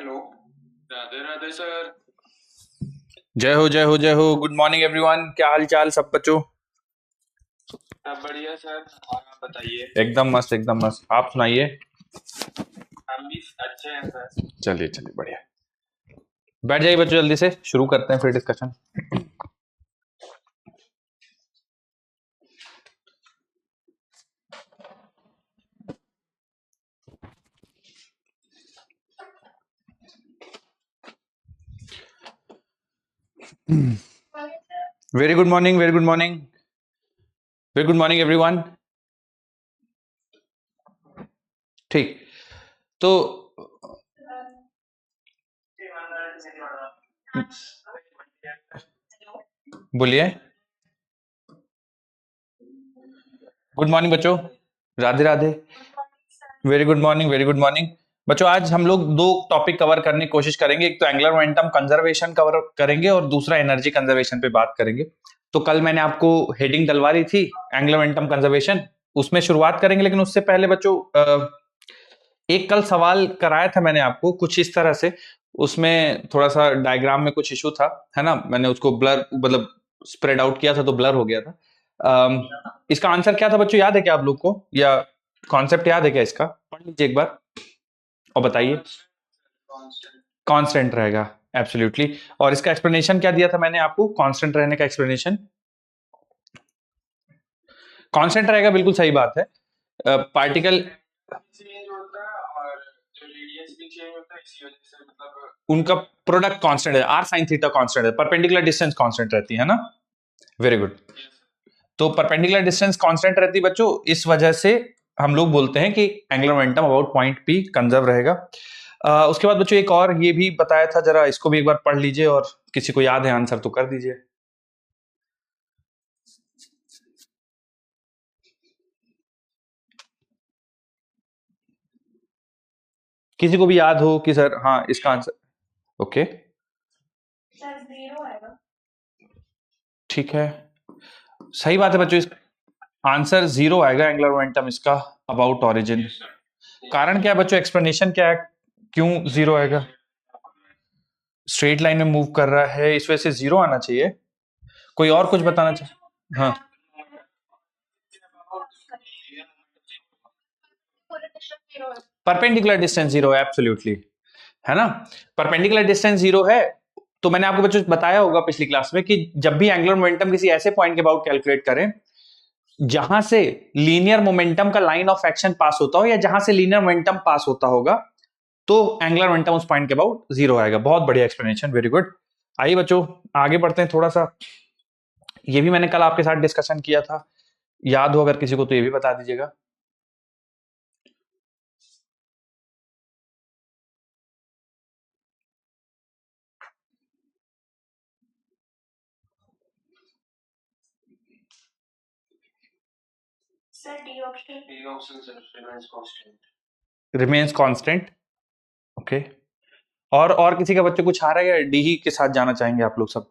Hello. Radhe Radhe sir. जय हो जय हो जय हो। Good morning everyone. क्या हाल चाल सब बच्चों? सब बढ़िया सर, और आप बताइए। एकदम मस्त एकदम मस्त। आप सुनाइए। हम भी अच्छे हैं सर। चलिए चलिए बढ़िया। बैठ जाइए बच्चों, जल्दी से शुरू करते हैं फिर discussion. Very good morning, very good morning, very good morning everyone. ठीक, तो बोलिए। गुड मॉर्निंग बच्चों, Radhe Radhe. Very good morning, very good morning बच्चों। आज हम लोग दो टॉपिक कवर करने की कोशिश करेंगे। एक तो एंगुलर मोमेंटम कंजर्वेशन कवर करेंगे और दूसरा एनर्जी कंजर्वेशन पे बात करेंगे। तो कल मैंने आपको हेडिंग डलवा दी थी एंगुलर मोमेंटम कंजर्वेशन, उसमें शुरुआत करेंगे। लेकिन उससे पहले बच्चों एक कल सवाल कराया था मैंने आपको कुछ इस तरह से, उसमें थोड़ा सा डायग्राम में कुछ इशू था, है ना। मैंने उसको ब्लर मतलब स्प्रेड आउट किया था तो ब्लर हो गया था। इसका आंसर क्या था बच्चों, याद है क्या आप लोग को, या कॉन्सेप्ट याद है क्या इसका? पढ़ लीजिए एक बार और बताइए। कांस्टेंट रहेगा, एब्सोल्युटली। और इसका एक्सप्लेनेशन क्या दिया था मैंने आपको, कांस्टेंट रहने का एक्सप्लेनेशन? कांस्टेंट रहेगा, बिल्कुल सही बात है। पार्टिकल चेंज होता है और जो रेडियस भी चेंज होता है, इसी वजह से मतलब उनका प्रोडक्ट कांस्टेंट है, आर साइन थीटा कांस्टेंट है, परपेंडिकुलर डिस्टेंस कांस्टेंट रहती है ना। Very good. तो परपेंडिकुलर डिस्टेंस कांस्टेंट रहती है बच्चों, इस वजह से हम लोग बोलते हैं कि angular momentum about point P conserve रहेगा। उसके बाद बच्चों एक और ये भी बताया था, जरा इसको भी एक बार पढ़ लीजिए और किसी को याद है आंसर तो कर दीजिए। किसी को भी याद हो कि सर हाँ इसका आंसर? ओके ठीक है, सही बात है बच्चों। इस आंसर जीरो आएगा एंगुलर मोमेंटम इसका अबाउट ऑरिजिन। कारण क्या है बच्चों, एक्सप्लेनेशन क्या है, क्यों जीरो आएगा? स्ट्रेट लाइन में मूव कर रहा है, इस वजह से जीरो आना चाहिए। कोई और कुछ बताना चाहिए? हाँ, परपेंडिकुलर डिस्टेंस जीरो है, एब्सोल्युटली, है ना। परपेंडिकुलर डिस्टेंस जीरो है। तो मैंने आपको बच्चों बताया होगा पिछली क्लास में कि जब भी एंगुलर मोमेंटम किसी ऐसे पॉइंट के अबाउट कैलकुलेट करें जहां से लीनियर मोमेंटम का लाइन ऑफ एक्शन पास होता हो या जहां से लीनियर मोमेंटम पास होता होगा, तो एंगुलर मोमेंटम उस पॉइंट के अबाउट जीरो आएगा। बहुत बढ़िया एक्सप्लेनेशन, वेरी गुड। आइए बच्चों आगे बढ़ते हैं थोड़ा सा। ये भी मैंने कल आपके साथ डिस्कशन किया था, याद हो अगर किसी को तो ये भी बता दीजिएगा। D option sir remains constant. Remains constant, okay. और किसी का बच्चे कुछ आ रहा है या डी ही के साथ जाना चाहेंगे आप लोग सब?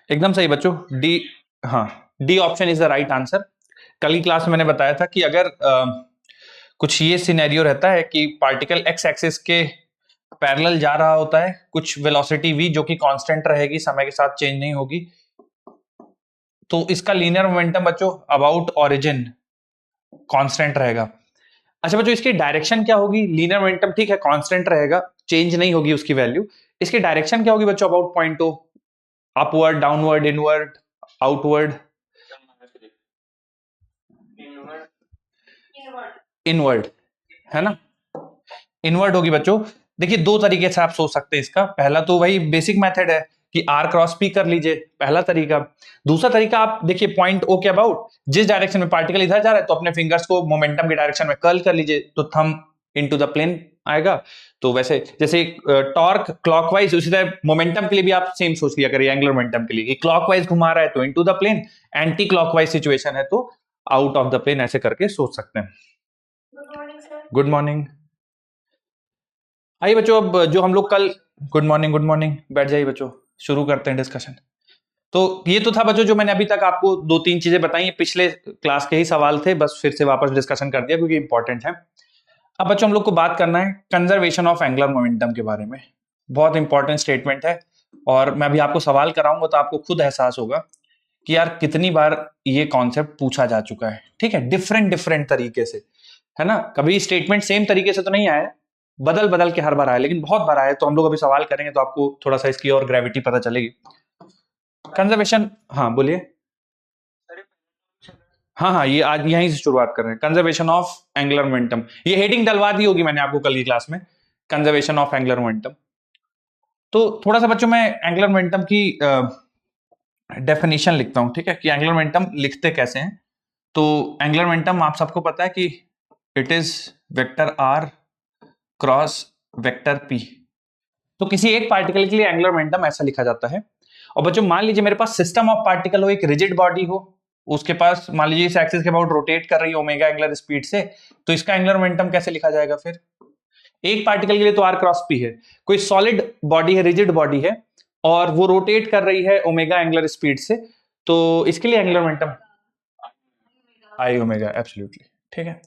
एकदम सही बच्चों, डी। हाँ, D option is the right answer. कल की क्लास में मैंने बताया था कि अगर कुछ ये सिनेरियो रहता है कि पार्टिकल एक्स एक्सिस के पैरेलल जा रहा होता है, कुछ वेलोसिटी v जो कि कांस्टेंट रहेगी, समय के साथ चेंज नहीं होगी, तो इसका लीनियर मोमेंटम बच्चों अबाउट ओरिजिन कांस्टेंट रहेगा। अच्छा बच्चों, इसकी डायरेक्शन क्या होगी? लीनियर मोमेंटम ठीक है कांस्टेंट रहेगा, चेंज नहीं होगी उसकी वैल्यू। इसकी डायरेक्शन क्या होगी बच्चों about point O? Upward, downward, inward, outward? Inward, है ना। इनवर्ड होगी बच्चों। देखिए दो तरीके से आप सोच सकते हैं इसका। पहला तो वही बेसिक मेथड है कि आर क्रॉस पी कर लीजिए, पहला तरीका। दूसरा तरीका आप देखिए पॉइंट ओ के अबाउट जिस डायरेक्शन में पार्टिकल इधर जा रहा है तो अपने फिंगर्स को मोमेंटम के डायरेक्शन में कर्ल कर लीजिए, तो थंब इनटू द प्लेन आएगा। तो वैसे जैसे टॉर्क क्लॉकवाइज, उसी तरह मोमेंटम के लिए भी आप सेम सोच लिया करिए एंगुलर मोमेंटम के लिए कि क्लॉकवाइज घुमा रहा है तो into the plane, anticlockwise situation है तो आउट ऑफ द प्लेन, ऐसे करके सोच सकते हैं। Good morning. आइए बच्चों, अब जो हम लोग कल, गुड मॉर्निंग गुड मॉर्निंग, बैठ जाइए बच्चों, शुरू करते हैं डिस्कशन। तो ये तो था बच्चों जो मैंने अभी तक आपको 2-3 चीजें बताई, ये पिछले क्लास के ही सवाल थे, बस फिर से वापस डिस्कशन कर दिया क्योंकि इंपॉर्टेंट है। अब बच्चों हम लोग को बात करना है कंजर्वेशन ऑफ एंगुलर मोमेंटम के बारे में। बहुत इंपॉर्टेंट स्टेटमेंट है और मैं अभी आपको सवाल कराऊंगा तो आपको खुद एहसास होगा कि यार कितनी बार ये कॉन्सेप्ट पूछा जा चुका है। ठीक है, डिफरेंट डिफरेंट तरीके से, है ना। कभी स्टेटमेंट सेम तरीके से तो नहीं आया, बदल बदल के हर बार आया, लेकिन बहुत बार आया। तो हम लोग अभी सवाल करेंगे तो आपको थोड़ा सा इसकी और ग्रेविटी पता चलेगी। कंजर्वेशन, हाँ बोलिए। हाँ, ये आज यहीं से शुरुआत कर रहे हैं, कंजर्वेशन ऑफ एंगुलर मोमेंटम। ये हेडिंग डलवा दी होगी मैंने आपको कल की क्लास में, कंजर्वेशन ऑफ एंगुलर मोमेंटम। तो थोड़ा सा बच्चों मैं एंगुलर मोमेंटम की डेफिनेशन लिखता हूं, ठीक है, कि एंगुलर मोमेंटम लिखते कैसे हैं। तो एंगुलर मोमेंटम आप सबको पता है कि it is vector r cross vector p. तो किसी एक पार्टिकल के लिए एंगुलर मोमेंटम ऐसा लिखा जाता है। और बच्चों मान लीजिए मेरे पास सिस्टम ऑफ पार्टिकल हो, एक रिजिड बॉडी हो, उसके पास मान लीजिए इस एक्सिस के अबाउट रोटेट कर रही है ओमेगा एंगुलर स्पीड से, तो इसका एंगुलर मोमेंटम कैसे लिखा जाएगा फिर? एक पार्टिकल के लिए तो आर क्रॉस पी है, कोई सॉलिड बॉडी है, रिजिड बॉडी है और वो रोटेट कर रही है ओमेगा एंगुलर स्पीड से, तो इसके लिए एंगुलर मोमेंटम आई ओमेगा, एब्सोल्युटली। ठीक है,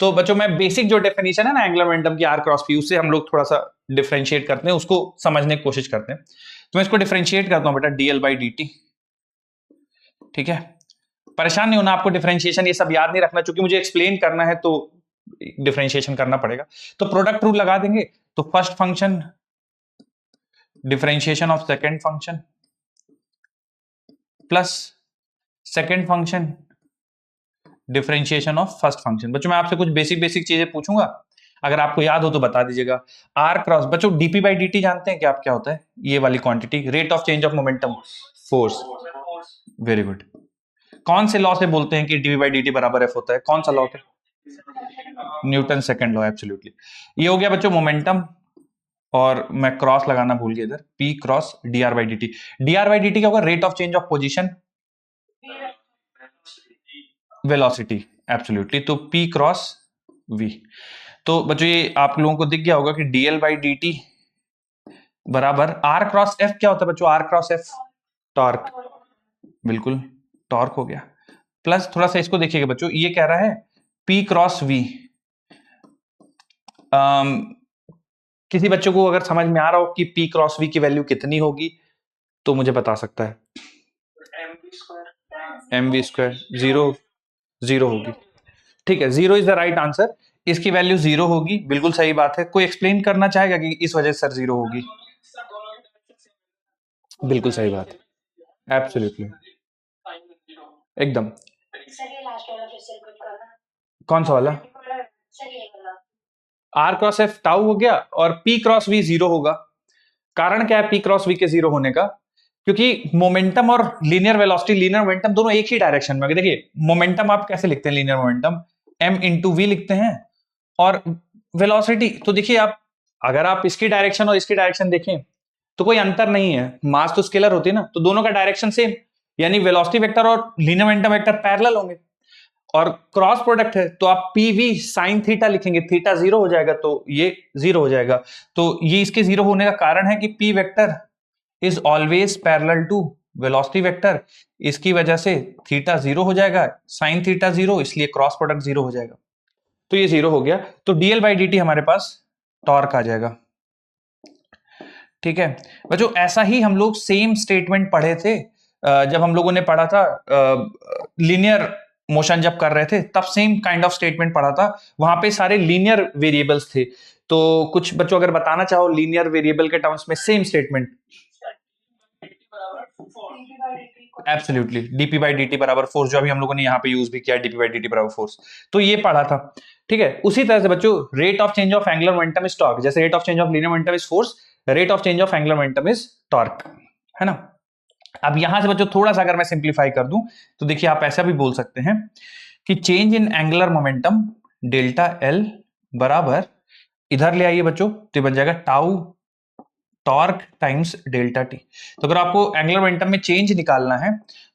तो बच्चों मैं बेसिक जो डेफिनेशन है ना एंगुलर मोमेंटम की आर क्रॉस पी, उससे हम लोग थोड़ा सा डिफरेंशिएट करते हैं, उसको समझने की कोशिश करते हैं। तो मैं इसको डिफरेंशिएट करता हूं बेटा, डीएल बाई डी टी। ठीक है, परेशान नहीं होना, आपको डिफरेंशिएशन ये सब याद नहीं रखना, क्योंकि मुझे एक्सप्लेन करना है तो डिफरेंशिएशन करना पड़ेगा। तो प्रोडक्ट रूल लगा देंगे, तो first function differentiation of second function plus second function differentiation of first function. बच्चों मैं आपसे कुछ बेसिक बेसिक चीजें पूछूंगा, अगर आपको याद हो तो बता दीजिएगा। आर क्रॉस, बच्चों डीपी बाई डी टी जानते हैं कि आप क्या होता है? ये वाली quantity, rate of change of momentum, force. Very good. कौन से लॉ से बोलते हैं कि डीवी बाई डी टी बराबर एफ होता है? कौन सा लॉ होता है? Newton second law, absolutely. ये हो गया बच्चों मोमेंटम, और मैं क्रॉस लगाना भूल गया इधर, P cross D R by D T. D R by D T क्या होगा? Rate of change of position, velocity, absolutely. तो पी क्रॉस वी। तो बच्चों ये आप लोगों को दिख गया होगा कि डीएल बाई डी टी बराबर आर क्रॉस एफ। क्या होता है बच्चों आर क्रॉस एफ? टॉर्क, बिल्कुल, टॉर्क हो गया। प्लस थोड़ा सा इसको देखिएगा बच्चों, ये कह रहा है पी क्रॉस वी। किसी बच्चों को अगर समझ में आ रहा हो कि पी क्रॉस वी की वैल्यू कितनी होगी तो मुझे बता सकता है। एम वी स्क्वायर, जीरो होगी। ठीक है, zero is the right answer, इसकी वैल्यू जीरो होगी, बिल्कुल सही बात है। कोई एक्सप्लेन करना चाहेगा कि इस वजह से सर जीरो होगी? बिल्कुल सही बात है, एब्सोल्युटली, एकदम। कौन सा वाला? आर क्रॉस एफ टाउ हो गया और पी क्रॉस वी जीरो होगा। कारण क्या है पी क्रॉस वी के जीरो होने का? क्योंकि मोमेंटम और लीनियर वेलोसिटी, लीनियर मोमेंटम दोनों एक ही डायरेक्शन में। देखिए मोमेंटम आप कैसे लिखते हैं, linear momentum m into v लिखते हैं, और वेलोसिटी तो देखिए आप, अगर आप इसकी डायरेक्शन और इसकी डायरेक्शन देखें तो कोई अंतर नहीं है, मास तो स्केलर होती है ना, तो दोनों का डायरेक्शन सेम, यानी वेलोसिटी वेक्टर और लीनियर मोमेंटम वेक्टर पैरेलल होंगे। और क्रॉस प्रोडक्ट है तो आप पी वी साइन थीटा लिखेंगे, थीटा जीरो हो जाएगा तो ये जीरो हो जाएगा। तो ये इसके जीरो होने का कारण है कि p vector is always parallel to velocity vector, इसकी वजह से थीटा जीरो हो जाएगा, साइन थीटा जीरो, इसलिए क्रॉस प्रोडक्ट जीरो हो जाएगा। तो ये जीरो हो गया, तो डीएल बाई डी टी हमारे पास टॉर्क आ जाएगा। ठीक है बच्चों, ऐसा ही हम लोग सेम स्टेटमेंट पढ़े थे जब हम लोगों ने पढ़ा था लीनियर मोशन जब कर रहे थे, तब सेम काइंड ऑफ स्टेटमेंट पढ़ा था। वहां पे सारे लीनियर वेरिएबल्स थे। तो कुछ बच्चों अगर बताना चाहो लीनियर वेरिएबल के टर्म्स में same statement, absolutely, DP by D T बराबर फोर्स, जो अभी हम लोगों ने यहाँ पे यूज भी किया, डीपी बाई डी टी बराबर फोर्स, तो ये पढ़ा था। ठीक है, उसी तरह से बच्चों rate of change of angular momentum is torque, जैसे rate of change of linear momentum is force, rate of change of angular momentum is torque, है ना। अब यहां से बच्चों थोड़ा सा अगर मैं सिंप्लीफाई कर दूं तो देखिए आप ऐसा भी बोल सकते हैं कि change in angular momentum delta L बराबर, इधर ले आइए बच्चों तो बन जाएगा tau torque times delta T. तो अगर आपको एंगुलर मोमेंटम में चेंज निकालना है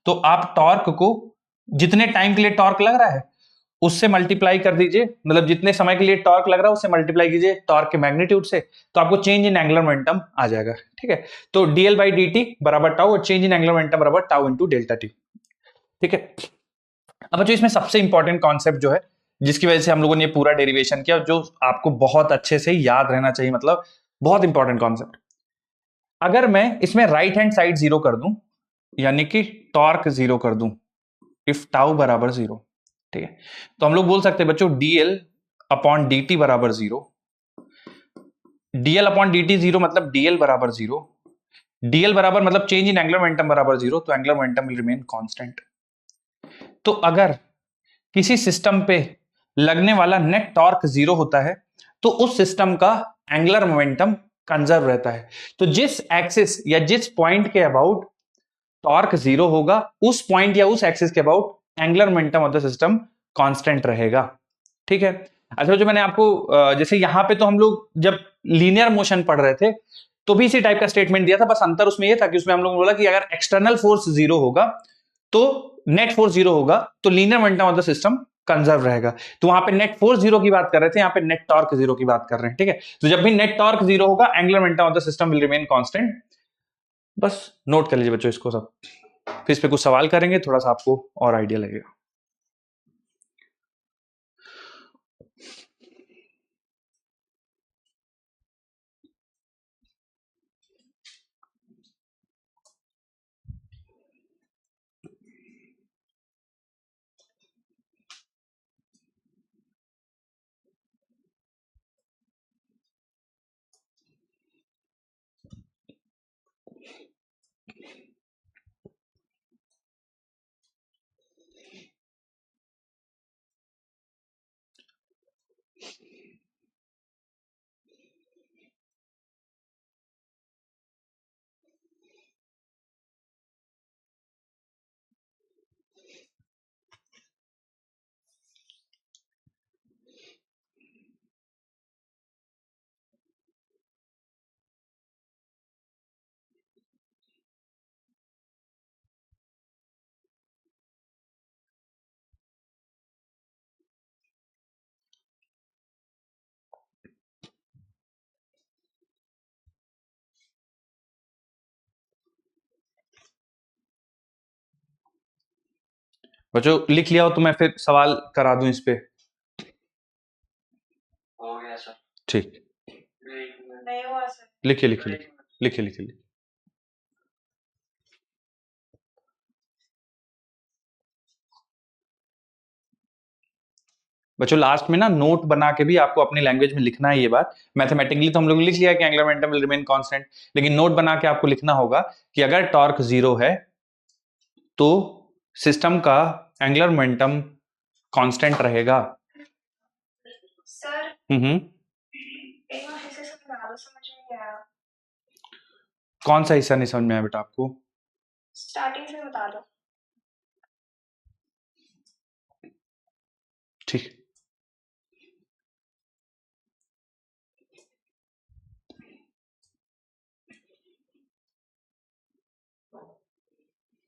तो आप टॉर्क को, जितने टाइम के लिए टॉर्क लग रहा है उससे मल्टीप्लाई कर दीजिए, मतलब जितने समय के लिए टॉर्क लग रहा है उससे मल्टीप्लाई कीजिए टॉर्क के मैग्नीट्यूड से, तो आपको चेंज इन एंगुलर मोमेंटम आ जाएगा। ठीक है, तो डीएल बाई डी टी बराबर टाउ और चेंज इन एंगुलर मोमेंटम बराबर टाउ इंटू डेल्टा टी। ठीक है, अब जो इसमें सबसे इंपॉर्टेंट कॉन्सेप्ट जो है जिसकी वजह से हम लोगों ने ये पूरा डेरिवेशन किया, जो आपको बहुत अच्छे से याद रहना चाहिए, मतलब बहुत इंपॉर्टेंट कॉन्सेप्ट, अगर मैं इसमें राइट हैंड साइड जीरो कर दूं, यानी कि टॉर्क जीरो कर दूं, इफ टाउ बराबर जीरो, ठीक है, तो हम लोग बोल सकते हैं बच्चों डीएल अपॉन डी टी बराबर zero. DL upon D T zero मतलब डीएल बराबर जीरो, डीएल बराबर मतलब चेंज इन एंगुलर मोमेंटम बराबर जीरो, तो angular momentum will remain constant. तो अगर किसी सिस्टम पे लगने वाला नेट टॉर्क जीरो होता है तो उस सिस्टम का एंगुलर मोमेंटम कंजर्व रहता है। तो जिस एक्सिस या जिस पॉइंट के अबाउट टॉर्क जीरो होगा, उस पॉइंट या उस एक्सिस के about angular momentum of the system constant रहेगा। ठीक है, अच्छा जो मैंने आपको जैसे यहां पे तो हम लोग जब लीनियर मोशन पढ़ रहे थे तो भी इसी टाइप का स्टेटमेंट दिया था, बस अंतर उसमें यह था कि उसमें हम लोग बोला कि अगर एक्सटर्नल फोर्स जीरो होगा तो नेट फोर्स जीरो होगा तो linear momentum of the system conserve रहेगा। तो वहां पे नेट फोर्स जीरो की बात कर रहे थे, यहाँ पे नेट टॉर्क जीरो की बात कर रहे हैं। ठीक है, तो जब भी नेट टॉर्क जीरो होगा angular momentum of the system will remain constant. बस नोट कर लीजिए बच्चों इसको सब, फिर इस पे कुछ सवाल करेंगे, थोड़ा सा आपको और आइडिया लगेगा। बच्चों लिख लिया हो तो मैं फिर सवाल करा दूं इस पे। हो गया सर। ठीक, नहीं हुआ सर। लिखिए लिखिए लिखिए लिखिए लिखिए लिखिए। बच्चों लास्ट में ना नोट बना के भी आपको अपनी लैंग्वेज में लिखना है ये बात। मैथमेटिकली तो हम लोग लिख लिया कि angular momentum will remain constant, लेकिन नोट बना के आपको लिखना होगा कि अगर टॉर्क जीरो है तो सिस्टम का एंगुलर मोमेंटम कांस्टेंट रहेगा। सर हम्म, एक बार फिर से समझा दो, समझ में नहीं आया। कौन सा हिस्सा नहीं समझ में आया बेटा आपको? स्टार्टिंग से बता दो। ठीक,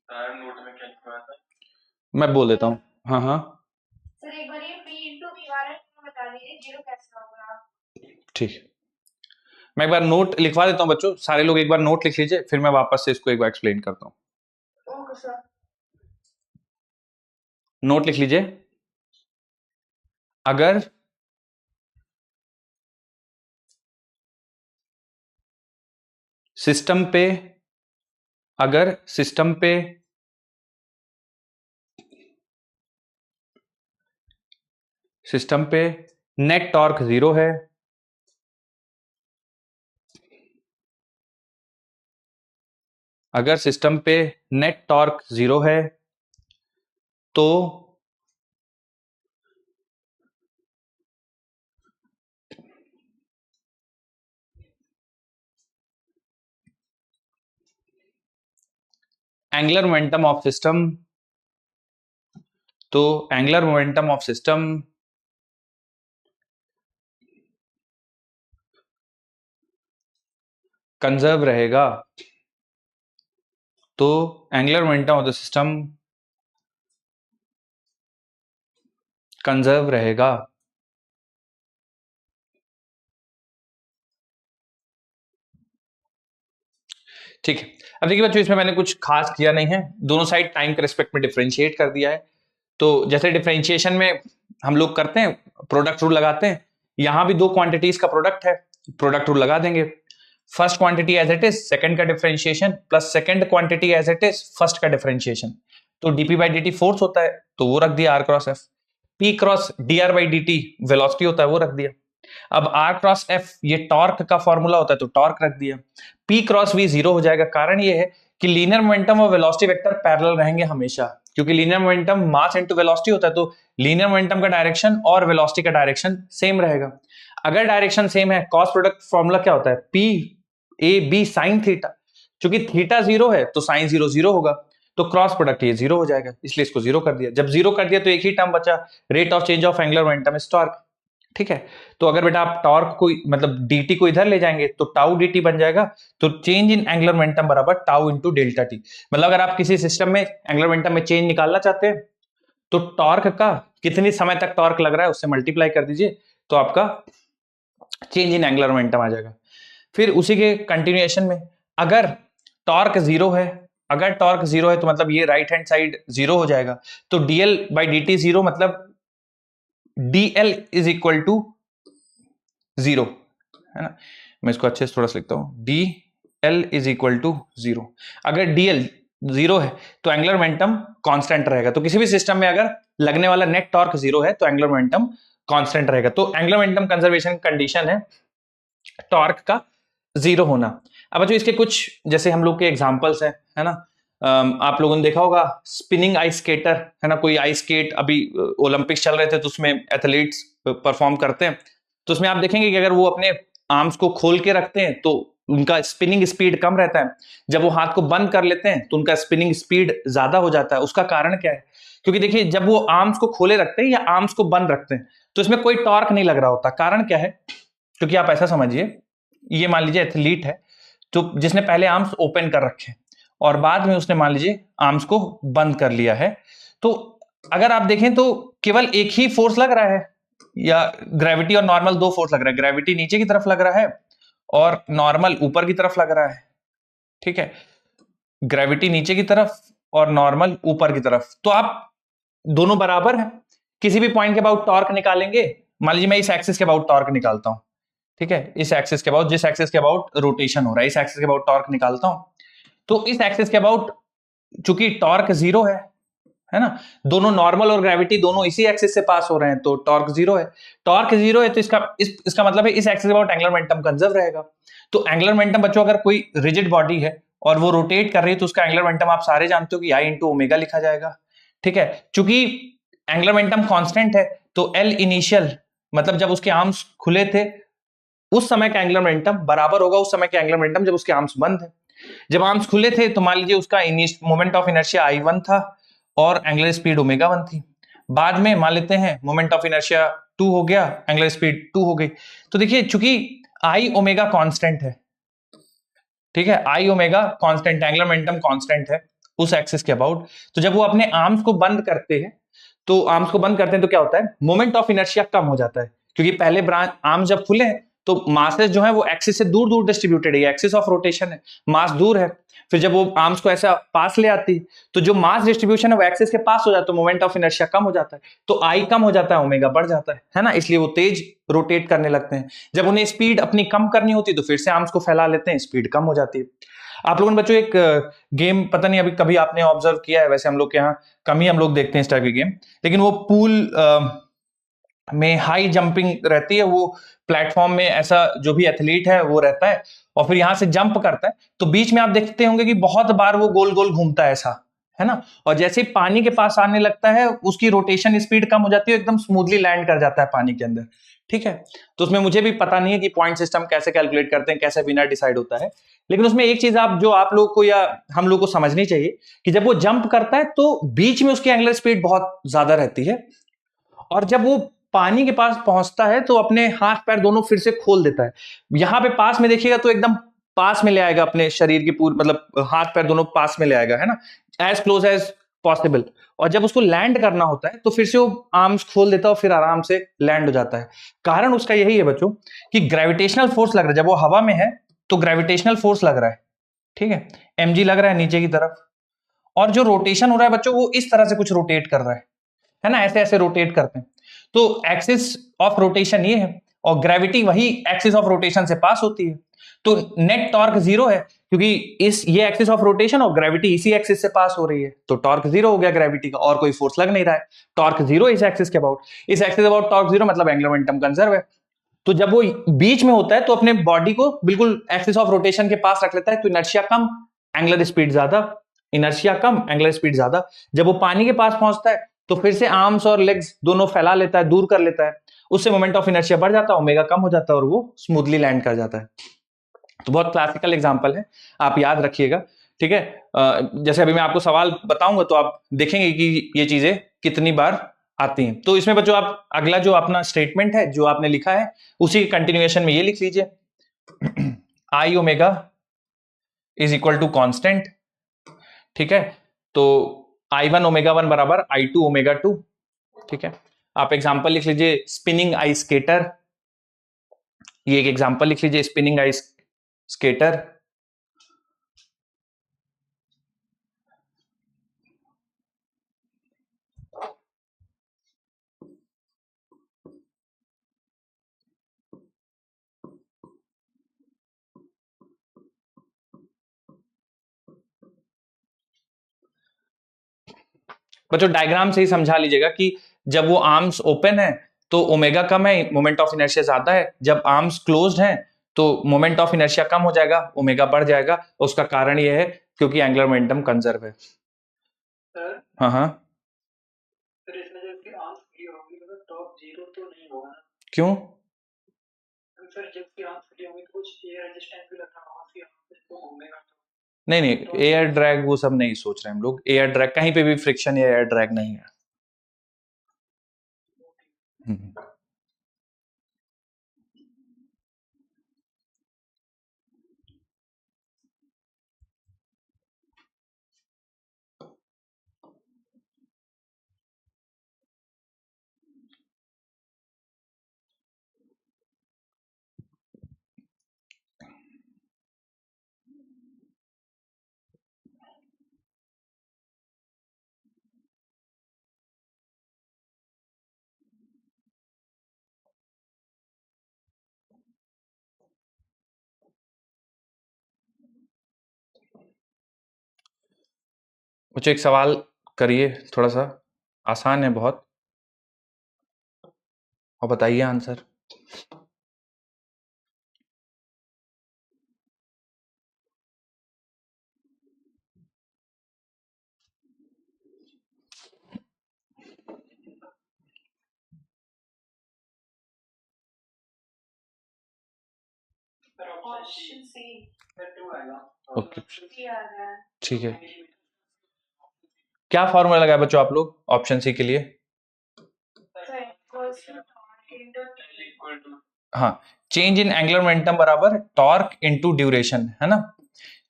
नोट में क्या लिखा था? मैं बोल देता हूँ। हाँ हाँ सर एक बार ये p into v वाला बता दीजिए, जीरो कैसे होगा? ठीक, मैं एक बार नोट लिखवा देता हूँ बच्चों, सारे लोग एक बार नोट लिख लीजिए, फिर मैं वापस से इसको एक बार एक्सप्लेन करता हूँ। Okay sir. नोट लिख लीजिए, अगर सिस्टम पे अगर सिस्टम पे सिस्टम पे नेट टॉर्क जीरो है, अगर सिस्टम पे नेट टॉर्क जीरो है तो angular momentum of system angular momentum of system conserve रहेगा। तो angular momentum of the system conserve रहेगा। ठीक है, अब देखिए बच्चों, इसमें मैंने कुछ खास किया नहीं है, दोनों साइड टाइम के रिस्पेक्ट में डिफरेंशिएट कर दिया है। तो जैसे डिफरेंशिएशन में हम लोग करते हैं, प्रोडक्ट रूल लगाते हैं, यहां भी दो क्वांटिटीज का प्रोडक्ट है, प्रोडक्ट रूल लगा देंगे। First quantity as it is, second का differentiation, plus second quantity as it is, first का डिफरेंशिएशन। तो DP by D T force होता है, तो वो रख दिया R cross F. P cross D R by D T velocity होता है, वो रख दिया। अब आर क्रॉस एफ ये टॉर्क का फॉर्मूला होता है, तो टॉर्क रख दिया। पी क्रॉस वी जीरो हो जाएगा, कारण ये है कि लीनियर मोमेंटम और वेलोसिटी वेक्टर पैरेलल रहेंगे हमेशा, क्योंकि linear momentum mass into velocity होता है, तो लीनियर मोमेंटम का डायरेक्शन और वेलोसिटी का डायरेक्शन सेम रहेगा। अगर डायरेक्शन सेम है, कॉस प्रोडक्ट फॉर्मूला क्या होता है, p a b sine theta, क्योंकि थीटा जीरो है तो साइन जीरो जीरो होगा, तो क्रॉस प्रोडक्ट ये जीरो हो जाएगा, इसलिए इसको जीरो कर दिया। जब जीरो कर दिया तो एक ही टर्म बचा, rate of change of angular momentum is torque. ठीक है, तो अगर बेटा आप टॉर्क को मतलब dt को इधर ले जाएंगे तो टाउ dt बन जाएगा, तो चेंज इन एंगुलर मोमेंटम बराबर टाउ इनटू डेल्टा टी। मतलब अगर आप किसी सिस्टम में एंगुलर मोमेंटम में चेंज निकालना चाहते हैं तो टॉर्क का कितनी समय तक टॉर्क लग रहा है उससे मल्टीप्लाई कर दीजिए, तो आपका चेंज इन एंगुलर मोमेंटम आ जाएगा। फिर उसी के कंटिन्यूएशन में अगर टॉर्क जीरो है, अगर टॉर्क जीरो है तो मतलब ये राइट हैंड साइड जीरो हो जाएगा, तो dl बाई dt जीरो, मतलब dl is equal to zero, है ना। मैं इसको अच्छे से थोड़ा सा लिखता हूं, dl is equal to zero. अगर dl जीरो है तो एंगुलर मोमेंटम कांस्टेंट रहेगा, तो किसी भी सिस्टम में अगर लगने वाला नेट टॉर्क जीरो है तो एंगुलर मोमेंटम कांस्टेंट रहेगा। तो एंगुलर मोमेंटम कंजर्वेशन कंडीशन है टॉर्क का जीरो होना। अब जो इसके कुछ जैसे हम लोग के एग्जांपल्स हैं, है ना, आप लोगों ने देखा होगा स्पिनिंग आइस स्केटर, है ना, कोई आइस स्केट अभी ओलंपिक्स चल रहे थे तो उसमें एथलीट्स परफॉर्म करते हैं, तो उसमें आप देखेंगे कि अगर वो अपने आर्म्स को खोल के रखते हैं तो उनका स्पिनिंग स्पीड कम रहता है, जब वो हाथ को बंद कर लेते हैं तो उनका स्पिनिंग स्पीड ज्यादा हो जाता है। उसका कारण क्या है, क्योंकि देखिए जब वो आर्म्स को खोले रखते हैं या आर्म्स को बंद रखते हैं तो इसमें कोई टॉर्क नहीं लग रहा होता। कारण क्या है, क्योंकि आप ऐसा समझिए, ये मान लीजिए एथलीट है तो जिसने पहले आर्म्स ओपन कर रखे और बाद में उसने मान लीजिए आर्म्स को बंद कर लिया है, तो अगर आप देखें तो केवल एक ही फोर्स लग रहा है, या ग्रेविटी और नॉर्मल दो फोर्स लग रहा है, ग्रेविटी नीचे की तरफ लग रहा है और नॉर्मल ऊपर की तरफ लग रहा है। ठीक है, ग्रेविटी नीचे की तरफ और नॉर्मल ऊपर की तरफ, तो आप दोनों बराबर है। किसी भी पॉइंट के अबाउट टॉर्क निकालेंगे, मान लीजिए मैं इस एक्सिस के अबाउट टॉर्क निकालता हूं, ठीक है, इस एक्सिस के अबाउट, जिस एक्सिस के अबाउट रोटेशन हो रहा है, इस एक्सिस के अबाउट टॉर्क निकालता हूं, तो इस एक्सिस के अबाउट चूंकि टॉर्क जीरो है ना, दोनों नॉर्मल और ग्रेविटी दोनों इसी एक्सिस से पास हो रहे हैं, तो टॉर्क जीरो है। टॉर्क जीरो है तो इसका मतलब है इस एक्सिस के अबाउट एंगुलर मोमेंटम कंजर्व रहेगा। तो एंगुलर मोमेंटम बच्चों, अगर कोई रिजिड बॉडी है और वो रोटेट कर रही है तो उसका एंगुलर मोमेंटम आप सारे जानते हो कि आई इंटू ओमेगा लिखा जाएगा। ठीक है, चूंकि एंगुलर मोमेंटम कांस्टेंट है तो एल इनिशियल, मतलब जब उसके आर्म्स खुले थे उस समय का एंगुलर मोमेंटम बराबर होगा उस समय के एंगुलर मोमेंटम जब उसके आर्म्स बंद है। जब आर्म्स खुले थे तो मान लीजिए उसका मोमेंट ऑफ इनर्शिया I1 था और एंगुलर स्पीड ओमेगा 1 थी। बाद में मान लेते हैं मोमेंट ऑफ इनर्शिया 2 हो गया, एंगुलर स्पीड 2 हो गई। तो देखिए चूंकि आई ओमेगा कांस्टेंट है, ठीक है, I omega constant, angular momentum constant है उस एक्सिस के अबाउट, तो जब वो अपने आर्म्स को बंद करते हैं तो आर्म्स को बंद करते हैं तो क्या होता है, मोमेंट ऑफ इनर्शिया कम हो जाता है, क्योंकि पहले ब्रांच आर्म्स जब खुले हैं तो मासेस जो है वो एक्सिस से दूर दूर डिस्ट्रीब्यूटेड है, एक्सिस ऑफ रोटेशन है, मास दूर है। फिर जब वो आर्म्स को ऐसा पास ले आती तो जो मास डिस्ट्रीब्यूशन है वो एक्सिस के पास हो जाता है, मोमेंट ऑफ इनर्शिया कम हो जाता है, तो आई कम हो जाता है, ओमेगा बढ़ जाता है ना, इसलिए वो तेज रोटेट करने लगते हैं। जब उन्हें स्पीड अपनी कम करनी होती है तो फिर से आर्म्स को फैला लेते हैं, स्पीड कम हो जाती है। आप लोगों ने बच्चों एक गेम, पता नहीं अभी कभी आपने ऑब्जर्व किया है, वैसे हम लोग के यहाँ कम ही हम लोग देखते हैं इस टाइप की गेम, लेकिन वो पूल में हाई जंपिंग रहती है, वो प्लेटफॉर्म में ऐसा जो भी एथलीट है वो रहता है और फिर यहां से जंप करता है, तो बीच में आप देखते होंगे कि बहुत बार वो गोल गोल घूमता है ऐसा, है ना, और जैसे ही पानी के पास आने लगता है उसकी रोटेशन स्पीड कम हो जाती है, एकदम स्मूथली लैंड कर जाता है पानी के अंदर। ठीक है, तो उसमें मुझे भी पता नहीं है कि पॉइंट सिस्टम कैसे कैलकुलेट करते हैं, कैसे विनर डिसाइड होता है, लेकिन उसमें एक चीज आप लोग को या हम लोग को समझनी चाहिए कि जब वो जंप करता है तो बीच में उसकी एंगुलर स्पीड बहुत ज्यादा रहती है, और जब वो पानी के पास पहुंचता है तो अपने हाथ पैर दोनों फिर से खोल देता है। यहां पे पास में देखिएगा तो एकदम पास में ले आएगा अपने शरीर की पूरी, मतलब हाथ पैर दोनों पास में ले आएगा, है ना, एज क्लोज एज पॉसिबल। और जब उसको लैंड करना होता है तो फिर से वो आर्म्स खोल देता है और फिर आराम से लैंड हो जाता है। कारण उसका यही है बच्चों कि ग्रेविटेशनल फोर्स लग रहा है, जब वो हवा में है तो ग्रेविटेशनल फोर्स लग रहा है, ठीक है, mg लग रहा है नीचे की तरफ, और जो रोटेशन हो रहा है बच्चों वो इस तरह से कुछ रोटेट कर रहा है ना, ऐसे ऐसे रोटेट करते हैं। तो एक्सिस ऑफ रोटेशन ये है और ग्रेविटी वही एक्सिस ऑफ रोटेशन से पास होती है, तो नेट टॉर्क जीरो है क्योंकि ये एक्सिस ऑफ रोटेशन और ग्रेविटी इसी एक्सिस से पास हो रही है, तो टॉर्क जीरो हो गया ग्रेविटी का, और कोई फोर्स लग नहीं रहा है। टॉर्क जीरो इस एक्सिस के अबाउट, इस एक्सिस अबाउट टॉर्क जीरो मतलब एंगुलर मोमेंटम कंजर्व है। तो जब वो बीच में होता है तो अपने बॉडी को बिल्कुल एक्सिस ऑफ रोटेशन के पास रख लेता है, तो इनर्शिया कम, एंगुलर स्पीड ज्यादा, इनर्शिया कम, एंगुलर स्पीड ज्यादा। जब वो पानी के पास पहुंचता है तो फिर से आर्म्स और लेग्स दोनों फैला लेता है, दूर कर लेता है, उससे मोमेंट ऑफ इनर्शिया बढ़ जाता है, ओमेगा कम हो जाता है और वो स्मूथली लैंड कर जाता है। तो बहुत क्लासिकल एग्जांपल है, आप याद रखिएगा, ठीक है। जैसे अभी मैं आपको सवाल बताऊंगा तो आप देखेंगे कि ये चीजें कितनी बार आती हैं। तो इसमें बच्चों आप अगला जो अपना स्टेटमेंट है जो आपने लिखा है उसी के कंटिन्यूएशन में ये लिख लीजिए, I omega is equal to constant, ठीक है। तो आई वन ओमेगा वन बराबर आई टू ओमेगा टू, ठीक है। आप एग्जांपल लिख लीजिए स्पिनिंग आइस स्केटर, ये एक एग्जांपल लिख लीजिए स्पिनिंग आइस स्केटर। बच्चों डायग्राम से ही समझा लीजिएगा कि जब वो आर्म्स ओपन है तो ओमेगा कम है, मोमेंट ऑफ इनर्शिया ज्यादा है, जब आर्म्स क्लोज्ड हैं तो मोमेंट ऑफ इनर्शिया कम हो जाएगा, ओमेगा बढ़ जाएगा। उसका कारण ये है क्योंकि एंगुलर मोमेंटम कंजर्व है। सर हाँ हाँ, सर इसमें जब आर्म्स फ्री होगी तो टॉप जीरो तो नहीं होगा ना? क्यों? सर जब की आर्म्स फ्री होंगी तो कुछ एयर रेजिस्टेंस भी लगा होगा, फिर तो घूमेगा तो नहीं नहीं, एयर ड्रैग वो सब नहीं सोच रहे हम लोग, एयर ड्रैग कहीं पे भी फ्रिक्शन या एयर ड्रैग नहीं है। मुझे एक सवाल करिए, थोड़ा सा आसान है बहुत, और बताइए आंसर। ऑप्शन सी टू आएगा। ओके, ठीक है। क्या फॉर्मूला लगाया बच्चों आप लोग ऑप्शन सी के लिए? हाँ, चेंज इन एंगुलर मोमेंटम बराबर टॉर्क इनटू ड्यूरेशन, है ना।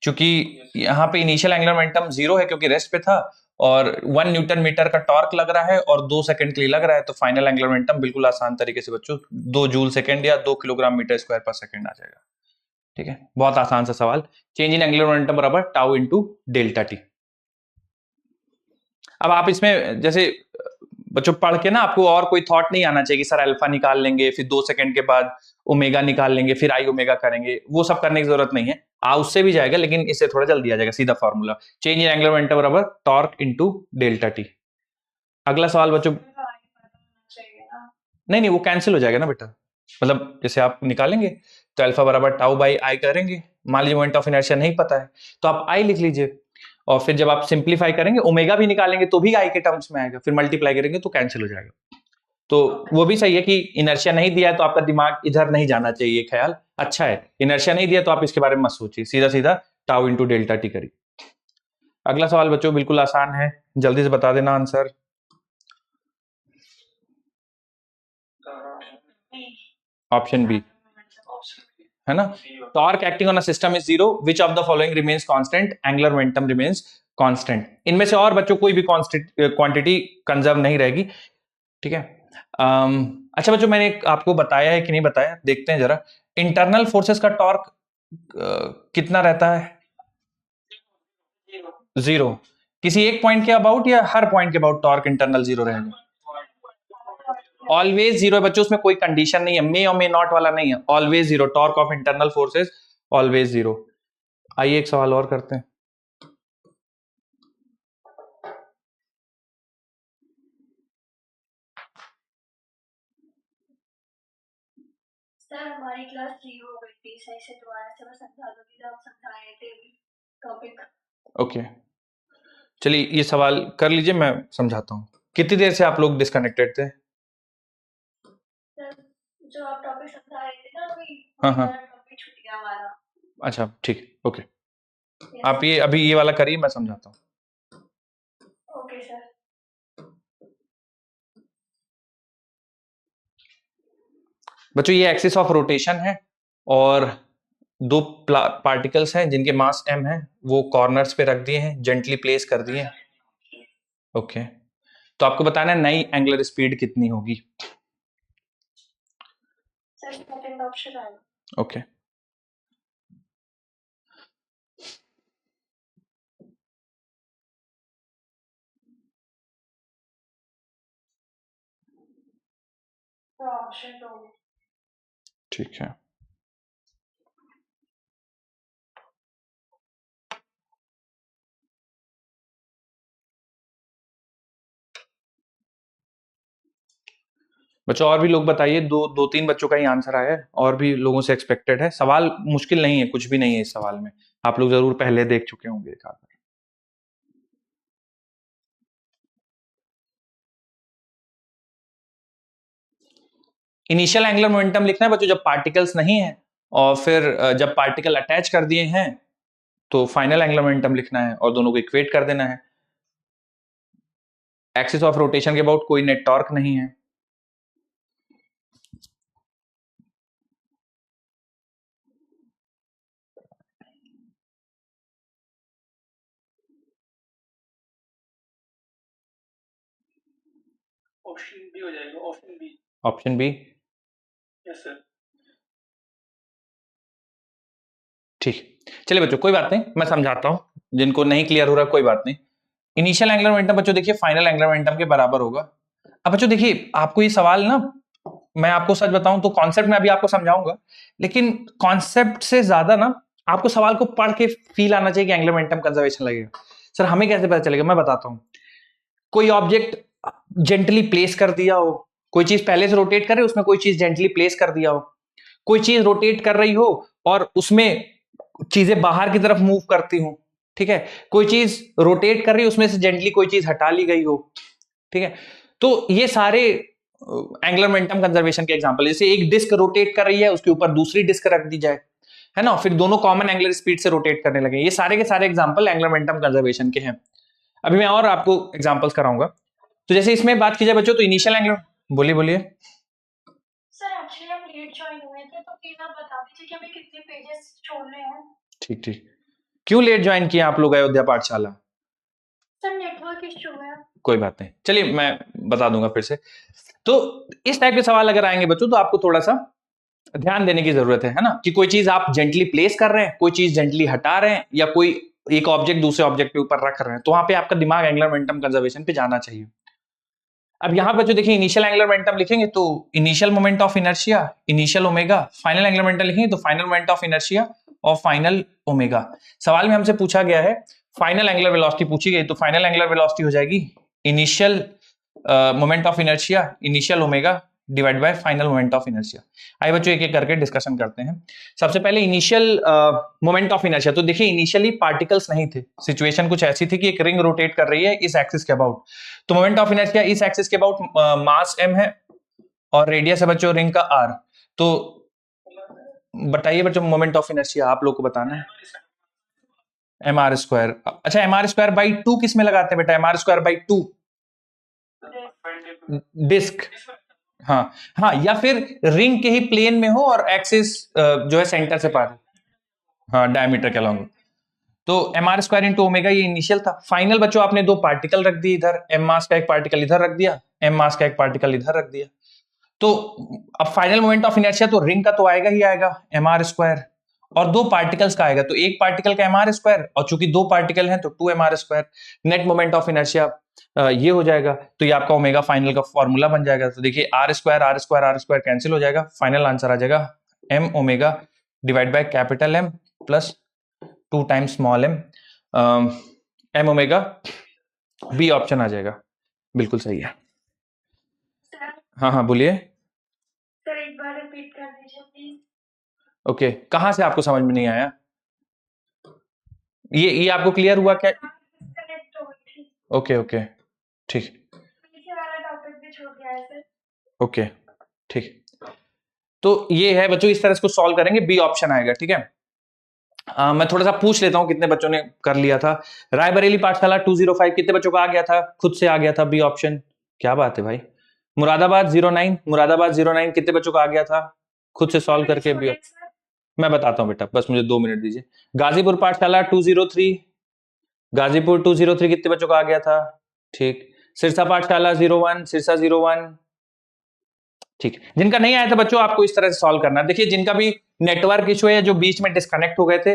क्योंकि यहाँ पे इनिशियल एंगुलर मोमेंटम जीरो है क्योंकि रेस्ट पे था, और 1 न्यूटन मीटर का टॉर्क लग रहा है और 2 सेकंड के लिए लग रहा है, तो फाइनल एंगुलर मोमेंटम बिल्कुल आसान तरीके से बच्चों 2 जूल सेकंड या 2 किलोग्राम मीटर स्क्वायर पर सेकंड आ जाएगा, ठीक है। बहुत आसान सा सवाल, चेंज इन एंगुलर मोमेंटम बराबर टाउ इनटू डेल्टा टी। अब आप इसमें जैसे बच्चों पढ़ के ना आपको और कोई थॉट नहीं आना चाहिए कि सर अल्फा निकाल लेंगे फिर 2 सेकंड के बाद ओमेगा निकाल लेंगे फिर आई ओमेगा करेंगे, वो सब करने की जरूरत नहीं है। उससे भी जाएगा लेकिन इससे थोड़ा जल्दी आ जाएगा, सीधा formula change in angular momentum बराबर टॉर्क इनटू डेल्टा टी। अगला सवाल बच्चों, नहीं वो कैंसिल हो जाएगा ना बेटा, मतलब जैसे आप निकालेंगे तो अल्फा बराबर टाउ बाई आई करेंगे, मान लीजिए मोमेंट ऑफ इनर्शिया नहीं पता है तो आप आई लिख लीजिए, और फिर जब आप सिंप्लीफाई करेंगे ओमेगा भी निकालेंगे तो भी आई के टर्म्स में आएगा, फिर मल्टीप्लाई करेंगे तो कैंसिल हो जाएगा। तो वो भी सही है कि इनर्शिया नहीं दिया है तो आपका दिमाग इधर नहीं जाना चाहिए, ख्याल अच्छा है। इनर्शिया नहीं दिया तो आप इसके बारे में मत सोचिए, सीधा सीधा टाउ इंटू डेल्टा टी करिए। अगला सवाल बच्चों बिल्कुल आसान है, जल्दी से बता देना आंसर। ऑप्शन बी, है ना। Torque acting on a system is zero, which of the following remains constant, angular momentum remains constant. इनमें से और बच्चों कोई भी क्वांटिटी कंजर्व नहीं रहेगी, ठीक है। अच्छा बच्चों, मैंने आपको बताया है कि नहीं बताया, देखते हैं जरा। इंटरनल फोर्सेस का टॉर्क कितना रहता है? जीरो। किसी एक पॉइंट के अबाउट या हर पॉइंट के अबाउट टॉर्क इंटरनल जीरो रहेगा? ऑलवेज जीरो है बच्चों, उसमें कोई कंडीशन नहीं है, मे और मे नॉट वाला नहीं है, always zero. Torque of internal forces always zero. आइए एक सवाल और करते हैं। सर हमारी क्लास 3 हो गई थी, सही से दोबारा से बस समझा दो कि आप समझाए थे टॉपिक। ओके, चलिए ये सवाल कर लीजिए, मैं समझाता हूँ। कितनी देर से आप लोग डिस्कनेक्टेड थे? सर जो आप टॉपिक समझाए थे ना अभी, हाँ हाँ, टॉपिक छूट गया हमारा। अच्छा ठीक, ओके। आप ये अभी ये वाला करिए, मैं समझाता हूँ। Okay sir. बच्चों ये एक्सिस ऑफ रोटेशन है और दो पार्टिकल्स हैं जिनके मास m है, वो कॉर्नर्स पे रख दिए हैं, जेंटली प्लेस कर दिए हैं। ओके, तो आपको बताना है नई एंगुलर स्पीड कितनी होगी। सर सेकंड ऑप्शन है। Okay, option 2। ठीक है। बच्चों और भी लोग बताइए, दो तीन बच्चों का ही आंसर आया है, और भी लोगों से एक्सपेक्टेड है। सवाल मुश्किल नहीं है, कुछ भी नहीं है इस सवाल में, आप लोग जरूर पहले देख चुके होंगे एक आध बार। इनिशियल एंगुलर मोमेंटम लिखना है बच्चों जब पार्टिकल्स नहीं है, और फिर जब पार्टिकल अटैच कर दिए हैं तो फाइनल एंगुलर मोमेंटम लिखना है और दोनों को इक्वेट कर देना है। एक्सिस ऑफ रोटेशन के अबाउट कोई नेट टॉर्क नहीं है। ऑप्शन बी हो जाएगा, option b. Option b, yes sir. ठीक। चलिए बच्चों कोई बात नहीं, मैं समझाता हूं, जिनको नहीं क्लियर हो रहा कोई बात नहीं। इनिशियल एंगुलर मोमेंटम बच्चों देखिए फाइनल एंगुलर मोमेंटम के बराबर होगा। अब बच्चों देखिए, आपको ये सवाल ना, मैं आपको सच बताऊं तो कॉन्सेप्ट में अभी आपको समझाऊंगा, लेकिन कॉन्सेप्ट से ज्यादा ना आपको सवाल को पढ़ के फील आना चाहिए कि एंगुलर मोमेंटम कंजर्वेशन लगेगा। सर हमें कैसे पता चलेगा, मैं बताता हूं। कोई ऑब्जेक्ट जेंटली प्लेस कर दिया हो, कोई चीज पहले से रोटेट कर रही हो, उसमें कोई चीज जेंटली प्लेस कर दिया हो, कोई चीज रोटेट कर रही हो और उसमें चीजें बाहर की तरफ मूव करती हूं, ठीक है, कोई चीज रोटेट कर रही है उसमें से जेंटली कोई चीज हटा ली गई हो, ठीक है, तो ये सारे एंगुलर मोमेंटम कंजर्वेशन के एग्जांपल। जैसे एक डिस्क रोटेट कर रही है, उसके ऊपर दूसरी डिस्क रख दी जाए, है ना, फिर दोनों कॉमन एंगुलर स्पीड से रोटेट करने लगे, ये सारे के सारे एग्जांपल एंगुलर मोमेंटम कंजर्वेशन के हैं। अभी मैं और आपको एग्जांपल्स कराऊंगा। तो जैसे इसमें बात की जाए बच्चों तो इनिशियल एंगुलर, बोलिए बोलिए। सर एक्चुअली हम लेट ज्वाइन हुए थे, तो प्लीज आप बता दीजिए कि हमें कितने पेजेस छोड़ने हैं। ठीक ठीक, क्यों लेट ज्वाइन किया आप लोग अयोध्या पाठशाला? सर नेटवर्क इशू है। कोई बात नहीं, चलिए मैं बता दूंगा फिर से। तो इस टाइप के सवाल अगर आएंगे बच्चों तो आपको थोड़ा सा ध्यान देने की जरूरत है ना, कि कोई चीज आप जेंटली प्लेस कर रहे हैं, कोई चीज जेंटली हटा रहे हैं, या कोई एक ऑब्जेक्ट दूसरे ऑब्जेक्ट के ऊपर रख रहे हैं, तो वहां पे आपका दिमाग एंगुलर मोमेंटम कंजर्वेशन पे जाना चाहिए। अब यहां पर जो देखिए इनिशियल एंगुलर मोमेंटम लिखेंगे तो initial moment of inertia, initial omega, final angular momentum लिखेंगे तो फाइनल मोमेंट ऑफ इनर्शिया और फाइनल ओमेगा। सवाल में हमसे पूछा गया है फाइनल एंगुलर वेलोसिटी पूछी गई, तो फाइनल एंगुलर वेलोसिटी हो जाएगी initial moment of inertia, initial omega divide bye final moment of inertia. आइए बच्चों एक एक करके डिस्कशन करते हैं। सबसे पहले इनिशियल मोमेंट ऑफ इनर्शिया, तो देखिए इनिशियली पार्टिकल्स नहीं थे, सिचुएशन कुछ ऐसी थी कि एक रिंग रोटेट कर रही है इस एक्सिस के अबाउट, तो मोमेंट ऑफ इनर्शिया इस एक्सिस के अबाउट मास m है और रेडियस है बच्चों रिंग का r। तो बताइए बच्चों मोमेंट ऑफ इनर्शिया आप लोग को बताना है। एम आर स्क्वायर, अच्छा एम आर स्क्वायर बाई 2 किस में लगाते हैं बेटा? M r square by 2 disc, हाँ हाँ, या फिर रिंग के ही प्लेन में हो और एक्सिस जो है सेंटर से पार, हाँ डायमीटर के अलॉन्ग। तो m r square into omega ये इनिशियल था। फाइनल बच्चों आपने दो पार्टिकल रख दिए इधर, एम मास का एक पार्टिकल इधर रख दिया, एम मास का एक पार्टिकल इधर रख दिया। तो अब फाइनल मोमेंट ऑफ इनर्शिया तो रिंग का तो आएगा ही आएगा एम आर स्क्वायर, और दो पार्टिकल्स का आएगा तो एक पार्टिकल का एम आर स्क्वायर, और चूंकि दो पार्टिकल हैं तो 2 m r square. Net moment of inertia ये हो जाएगा, तो ये आपका ओमेगा फाइनल का फॉर्मूला बन जाएगा। तो देखिए R square R square R square cancel हो जाएगा, फाइनल आंसर आ जाएगा M omega divide by capital M plus 2 times small M, M omega. B option आ जाएगा, बिल्कुल सही है। सर हाँ हाँ बोलिए। सर एक बार रिपीट कर दीजिए प्लीज। ओके, कहाँ से आपको समझ में नहीं आया? ये आपको क्लियर हुआ क्या? डिस्कनेक्ट हो गई थी, ओके ओके ठीक, पीछे वाला टॉपिक भी छूट गया है सर। ओके ठीक। तो ये है बच्चों, इस तरह इसको सॉल्व करेंगे, बी ऑप्शन आएगा, ठीक है। मैं थोड़ा सा पूछ लेता हूं कितने बच्चों ने कर लिया था। रायबरेली पाठशाला 205 कितने बच्चों का आ गया था? खुद से आ गया था बी ऑप्शन, क्या बात है भाई। मुरादाबाद 09, मुरादाबाद 09 कितने बच्चों का आ गया था खुद से सॉल्व करके बी? मैं बताता हूं बेटा, बस मुझे 2 मिनट दीजिए। गाजीपुर पाठशाला 203, गाजीपुर 203 कितने बच्चों का आ गया था? ठीक। सिरसा पाठशाला 01, सिरसा 01, ठीक। जिनका नहीं आया था बच्चों आपको इस तरह से सॉल्व करना है। देखिए जिनका भी नेटवर्क इशू है, जो बीच में डिस्कनेक्ट हो गए थे,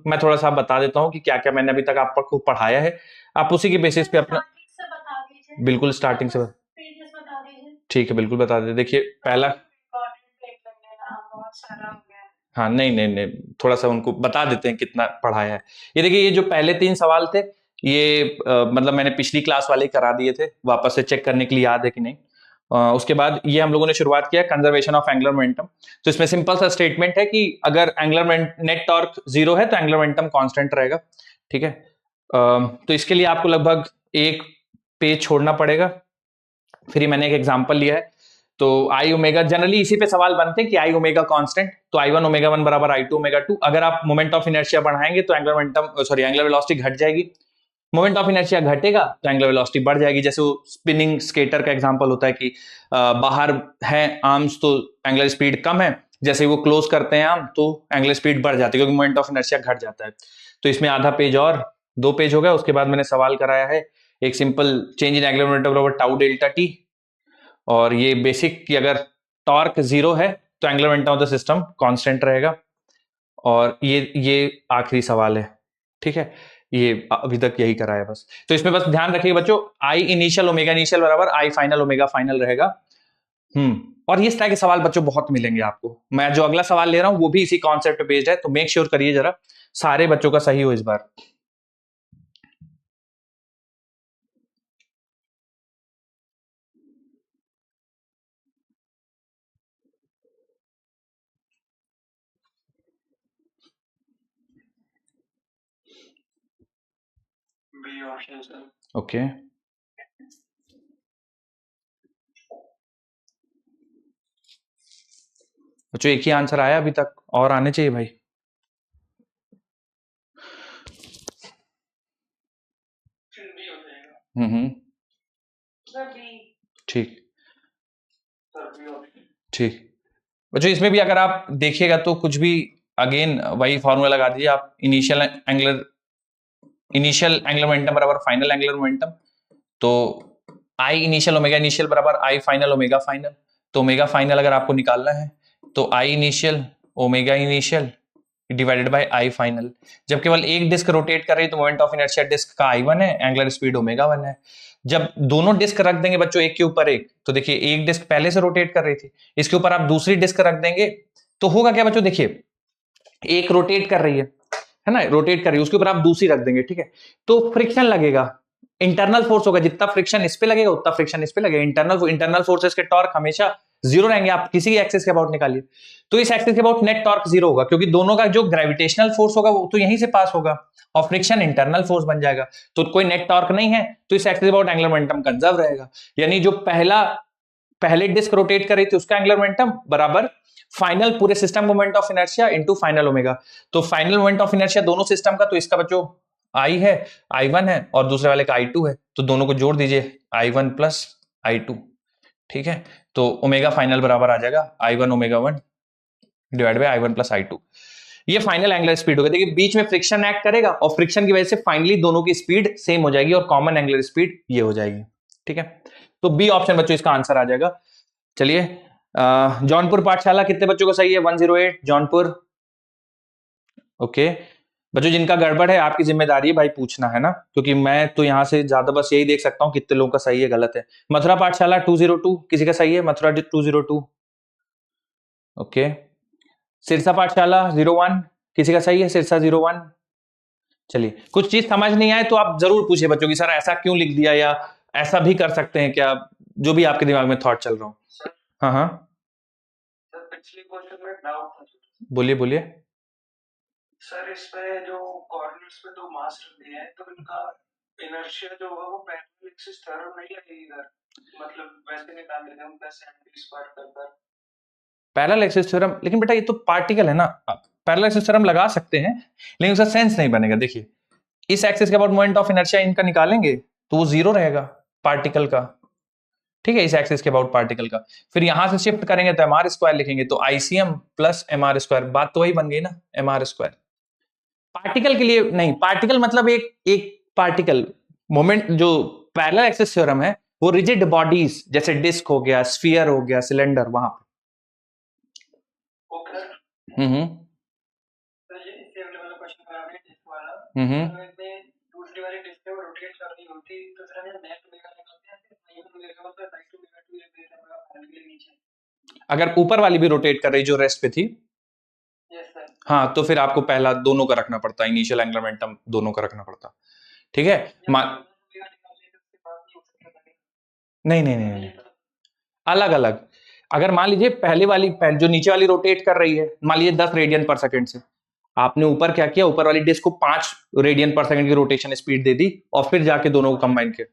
मैं थोड़ा सा बता देता हूं कि क्या क्या मैंने अभी तक आपको पढ़ाया है, आप उसी के बेसिस पे अपना बिल्कुल स्टार्टिंग से ठीक है बिल्कुल बता देते। देखिए पहला, हाँ नहीं नहीं नहीं, थोड़ा सा उनको बता देते हैं कितना पढ़ाया है। ये देखिए ये जो पहले 3 सवाल थे ये मतलब मैंने पिछली क्लास वाले करा दिए थे, वापस से चेक करने के लिए याद है कि नहीं। उसके बाद ये हम लोगों ने शुरुआत किया कंजर्वेशन ऑफ एंगुलर मोमेंटम। तो इसमें सिंपल सा स्टेटमेंट है कि अगर एंगुलर नेट टॉर्क 0 है तो एंगुलर मोमेंटम कांस्टेंट रहेगा, ठीक है। तो इसके लिए आपको लगभग एक पेज छोड़ना पड़ेगा। फिर ही मैंने एक एग्जांपल लिया है। तो आई ओमेगा, जनरली इसी पे सवाल बनते हैं कि आई ओमेगा कांस्टेंट, तो आई वन ओमेगा 1 बराबर आई टू ओमेगा 2। अगर आप मोमेंट ऑफ इनर्शिया बढ़ाएंगे तो angular momentum sorry angular velocity घट जाएगी, मोमेंट ऑफ इनर्शिया घटेगा तो एंगुलर वेलोसिटी बढ़ जाएगी। जैसे वो स्पिनिंग स्केटर का एग्जांपल होता है कि बाहर है आर्म्स तो एंगुलर स्पीड कम है, जैसे वो क्लोज करते हैं आर्म तो एंगुलर स्पीड बढ़ जाती है क्योंकि मोमेंट ऑफ इनर्शिया घट जाता है। तो इसमें आधा पेज और 2 पेज हो गया। उसके बाद मैंने सवाल कराया है एक simple change in angular momentum बराबर टाउ डेल्टा टी, और ये बेसिक कि अगर टॉर्क 0 है तो angular momentum of the system constant रहेगा। और ये आखिरी सवाल है, ठीक है। ये अभी तक यही करा है बस। तो इसमें बस ध्यान रखिए बच्चों, आई इनिशियल ओमेगा इनिशियल बराबर आई फाइनल ओमेगा फाइनल रहेगा। और इस तरह के सवाल बच्चों बहुत मिलेंगे आपको। मैं जो अगला सवाल ले रहा हूं वो भी इसी कॉन्सेप्ट पे बेस्ड है, तो मेक श्योर करिए जरा सारे बच्चों का सही हो इस बार। ओके बच्चों एक ही आंसर आया अभी तक, और आने चाहिए भाई। ठीक ठीक बच्चों, इसमें भी अगर आप देखिएगा तो कुछ भी अगेन वही फॉर्मूला लगा दीजिए आप, इनिशियल एंगुलर मोमेंटम बराबर फाइनल एंगुलर मोमेंटम। तो आई इनिशियल ओमेगा इनिशियल बराबर आई फाइनल ओमेगा फाइनल। तो ओमेगा फाइनल अगर आपको निकालना है तो I initial omega initial divided by I final. जब केवल एक डिस्क रोटेट कर रही है तो मोमेंट ऑफ इनर्शिया डिस्क का I1 है, एंगुलर स्पीड ओमेगा 1 है। जब दोनों डिस्क रख देंगे बच्चों एक के ऊपर एक, तो देखिए एक डिस्क पहले से रोटेट कर रही थी, इसके ऊपर आप दूसरी डिस्क रख देंगे तो होगा क्या बच्चों, देखिए एक रोटेट कर रही है ना, रोटेट कर रही है, उसके ऊपर आप दूसरी रख देंगे, ठीक है। तो फ्रिक्शन लगेगा, इंटरनल फोर्स होगा, जितना फ्रिक्शन इस पे लगेगा उतना फ्रिक्शन इस पे लगेगा। इंटरनल फोर्सेस के टॉर्क हमेशा 0 रहेंगे, आप किसी एक्सिस के अबाउट निकालिए। तो इस एक्सिस के अबाउट नेट टॉर्क 0 होगा क्योंकि दोनों का जो ग्रेविटेशनल फोर्स होगा वो तो यहीं से पास होगा और फ्रिक्शन इंटरनल फोर्स बन जाएगा। तो कोई नेट टॉर्क नहीं है तो इस एक्सिस के अबाउट एंगुलर मोमेंटम कंजर्व रहेगा। यानी जो पहले डिस्क रोटेट कर रही थी उसका एंगुलर मोमेंटम बराबर फाइनल पूरे system moment of inertia into final omega. तो फाइनल मोमेंट ऑफ इनर्शिया दोनों सिस्टम का, तो इसका बच्चों आई है, I1 है और दूसरे वाले का I2 है, तो दोनों को जोड़ दीजिए I1 प्लस I2। ठीक है, तो ओमेगा फाइनल बराबर आ जाएगा I1 omega 1 divide by I1 plus I2। ये फाइनल एंगुलर स्पीड होगा। देखिए बीच में फ्रिक्शन एक्ट करेगा और फ्रिक्शन की वजह से फाइनली दोनों की स्पीड सेम हो जाएगी और कॉमन एंगुलर स्पीड ये हो जाएगी। ठीक है, तो बी ऑप्शन बच्चों इसका आंसर आ जाएगा। चलिए जौनपुर पाठशाला कितने बच्चों को सही है? 108 जौनपुर। ओके बच्चों, जिनका गड़बड़ है आपकी जिम्मेदारी है भाई पूछना, है ना, क्योंकि मैं तो यहां से ज्यादा बस यही देख सकता हूं कितने लोगों का सही है गलत है। मथुरा पाठशाला 202 किसी का सही है? मथुरा 202। ओके, सिरसा पाठशाला 01 किसी का सही है? सिरसा 01। चलिए, कुछ चीज समझ नहीं आए तो आप जरूर पूछिए बच्चों की सर ऐसा क्यों लिख दिया, या ऐसा भी कर सकते हैं क्या, जो भी आपके दिमाग में थॉट चल रहा हो। हाँ हाँ सर पिछले क्वेश्चन में डाउट था। बोलिए बोलिए। सर इसमें जो कॉर्नर्स पे दो मास रख दिए हैं तो इनका इनर्शिया जो होगा वो पैरेलल एक्सिस थ्योरम नहीं लगेगी इधर, मतलब वैसे निकाल लेते हैं प्लस mv स्क्वायर कर पैरेलल एक्सिस थ्योरम, लेकिन बेटा ये तो पार्टिकल है ना, पैरेलल एक्सिस थ्योरम लगा सकते हैं लेकिन उसका सेंस नहीं बनेगा। देखिए इस एक्सिस के अबाउट मोमेंट ऑफ इनर्शिया इनका निकालेंगे तो वो जीरो रहेगा पार्टिकल का। ठीक है, इस एक्सिस के अबाउट पार्टिकल का, फिर यहां से शिफ्ट करेंगे तो एमआर स्क्वायर लिखेंगे, तो आईसीएम प्लस एमआर स्क्वायर, बात तो वही बन गई ना, एमआर स्क्वायर। पार्टिकल के लिए नहीं, पार्टिकल मतलब एक एक पार्टिकल मोमेंट, जो पैरेलल एक्सिस थ्योरम है वो रिजिड बॉडीज जैसे डिस्क हो गया, स्फीयर हो गया, सिलेंडर, वहां पे। ओके हम्म सर ये इससे अगले वाला क्वेश्चन करा है डिस्क वाला। हम्म तो इसमें दूसरी वाली डिस्क है वो रोटेट कर रही होती तो सर हमें नेट ओमेगा निकालते हैं, फिर sine omega plus sine omega 2 लिख देते हैं फाइनली नीचे। अगर ऊपर वाली भी रोटेट कर रही जो रेस्ट पे थी, यस सर। हाँ, तो फिर आपको पहला दोनों का रखना पड़ता, इनिशियल एंगुलर मोमेंटम दोनों का रखना पड़ता। ठीक है, ओमेगा निकालने के उसके बाद नहीं हो सकता। नहीं नहीं नहीं नहीं, अलग अलग। अगर मान लीजिए पहले वाली जो नीचे वाली रोटेट कर रही है, मान लीजिए 10 रेडियन पर सेकंड से, आपने ऊपर क्या किया, ऊपर वाली डिस्क को 5 रेडियन पर सेकंड की रोटेशन स्पीड दे दी और फिर जाके दोनों को कंबाइन किया।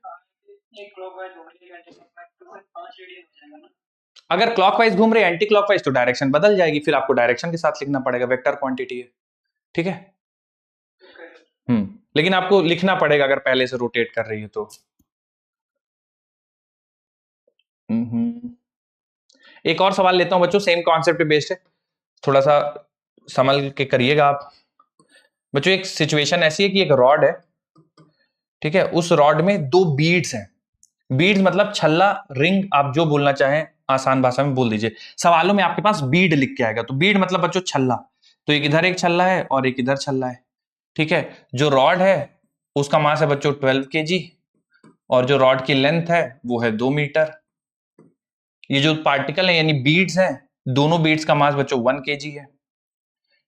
एक क्लॉकवाइज घूम रही है, एंटी क्लॉकवाइज तो फिर 5 रेडियन हो जाएगा ना। अगर क्लॉकवाइज घूम रहे एंटी क्लॉकवाइज तो डायरेक्शन बदल जाएगी, फिर आपको डायरेक्शन के साथ लिखना पड़ेगा, वेक्टर क्वांटिटी है। ठीक है, लेकिन आपको लिखना पड़ेगा अगर पहले से रोटेट कर रही है तो। एक और सवाल लेता हूं बच्चों, सेम कॉन्सेप्ट पे बेस्ड है, थोड़ा सा संभल के करिएगा आप। बच्चों एक सिचुएशन ऐसी है कि एक रॉड है, ठीक है, उस रॉड में 2 बीड्स हैं। बीड्स मतलब छल्ला, रिंग, आप जो बोलना चाहें आसान भाषा में बोल दीजिए। सवालों में आपके पास बीड लिख के आएगा, तो बीड मतलब बच्चों छल्ला, तो एक इधर एक छल्ला है और एक इधर छल्ला है। ठीक है, जो रॉड है उसका मास है बच्चों 12 kg और जो रॉड की लेंथ है वो है 2 मीटर। ये जो पार्टिकल है यानी बीड्स हैं, दोनों बीड्स का मास बच्चों 1 kg है।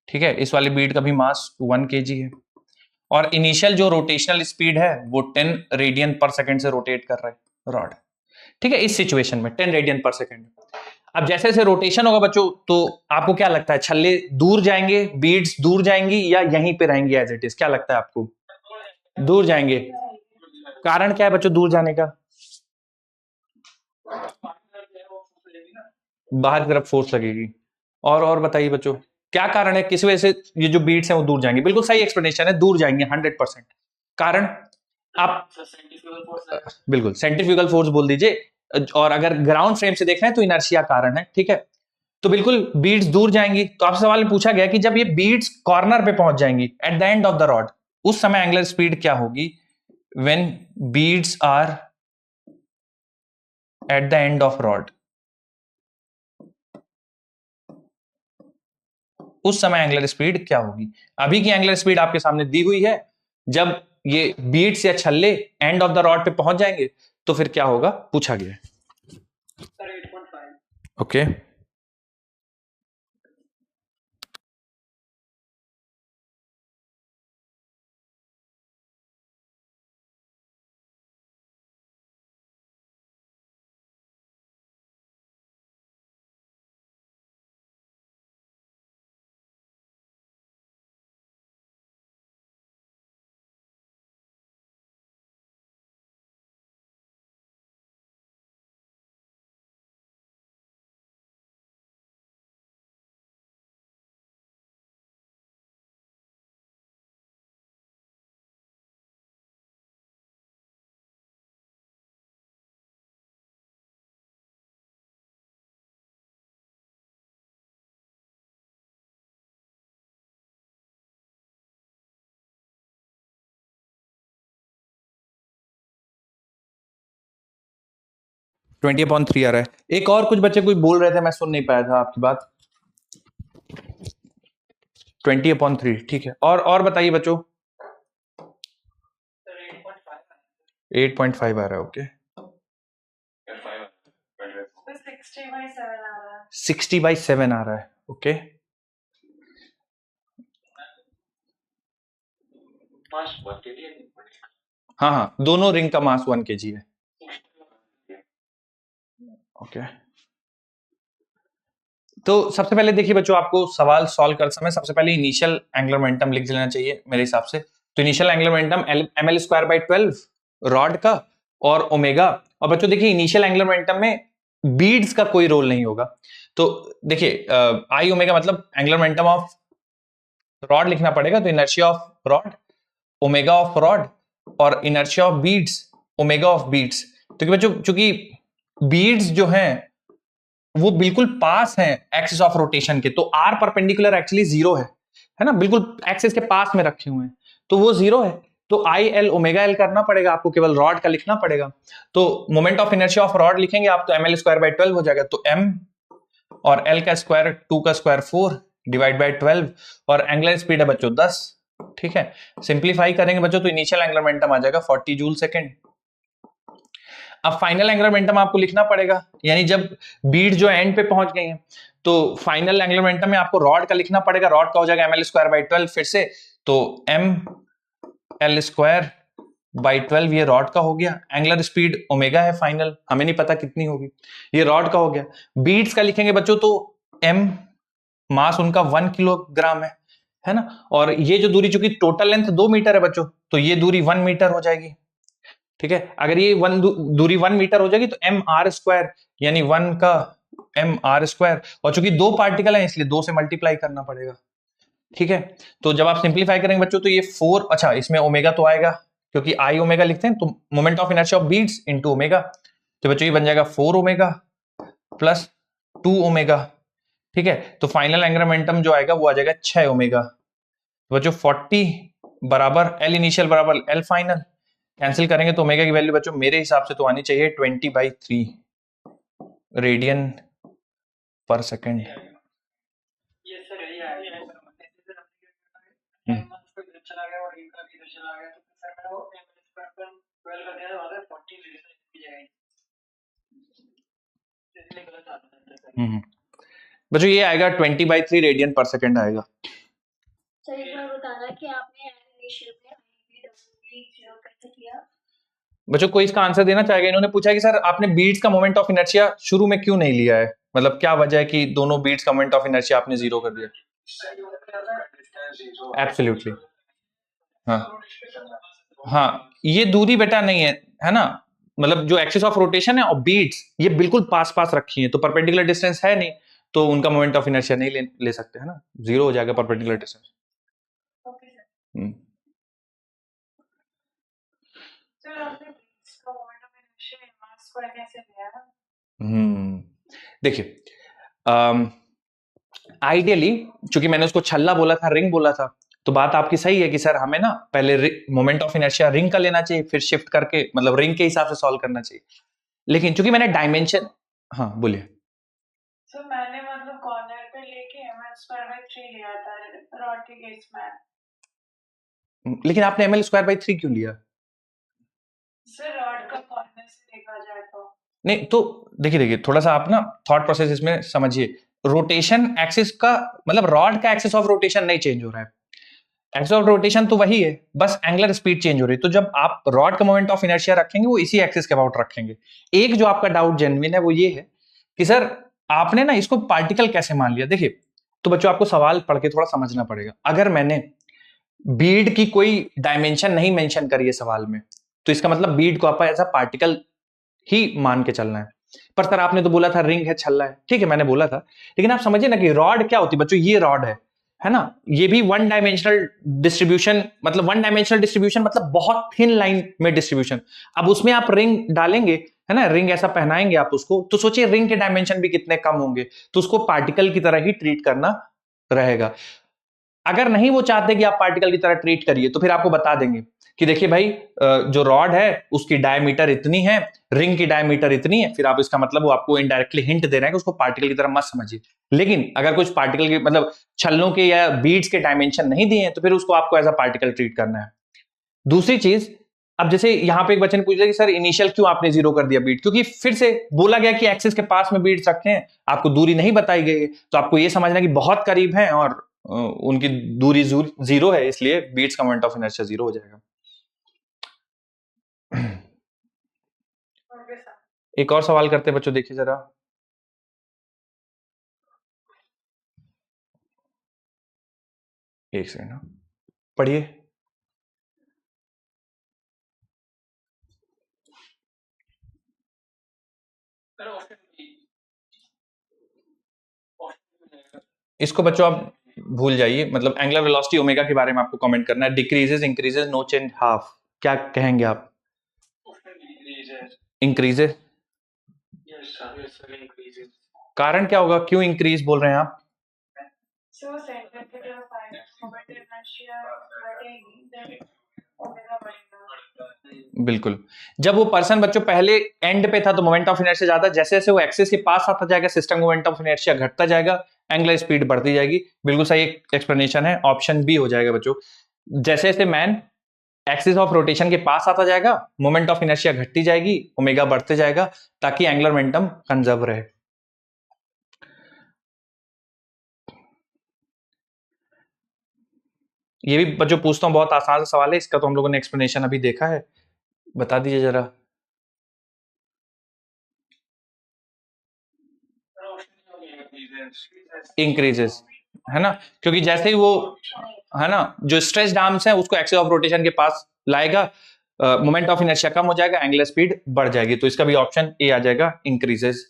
ठीक है, इस वाली बीड का भी मास 1 kg है और इनिशियल जो रोटेशनल स्पीड है वो 10 रेडियन पर सेकंड से रोटेट कर रहा है रॉड। ठीक है, इस सिचुएशन में 10 रेडियन पर सेकंड। अब जैसे जैसे रोटेशन होगा बच्चों, तो आपको क्या लगता है, छल्ले दूर जाएंगे, बीड्स दूर जाएंगी या यहीं पे रहेंगी एज इट इज, क्या लगता है आपको? दूर जाएंगे। कारण क्या है बच्चों दूर जाने का? बाहर की तरफ फोर्स लगेगी। और बताइए बच्चों क्या कारण है, किस वजह से ये जो बीट्स हैं वो दूर जाएंगे? बिल्कुल सही एक्सप्लेनेशन है, दूर जाएंगे 100%। कारण आप बिल्कुल सेंट्रीफ्यूगल फोर्स बोल दीजिए, और अगर ग्राउंड फ्रेम से देख रहे हैं तो इनर्शिया कारण है। ठीक है, तो बिल्कुल बीड्स दूर जाएंगी। तो आपसे सवाल में पूछा गया कि जब ये बीड्स कॉर्नर पे पहुंच जाएंगी at the end of the rod, उस समय एंगुलर स्पीड क्या होगी? When beads are at the end of rod, उस समय एंगुलर स्पीड क्या होगी? अभी की एंगुलर स्पीड आपके सामने दी हुई है, जब ये बीड्स या छल्ले एंड ऑफ द रॉड पे पहुंच जाएंगे तो फिर क्या होगा, पूछा गया है। सर 8.5। ओके 20/3 आ रहा है। एक और कुछ बच्चे कुछ बोल रहे थे, मैं सुन नहीं पाया था आपकी बात। 20/3 ठीक है। और बताइए बच्चों। 8.5 आ रहा है, ओके। 60/7 आ रहा है, ओके। हाँ हाँ, दोनों रिंग का मास 1 kg है, ओके। तो सबसे पहले देखिए बच्चों, आपको सवाल सॉल्व कर समय सबसे पहले इनिशियल एंगुलर मोमेंटम लिख लेना चाहिए मेरे हिसाब से। तो initial angular momentum ml²/12 rod का और ओमेगा। और बच्चों देखिए, इनिशियल एंगुलर मोमेंटम में बीड्स का कोई रोल नहीं होगा। तो देखिए आई ओमेगा मतलब एंगुलर मोमेंटम ऑफ रॉड लिखना पड़ेगा, तो inertia of rod, omega of rod, और inertia of beads, omega of beads. तो बच्चों चूंकि बीड्स जो हैं वो बिल्कुल पास हैं एक्सिस ऑफ रोटेशन के, तो आर परपेंडिकुलर एक्चुअली 0 है ना, बिल्कुल एक्सिस के पास में रखे हुए हैं, तो वो 0 है। तो आई एल ओमेगा एल करना पड़ेगा आपको, केवल रॉड का लिखना पड़ेगा। तो moment of inertia of rod लिखेंगे आप, तो ml²/12 हो जाएगा। तो m और l का स्क्वायर 2 का स्क्वायर 4 डिवाइड बाय 12, और एंगुलर स्पीड है बच्चों 10। ठीक है, सिंप्लीफाई करेंगे बच्चों तो इनिशियल एंगुलर मोमेंटम आ जाएगा 40 जूल सेकंड। अब फाइनल एंगुलर मोमेंटम आपको लिखना पड़ेगा, यानी जब बीड जो एंड पे पहुंच गई है, तो फाइनल एंगुलर मोमेंटम में आपको रॉड का लिखना पड़ेगा। रॉड का हो जाएगा ml²/12 फिर से, तो ml²/12 ये रॉड का हो गया। एंगुलर स्पीड ओमेगा है फाइनल, हमें नहीं पता कितनी होगी, ये रॉड का हो गया। बीड्स का लिखेंगे बच्चों, तो m मास उनका 1 किलोग्राम है ना, और ये जो दूरी, चूंकि टोटल लेंथ 2 मीटर है बच्चों, तो ये दूरी 1 मीटर हो जाएगी। ठीक है, अगर ये दूरी 1 मीटर हो जाएगी तो mr², यानी 1 का mr², और चूंकि 2 पार्टिकल है इसलिए 2 से मल्टीप्लाई करना पड़ेगा। ठीक है, तो जब आप सिंप्लीफाई करेंगे बच्चों तो ये 4, अच्छा इसमें ओमेगा तो आएगा क्योंकि आई ओमेगा लिखते हैं, तो moment of inertia of beads into omega, तो बच्चों ये बन जाएगा 4 ओमेगा प्लस 2 ओमेगा। ठीक है, तो फाइनल एंगुलर मोमेंटम जो आएगा वो आ जाएगा 6 ओमेगा। तो बच्चों 40 बराबर एल इनिशियल बराबर एल फाइनल, कैंसिल करेंगे तो ओमेगा की वैल्यू बच्चों मेरे हिसाब से तो आनी चाहिए 20/3 रेडियन पर सेकेंड। ये सर यही आया चला गया और इनका भी इधर चला गया, तो सर मैं वो ml² का दिया था 40 की जाएगी, इसलिए गलत आता है। बच्चों ये आएगा 20/3 रेडियन पर सेकेंड आएगा। सर एक बार बताना कि आपने इनिशियल में IBW कैसे किया। बच्चों कोई इसका आंसर देना चाहेगा? इन्होंने पूछा कि सर आपने बीड्स का मोमेंट ऑफ इनर्शिया शुरू में क्यों नहीं लिया है, मतलब क्या वजह है कि दोनों बीड्स का मोमेंट ऑफ इनर्शिया आपने 0 कर दिया? एब्सोल्युटली, हाँ ये दूरी बेटा नहीं है ना, मतलब जो एक्सिस ऑफ रोटेशन है और बीड्स ये बिल्कुल पास पास रखी है, तो परपेंडिकुलर डिस्टेंस है नहीं, तो उनका मोमेंट ऑफ इनर्शिया नहीं ले सकते है ना, 0 हो जाएगा परपेंडिकुलर डिस्टेंस। देखिए आइडियली चूंकि मैंने उसको छल्ला बोला था, रिंग बोला था, तो बात आपकी सही है कि सर हमें ना पहले मोमेंट ऑफ इनर्शिया रिंग का लेना चाहिए, फिर शिफ्ट करके मतलब रिंग के हिसाब से सॉल्व करना चाहिए। लेकिन चूंकि मैंने डायमेंशन, हाँ बोलिए। सर मैंने मतलब कॉर्नर पे लेके ml²/3 लिया था रॉड के केस में। लेकिन आपने ml²/3 क्यों लिया? सर रॉड का कॉर्नर से देखा जाए तो नहीं, तो देखिए थोड़ा सा आप ना थॉट प्रोसेस इसमें समझिए। रोटेशन एक्सिस का मतलब रॉड का एक्सिस ऑफ रोटेशन नहीं चेंज हो रहा है, एक्सिस ऑफ रोटेशन तो वही है, बस एंगुलर स्पीड चेंज हो रही है। तो जब आप रॉड का मोमेंट ऑफ इनर्शिया रखेंगे वो इसी एक्सिस के अबाउट रखेंगे। एक जो आपका डाउट जेन्युइन है वो ये है कि सर आपने ना इसको पार्टिकल कैसे मान लिया। देखिए तो बच्चों आपको सवाल पढ़ के थोड़ा समझना पड़ेगा। अगर मैंने बीड की कोई डायमेंशन नहीं मेंशन करी है सवाल में, तो इसका मतलब बीड को आप ऐसा पार्टिकल ही मान के चलना है। पर सर आपने तो बोला था रिंग है, छल्ला है, ठीक है मैंने बोला था, लेकिन आप समझिए ना कि रॉड क्या होती है बच्चों, ये रॉड है ना, ये भी वन डायमेंशनल डिस्ट्रीब्यूशन, मतलब वन डायमेंशनल डिस्ट्रीब्यूशन मतलब बहुत थिन लाइन में डिस्ट्रीब्यूशन। अब उसमें आप रिंग डालेंगे है ना, रिंग ऐसा पहनाएंगे आप उसको, तो सोचिए रिंग के डायमेंशन भी कितने कम होंगे, तो उसको पार्टिकल की तरह ही ट्रीट करना रहेगा। अगर नहीं वो चाहते कि आप पार्टिकल की तरह ट्रीट करिए तो फिर आपको बता देंगे कि देखिए भाई जो रॉड है उसकी डायमीटर इतनी है, रिंग की डायमीटर इतनी है, फिर आप इसका मतलब वो आपको इनडायरेक्टली हिंट दे रहे हैं कि उसको पार्टिकल की तरह मत समझिए। लेकिन अगर कुछ पार्टिकल के मतलब छल्लों के या बीड्स के डायमेंशन नहीं दिए हैं तो फिर उसको आपको एज अ पार्टिकल ट्रीट करना है। दूसरी चीज, अब जैसे यहां पे एक बच्चे ने पूछा कि सर इनिशियल क्यों आपने 0 कर दिया बीट, क्योंकि फिर से बोला गया कि एक्सिस के पास में बीट्स रखे हैं, आपको दूरी नहीं बताई गई है, तो आपको ये समझना कि बहुत करीब है और उनकी दूरी 0 है, इसलिए बीट्स का मोमेंट ऑफ इनर्शिया 0 हो जाएगा। एक और सवाल करते हैं बच्चों, देखिए जरा। एक सेकंड पढ़िए। इसको बच्चों आप भूल जाइए, मतलब एंगुलर वेलोसिटी ओमेगा के बारे में आपको कमेंट करना है। Decreases, increases, no change, half, क्या कहेंगे आप? इंक्रीजेस। कारण क्या होगा, क्यों इंक्रीज बोल रहे हैं आप? So centripetal moment inertia बढ़ेगी, then ओमेगा बढ़ेगा। बिल्कुल। जब वो पर्सन बच्चों पहले एंड पे था तो मोमेंट ऑफ इनर्शिया ज्यादा, जैसे जैसे वो एक्सिस के पास आता जाएगा सिस्टम मोमेंट ऑफ इनर्शिया घटता जाएगा, एंगुलर स्पीड बढ़ती जाएगी। बिल्कुल सही एक्सप्लेनेशन है, ऑप्शन बी हो जाएगा बच्चों। जैसे जैसे मैन एक्सिस ऑफ रोटेशन के पास आता जाएगा, मोमेंट ऑफ इनर्शिया घटती जाएगी, ओमेगा बढ़ते जाएगा, ताकि एंगुलर मोमेंटम कंजर्व रहे। ये भी बच्चों पूछता हूं, बहुत आसान सा सवाल है, इसका तो हम लोगों ने एक्सप्लेनेशन अभी देखा है, बता दीजिए जरा। इंक्रीजेस, है ना, क्योंकि जैसे ही वो, है ना, जो स्ट्रेच्ड आर्म्स है उसको एक्सिस ऑफ रोटेशन के पास लाएगा, मोमेंट ऑफ इनर्शिया कम हो जाएगा, एंगुलर स्पीड बढ़ जाएगी, तो इसका भी ऑप्शन ए आ जाएगा, इंक्रीजेस।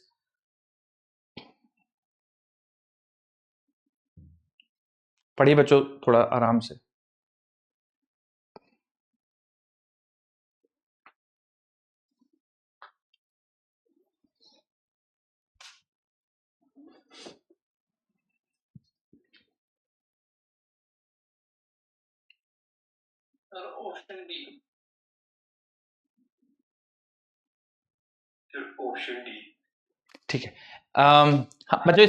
पढ़िए बच्चों थोड़ा आराम से। Option D. ऑप्शन डी ठीक है। हाँ बच्चों,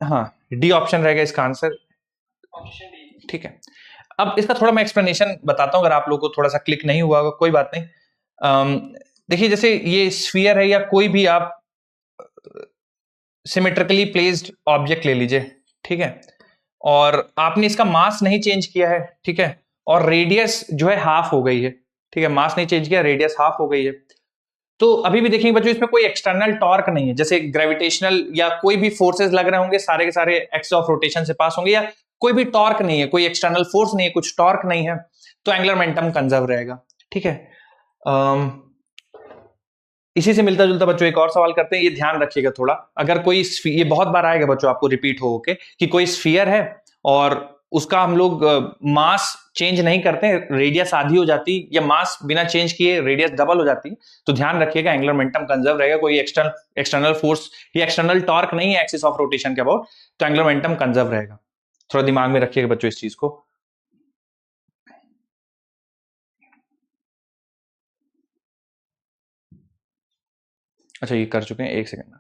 हाँ डी ऑप्शन रहेगा इसका आंसर। Option D. ठीक है, अब इसका थोड़ा मैं एक्सप्लेनेशन बताता हूं, अगर आप लोगों को थोड़ा सा क्लिक नहीं हुआ होगा कोई बात नहीं। देखिए जैसे ये स्फीयर है या कोई भी आप सिमेट्रिकली प्लेस्ड ऑब्जेक्ट ले लीजिए, ठीक है, और आपने इसका मास नहीं चेंज किया है, ठीक है, और रेडियस जो है हाफ हो गई है, ठीक है, मास नहीं चेंज किया, रेडियस हाफ हो गई है, तो अभी भी देखेंगे बच्चों इसमें कोई एक्सटर्नल टॉर्क नहीं है, जैसे ग्रेविटेशनल या कोई भी फोर्सेस लग रहे होंगे, सारे के सारे एक्सिस ऑफ रोटेशन से पास होंगे, या कोई भी टॉर्क नहीं है, कोई एक्सटर्नल फोर्स नहीं है, कुछ टॉर्क नहीं है, तो एंगुलर मोमेंटम कंजर्व रहेगा। ठीक है, इसी से मिलता जुलता बच्चों एक और सवाल करते हैं, ये ध्यान रखिएगा थोड़ा, अगर कोई ये बहुत बार आएगा बच्चों आपको रिपीट हो के, कि कोई स्फीयर है और उसका हम लोग मास चेंज नहीं करते, रेडियस आधी हो जाती या मास बिना चेंज किए रेडियस डबल हो जाती, तो ध्यान रखिएगा एंगुलर मोमेंटम कंजर्व रहेगा, कोई एक्सटर्नल फोर्स या एक्सटर्नल टॉर्क नहीं है एक्सिस ऑफ रोटेशन के अबाउट, तो एंगुलर मोमेंटम कंजर्व रहेगा। थोड़ा दिमाग में रखिएगा बच्चों इस चीज को। अच्छा ये कर चुके हैं, एक second.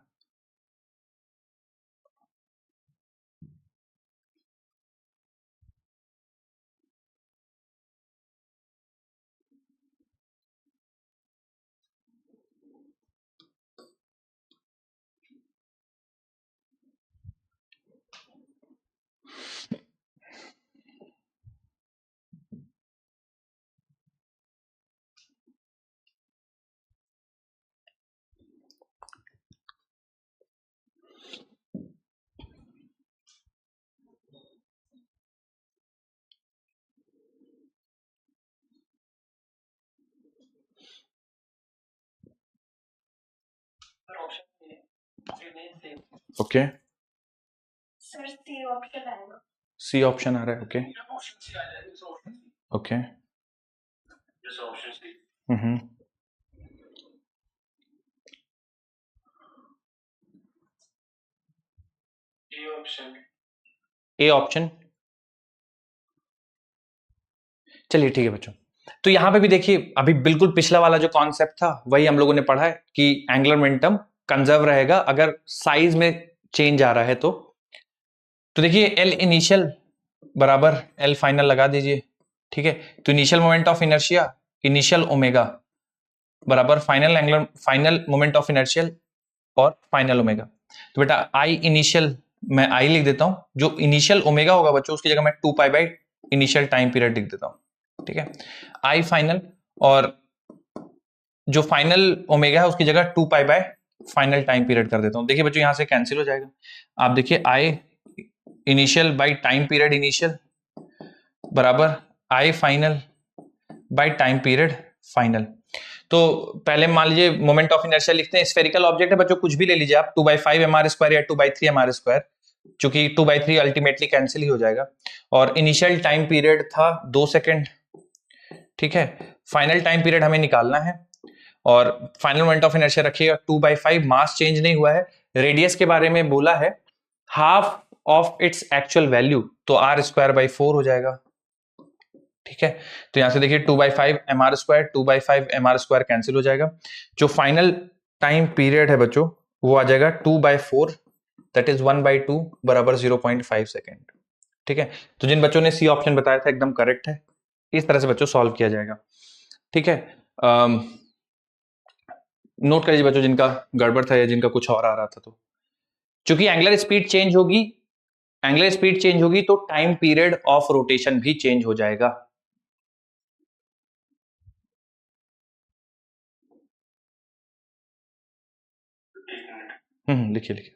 Okay, sir C option आएगा। सी ऑप्शन आ रहा है, okay okay. Hmm, A option, चलिए ठीक है बच्चों, तो यहां पे भी देखिए अभी बिल्कुल पिछला वाला जो कॉन्सेप्ट था वही हम लोगों ने पढ़ा है कि एंगुलर मोमेंटम कंजर्व रहेगा अगर साइज में चेंज आ रहा है तो देखिए एल इनिशियल बराबर एल फाइनल लगा दीजिए, ठीक है। तो initial moment of inertia initial omega बराबर फाइनल मोमेंट ऑफ इनर्शियल और फाइनल ओमेगा। तो बेटा आई इनिशियल मैं आई लिख देता हूं, जो इनिशियल ओमेगा होगा बच्चों उसकी जगह मैं 2 pi by initial time period लिख देता हूं, ठीक है। आई फाइनल और जो फाइनल ओमेगा है उसकी जगह 2 pi by final time period कर देता हूं। देखिए बच्चों यहां से कैंसिल हो जाएगा। आप देखिए I initial by time period initial बराबर I final by time period final. तो पहले मान लीजिए मोमेंट ऑफ इनर्शिया लिखते हैं, स्फेरिकल ऑब्जेक्ट है बच्चों, कुछ भी ले लीजिए आप, 2/5 mr² या 2/3 mr², चूंकि 2/3 अल्टीमेटली कैंसिल ही हो जाएगा। और इनिशियल टाइम पीरियड था 2 सेकेंड, ठीक है। फाइनल टाइम पीरियड हमें निकालना है और फाइनल मोमेंट ऑफ इनर्शिया रखिएगा 2/5, मास चेंज नहीं हुआ है। रेडियस के बारे में बोला है half of its actual value, तो r²/4 हो जाएगा, ठीक है। तो यहां से देखिए 2/5 mr², 2/5 mr² कैंसिल हो जाएगा। जो फाइनल टाइम पीरियड है बच्चों वो आ जाएगा 2/4, दैट इज 1/2 बराबर 0.5 सेकेंड, ठीक है। तो जिन बच्चों ने सी ऑप्शन बताया था एकदम करेक्ट है। इस तरह से बच्चों सॉल्व किया जाएगा, ठीक है। नोट करिए बच्चों जिनका गड़बड़ था या जिनका कुछ और आ रहा था। तो चूंकि एंगुलर स्पीड चेंज होगी तो टाइम पीरियड ऑफ रोटेशन भी चेंज हो जाएगा। लिखिए लिखिए।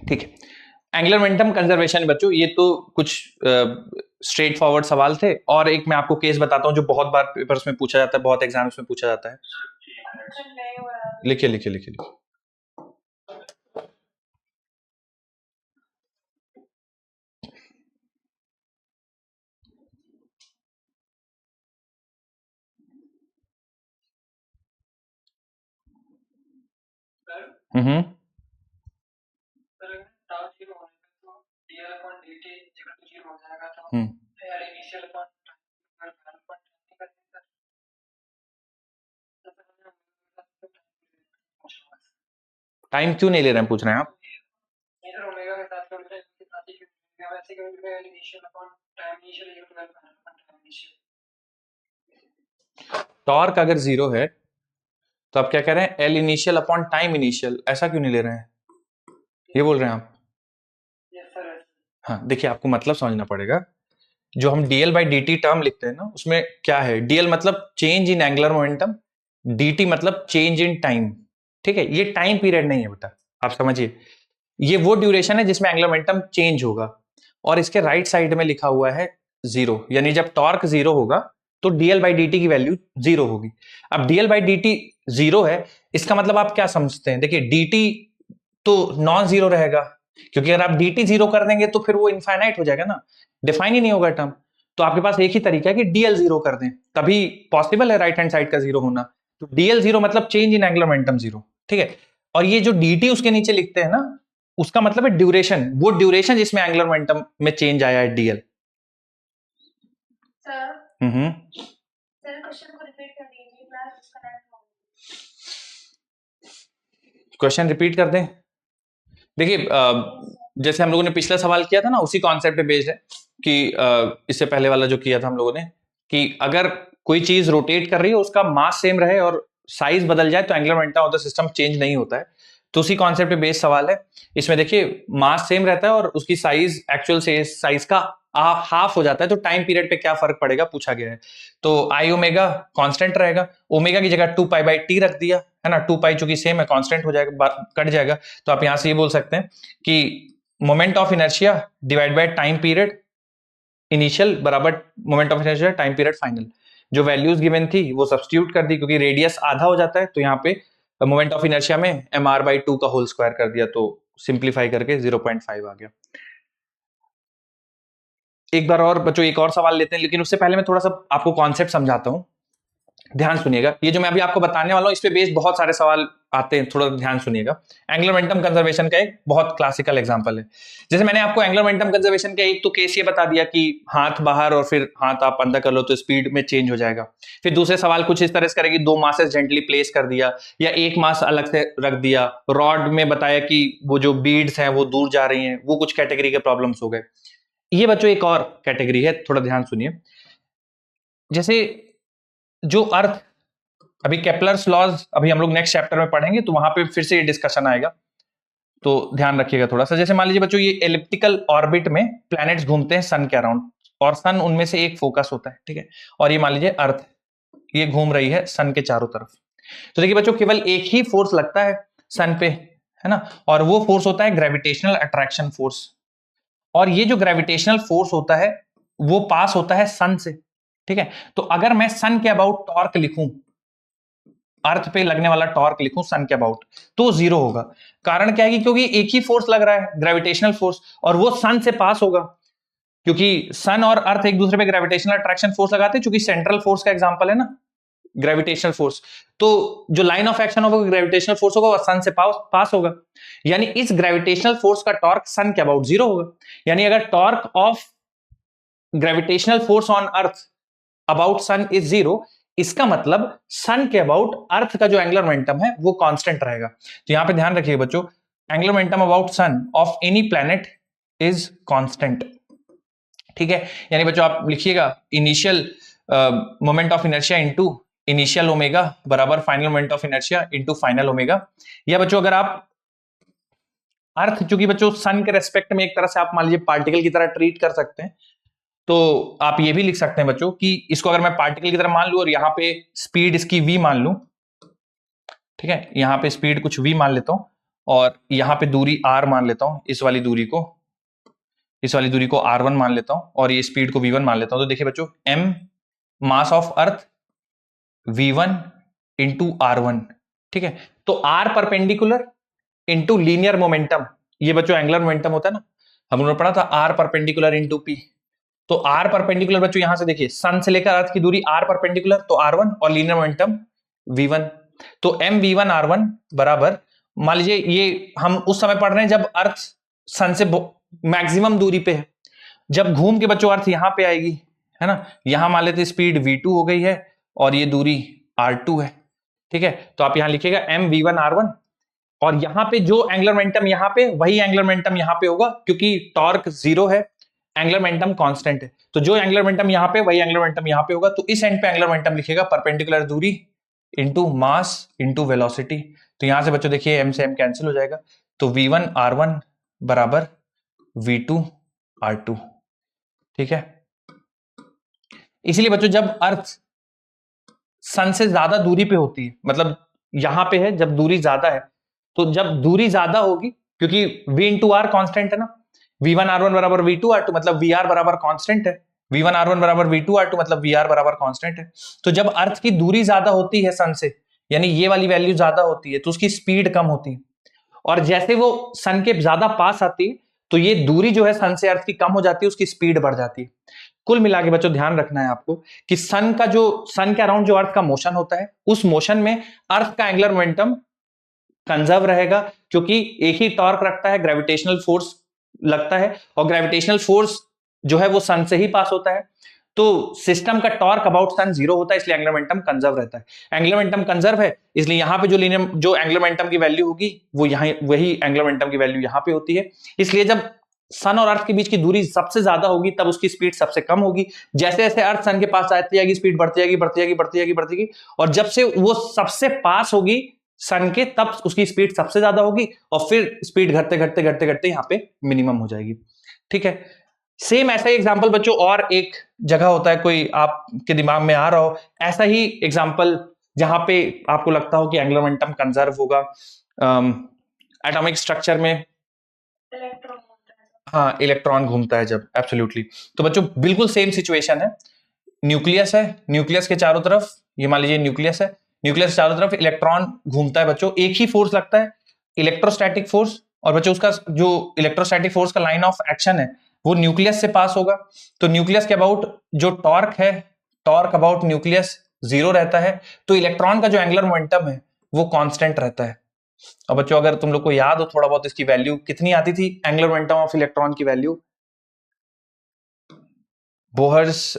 ठीक है, एंगुलर मोमेंटम कंजर्वेशन बच्चों ये तो कुछ स्ट्रेट फॉरवर्ड सवाल थे। और एक मैं आपको केस बताता हूं जो बहुत बार पेपर्स में पूछा जाता है, बहुत एग्जाम्स में पूछा जाता है। लिखिए लिखिए लिखिए लिखिए। हम्म टाइम क्यों नहीं ले रहे हैं पूछ रहे हैं आप? टॉर्क अगर जीरो है तो आप क्या कह रहे हैं? L initial upon time initial, ऐसा क्यों नहीं ले रहे हैं? ये बोल रहे हैं आप? हाँ देखिए आपको मतलब समझना पड़ेगा। जो हम dl बाई dt टर्म लिखते हैं ना उसमें क्या है, dl मतलब change in angular momentum, dt मतलब चेंज इन टाइम, ठीक है। ये टाइम पीरियड नहीं है बेटा, आप समझिए। ये वो ड्यूरेशन है जिसमें एंगुलर मोमेंटम चेंज होगा। और इसके राइट साइड में लिखा हुआ है जीरो, यानी जब टॉर्क जीरो होगा तो dl बाई dt की वैल्यू जीरो होगी। अब dl बाई dt जीरो है, इसका मतलब आप क्या समझते हैं? देखिए dt तो नॉन जीरो रहेगा, क्योंकि अगर आप dt जीरो कर देंगे तो फिर वो इनफाइनाइट हो जाएगा ना, डिफाइन ही नहीं होगा टर्म। तो आपके पास एक ही तरीका है कि dl जीरो कर दें, तभी पॉसिबल है राइट हैंड साइड का जीरो होना। तो dl जीरो मतलब change in angular momentum zero, ठीक है। और ये जो dt उसके नीचे लिखते हैं ना, उसका मतलब है ड्यूरेशन, वो ड्यूरेशन जिसमें एंगुलर मोमेंटम में चेंज आया है dl। सर क्वेश्चन को रिपीट कर दीजिए, क्लास डिस्कनेक्ट हो गई। क्वेश्चन रिपीट कर दें। देखिए जैसे हम लोगों ने पिछला सवाल किया था ना उसी कॉन्सेप्ट पे बेस्ड है कि इससे पहले वाला जो किया था हम लोगों ने कि अगर कोई चीज रोटेट कर रही है उसका मास सेम रहे और साइज बदल जाए तो angular momentum of the system change नहीं होता है। तो उसी कॉन्सेप्ट पे बेस्ड सवाल है। इसमें देखिए मास सेम रहता है और उसकी साइज एक्चुअल साइज का हाफ हो जाता है, तो टाइम पीरियड पे क्या फर्क पड़ेगा पूछा गया है। तो आई ओमेगा कांस्टेंट रहेगा, ओमेगा की जगह 2 पाई बाई टी रख दिया है ना, 2 पाई चूंकि सेम है कांस्टेंट हो जाएगा, कट जाएगा। तो आप यहां से ये बोल सकते हैं कि moment of inertia divide by time period initial बराबर moment of inertia time period final. जो वैल्यूज गिवन थी वो सब्स्टिट्यूट कर दी, क्योंकि रेडियस आधा हो जाता है तो यहाँ पे मोमेंट ऑफ इनर्शिया में mr/2 का होल स्क्वायर कर दिया तो सिंप्लीफाई करके 0.5 आ गया। एक बार और बच्चों एक और सवाल लेते हैं, लेकिन उससे पहले मैं थोड़ा सा आपको कॉन्सेप्ट समझाता हूं, ध्यान सुनिएगा। ये जो मैं अभी आपको बताने वाला हूं इस पे बेस्ड बहुत सारे सवाल आते हैं, थोड़ा ध्यान सुनिएगा। एंगुलर मोमेंटम कंजर्वेशन का एक बहुत क्लासिकल एग्जांपल है। जैसे मैंने आपको एंगुलर मोमेंटम कंजर्वेशन का एक तो केस ये बता दिया कि हाथ बाहर और फिर हाथ आप अंदर कर लो तो स्पीड में चेंज हो जाएगा। फिर दूसरे सवाल कुछ इस तरह से करेगी, 2 मासेस जेंटली प्लेस कर दिया या एक मास अलग से रख दिया, रॉड में बताया कि वो जो बीड्स हैं वो दूर जा रही हैं, वो कुछ कैटेगरी के प्रॉब्लम्स हो गए। ये बच्चों एक और कैटेगरी है, थोड़ा ध्यान सुनिए। जैसे जो अर्थ, अभी केपलर्स लॉज अभी हम लोग नेक्स्ट चैप्टर में पढ़ेंगे तो वहां पे फिर से ये डिस्कशन आएगा, तो ध्यान रखिएगा थोड़ा सा। जैसे मान लीजिए बच्चों ये एलिप्टिकल ऑर्बिट में प्लैनेट्स घूमते हैं सन के अराउंड, और सन उनमें से एक फोकस होता है, ठीक है। और ये मान लीजिए अर्थ ये घूम रही है सन के चारों तरफ। तो देखिए बच्चों केवल एक ही फोर्स लगता है सन पे, है ना, और वो फोर्स होता है ग्रेविटेशनल अट्रैक्शन फोर्स। और ये जो ग्रेविटेशनल फोर्स होता है वो पास होता है सन से, ठीक है। तो अगर मैं सन के अबाउट टॉर्क लिखूं, अर्थ पे लगने वाला टॉर्क लिखूं सन के अबाउट, तो 0 होगा। कारण क्या है कि क्योंकि एक ही फोर्स लग रहा है ग्रेविटेशनल फोर्स, और वो सन से पास होगा, क्योंकि सन और अर्थ एक दूसरे पे ग्रेविटेशनल अट्रैक्शन फोर्स लगाते हैं, क्योंकि सेंट्रल फोर्स का एग्जांपल है ना ग्रेविटेशनल फोर्स। तो जो लाइन ऑफ एक्शन होगा ग्रेविटेशनल फोर्स होगा, वह सन से पास होगा, यानी इस ग्रेविटेशनल फोर्स का टॉर्क सन के अबाउट 0 होगा। यानी अगर torque of gravitational force on earth about sun is 0, इसका मतलब सन के अबाउट अर्थ का जो एंगुलर मोमेंटम है वो कांस्टेंट रहेगा। तो यहां पे ध्यान रखिए बच्चों, angular momentum about sun of any planet is constant, ठीक है। यानी बच्चों आप लिखिएगा initial moment of inertia into initial omega बराबर final moment of inertia into final omega. या बच्चों अगर आप अर्थ, चूंकि बच्चों सन के रेस्पेक्ट में एक तरह से आप मान लीजिए पार्टिकल की तरह ट्रीट कर सकते हैं, तो आप ये भी लिख सकते हैं बच्चों कि इसको अगर मैं पार्टिकल की तरह मान लूं और यहां पे स्पीड इसकी v मान लूं, ठीक है, यहां पे स्पीड कुछ v मान लेता हूं और यहां पे दूरी r मान लेता हूं, इस वाली दूरी को r1 मान लेता हूं और ये स्पीड को v1 मान लेता हूं। तो देखिए बच्चों m mass of earth v1 into r1, ठीक है। तो r perpendicular into linear momentum, ये बच्चों एंगुलर मोमेंटम होता है ना, हम लोगों ने पढ़ा था r परपेंडिकुलर इंटू p। तो r परपेंडिकुलर बच्चों यहां से देखिए सन से लेकर अर्थ की दूरी r परपेंडिकुलर तो r1 और लीनियर मोमेंटम v1। तो mv1 r1 बराबर, मान लीजिए ये हम उस समय पढ़ रहे हैं जब अर्थ सन से मैक्सिमम दूरी पे है। जब घूम के बच्चों अर्थ यहां पे आएगी, है ना, यहां मान लेते स्पीड v2 हो गई है और ये दूरी r2 है, ठीक है। तो आप यहां लिखिएगा mv1 r1, और यहां पे जो एंगुलर मोमेंटम यहां पे वही एंगुलर मोमेंटम यहां पे होगा, क्योंकि टॉर्क 0 है, एंगुलर मोमेंटम कांस्टेंट है। तो जो एंगुलर मोमेंटम यहां पे वही एंगुलर मोमेंटम यहां पे होगा। तो इस एंड पे एंगुलर मोमेंटम लिखिएगा परपेंडिकुलर दूरी इंटू मास इंटू वेलोसिटी। तो यहां से बच्चों देखिए m से m कैंसिल हो जाएगा, तो v1 r1 बराबर v2 r2, ठीक है। इसलिए बच्चों जब अर्थ सन से ज्यादा दूरी पे होती है, मतलब यहां पे है जब दूरी ज्यादा है, तो जब दूरी ज्यादा होगी, क्योंकि v इंटू आर कॉन्स्टेंट है ना, v1 r1 बराबर v2 r2 मतलब vr बराबर कांस्टेंट है, v1 r1 बराबर v2 r2 मतलब vr बराबर कांस्टेंट है। तो जब अर्थ की दूरी ज्यादा होती है सन से, यानी ये वाली वैल्यू ज्यादा होती है, तो उसकी स्पीड कम होती है, और जैसे वो सन के ज्यादा पास आती है तो ये दूरी जो है सन से अर्थ की कम हो जाती है, उसकी स्पीड बढ़ जाती है। कुल मिला के बच्चों ध्यान रखना है आपको कि सन के अराउंड जो अर्थ का मोशन होता है, उस मोशन में अर्थ का एंगुलर मोमेंटम कंजर्व रहेगा, क्योंकि एक ही टॉर्क रखता है, ग्रेविटेशनल फोर्स लगता है, और ग्रेविटेशनल फोर्स जो है वो सन से ही पास होता है। तो सिस्टम का टॉर्क अबाउट सन 0 होता है, इसलिए एंगुलर मोमेंटम कंजर्व रहता है। एंगुलर मोमेंटम कंजर्व है, इसलिए यहां पे जो एंगुलर मोमेंटम की वैल्यू होगी वो यहां वही एंगुलर मोमेंटम की वैल्यू यहां पे होती है। इसलिए जब सन और अर्थ के बीच की दूरी सबसे ज्यादा होगी तब उसकी स्पीड सबसे कम होगी। जैसे जैसे अर्थ सन के पास आती जाएगी स्पीड बढ़ती जाएगी, और जब से वो सबसे पास होगी सन के तब उसकी स्पीड सबसे ज्यादा होगी, और फिर स्पीड घटते यहाँ पे मिनिमम हो जाएगी, ठीक है। सेम ऐसा ही एग्जांपल बच्चों और एक जगह होता है, कोई आपके दिमाग में आ रहा हो ऐसा ही एग्जांपल जहां पे आपको लगता हो कि एंगुलर मोमेंटम कंजर्व होगा, एटॉमिक स्ट्रक्चर में इलेक्ट्रॉन हाँ इलेक्ट्रॉन घूमता है जब, एब्सोल्युटली। तो बच्चों बिल्कुल सेम सिचुएशन है, न्यूक्लियस है, न्यूक्लियस के चारों तरफ ये मान लीजिए न्यूक्लियस है, न्यूक्लियस के चारों तरफ इलेक्ट्रॉन घूमता है बच्चों, एक ही फोर्स लगता है, इलेक्ट्रोस्टैटिक फोर्स, और बच्चों उसका जो इलेक्ट्रोस्टैटिक फोर्स का लाइन ऑफ एक्शन है वो न्यूक्लियस से पास होगा। तो न्यूक्लियस के अबाउट जो टॉर्क है, टॉर्क अबाउट न्यूक्लियस 0 रहता है, तो इलेक्ट्रॉन का जो एंगुलर मोमेंटम है वो कांस्टेंट रहता है। अब बच्चों अगर तुम लोग को याद हो थोड़ा बहुत, इसकी वैल्यू कितनी आती थी, एंगुलर मोमेंटम ऑफ इलेक्ट्रॉन की value, Bohr's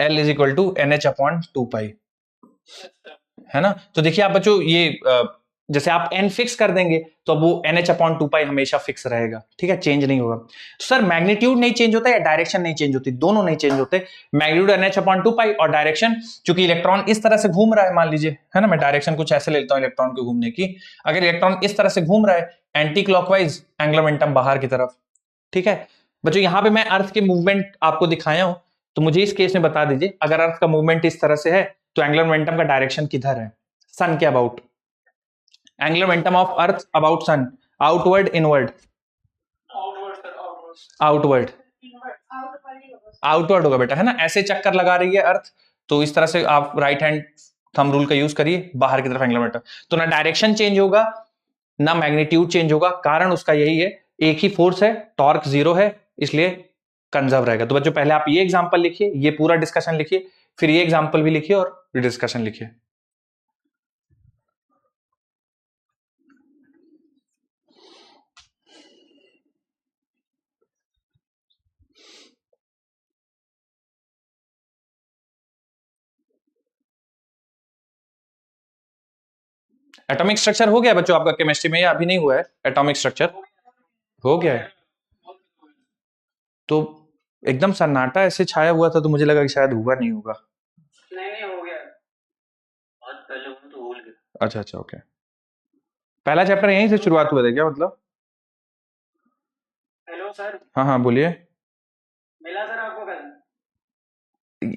L is equal to NH/2 है ना। तो देखिए आप बच्चों ये जैसे आप n फिक्स कर देंगे तो अब वो NH/2 हमेशा फिक्स रहेगा, ठीक है, चेंज नहीं होगा। तो सर मैग्नीट्यूड नहीं चेंज होता या डायरेक्शन नहीं चेंज होती? दोनों नहीं चेंज होते, मैग्नीट्यूड NH/2 और डायरेक्शन, क्योंकि इलेक्ट्रॉन इस तरह से घूम रहा है, मान लीजिए, है ना, मैं डायरेक्शन कुछ ऐसे लेता हूं इलेक्ट्रॉन के घूमने की, अगर इलेक्ट्रॉन इस तरह से घूम रहा है एंटी क्लॉकवाइज, एंगुलर मोमेंटम बाहर की तरफ, ठीक है। बच्चों यहां पे मैं अर्थ के मूवमेंट आपको दिखाया हूं, तो मुझे इस केस में बता दीजिए, अगर अर्थ का मूवमेंट इस तरह से है तो एंगुलर मोमेंटम का डायरेक्शन किधर है? सन के about. Angular momentum of earth about sun, outward inward? Outward. Outward होगा बेटा, है ना, ऐसे चक्कर लगा रही है अर्थ, तो इस तरह से आप राइट हैंड थंब रूल का यूज करिए, बाहर की तरफ एंगुलर मोमेंटम, तो ना डायरेक्शन चेंज होगा ना मैग्नीट्यूड चेंज होगा, कारण उसका यही है, एक ही फोर्स है, टॉर्क 0 है, इसलिए कंजर्व रहेगा। तो बच्चों पहले आप ये एग्जांपल लिखिए, ये पूरा डिस्कशन लिखिए, फिर ये एग्जांपल भी लिखिए और डिस्कशन लिखिए। एटॉमिक स्ट्रक्चर हो गया बच्चों आपका केमिस्ट्री में, या अभी नहीं हुआ है? एटॉमिक स्ट्रक्चर हो गया है, तो एकदम सन्नाटा ऐसे छाया हुआ था तो मुझे लगा कि शायद हुआ नहीं होगा। नहीं हो गया, आज पहले तो भूल गया। अच्छा अच्छा, ओके। पहला चैप्टर यहीं से शुरुआत हुआ था क्या, मतलब? Hello sir. हाँ हाँ बोलिए। मिला सर आपको कल?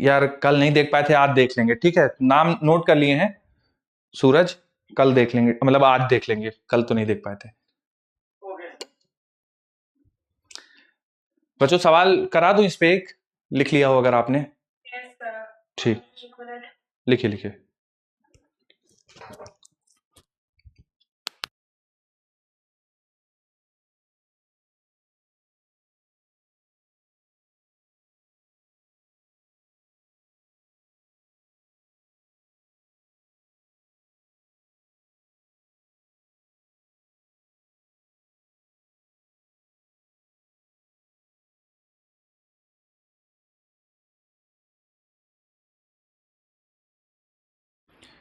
यार कल नहीं देख पाए थे, आज देख लेंगे, ठीक है, नाम नोट कर लिए हैं सूरज, कल देख लेंगे, मतलब आज देख लेंगे, कल तो नहीं देख पाए थे। ओके बच्चों सवाल करा दूं इस पे, एक लिख लिया हो अगर आपने? Yes sir. ठीक, लिखिए लिखिए।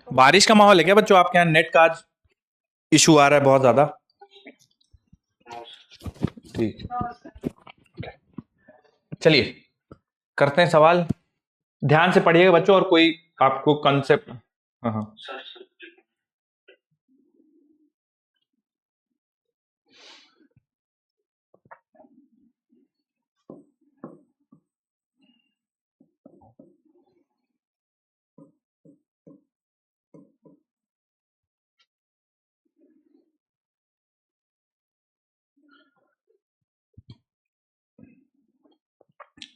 बारिश का माहौल है क्या बच्चों आपके यहाँ? नेट का आज इशू आ रहा है बहुत ज्यादा। ठीक, चलिए करते हैं सवाल, ध्यान से पढ़िएगा बच्चों, और कोई आपको कंसेप्ट, हाँ हाँ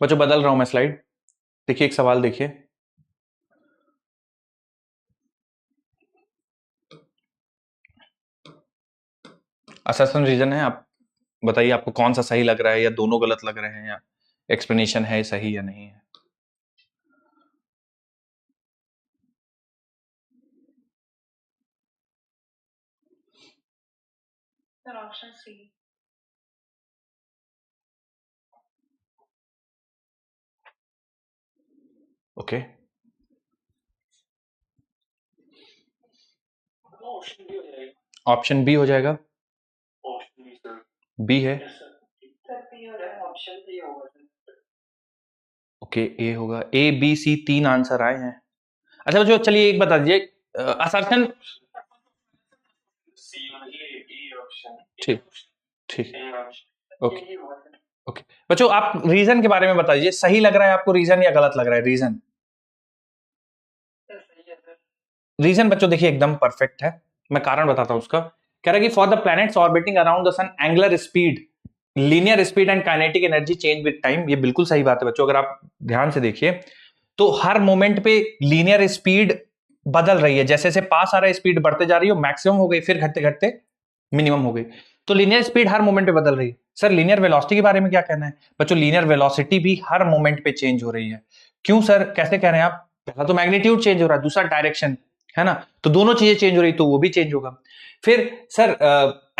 बच्चों बदल रहा हूं मैं स्लाइड, देखिए एक सवाल देखिए, असेसमेंट रीजन है, आप बताइए आपको कौन सा सही लग रहा है, या दोनों गलत लग रहे हैं, या एक्सप्लेनेशन है सही या नहीं है। Sir option C. Okay, option B हो जाएगा, बी है, ओके, ए होगा, ए बी सी 3 आंसर आए हैं। अच्छा बच्चों चलिए एक बता दीजिए, असर्शन, ठीक ठीक, ओके ओके बच्चों आप रीजन के बारे में बता दीजिए, सही लग रहा है आपको रीजन या गलत लग रहा है रीजन? रीजन बच्चों देखिए एकदम परफेक्ट है, मैं कारण बताता हूं उसका। कह रहा है कि for the planets orbiting around the sun angular speed, linear speed and kinetic energy change with time, ये बिल्कुल सही बात है बच्चों, अगर आप ध्यान से देखिए तो हर मोमेंट पे लीनियर स्पीड बदल रही है, जैसे जैसे पास आ रहा है स्पीड बढ़ते जा रही है, मैक्सिमम हो गई, फिर घटते घटते मिनिमम हो गई। तो लीनियर स्पीड हर मोमेंट पे बदल रही है। सर लीनियर वेलोसिटी के बारे में क्या कहना है? बच्चों लीनियर वेलोसिटी भी हर मोमेंट पे चेंज हो रही है। क्यों सर, कैसे कह रहे हैं आप? पहला तो मैग्नीट्यूड चेंज हो रहा है, दूसरा डायरेक्शन, है ना, तो दोनों चीजें चेंज हो रही, तो वो भी चेंज होगा। फिर सर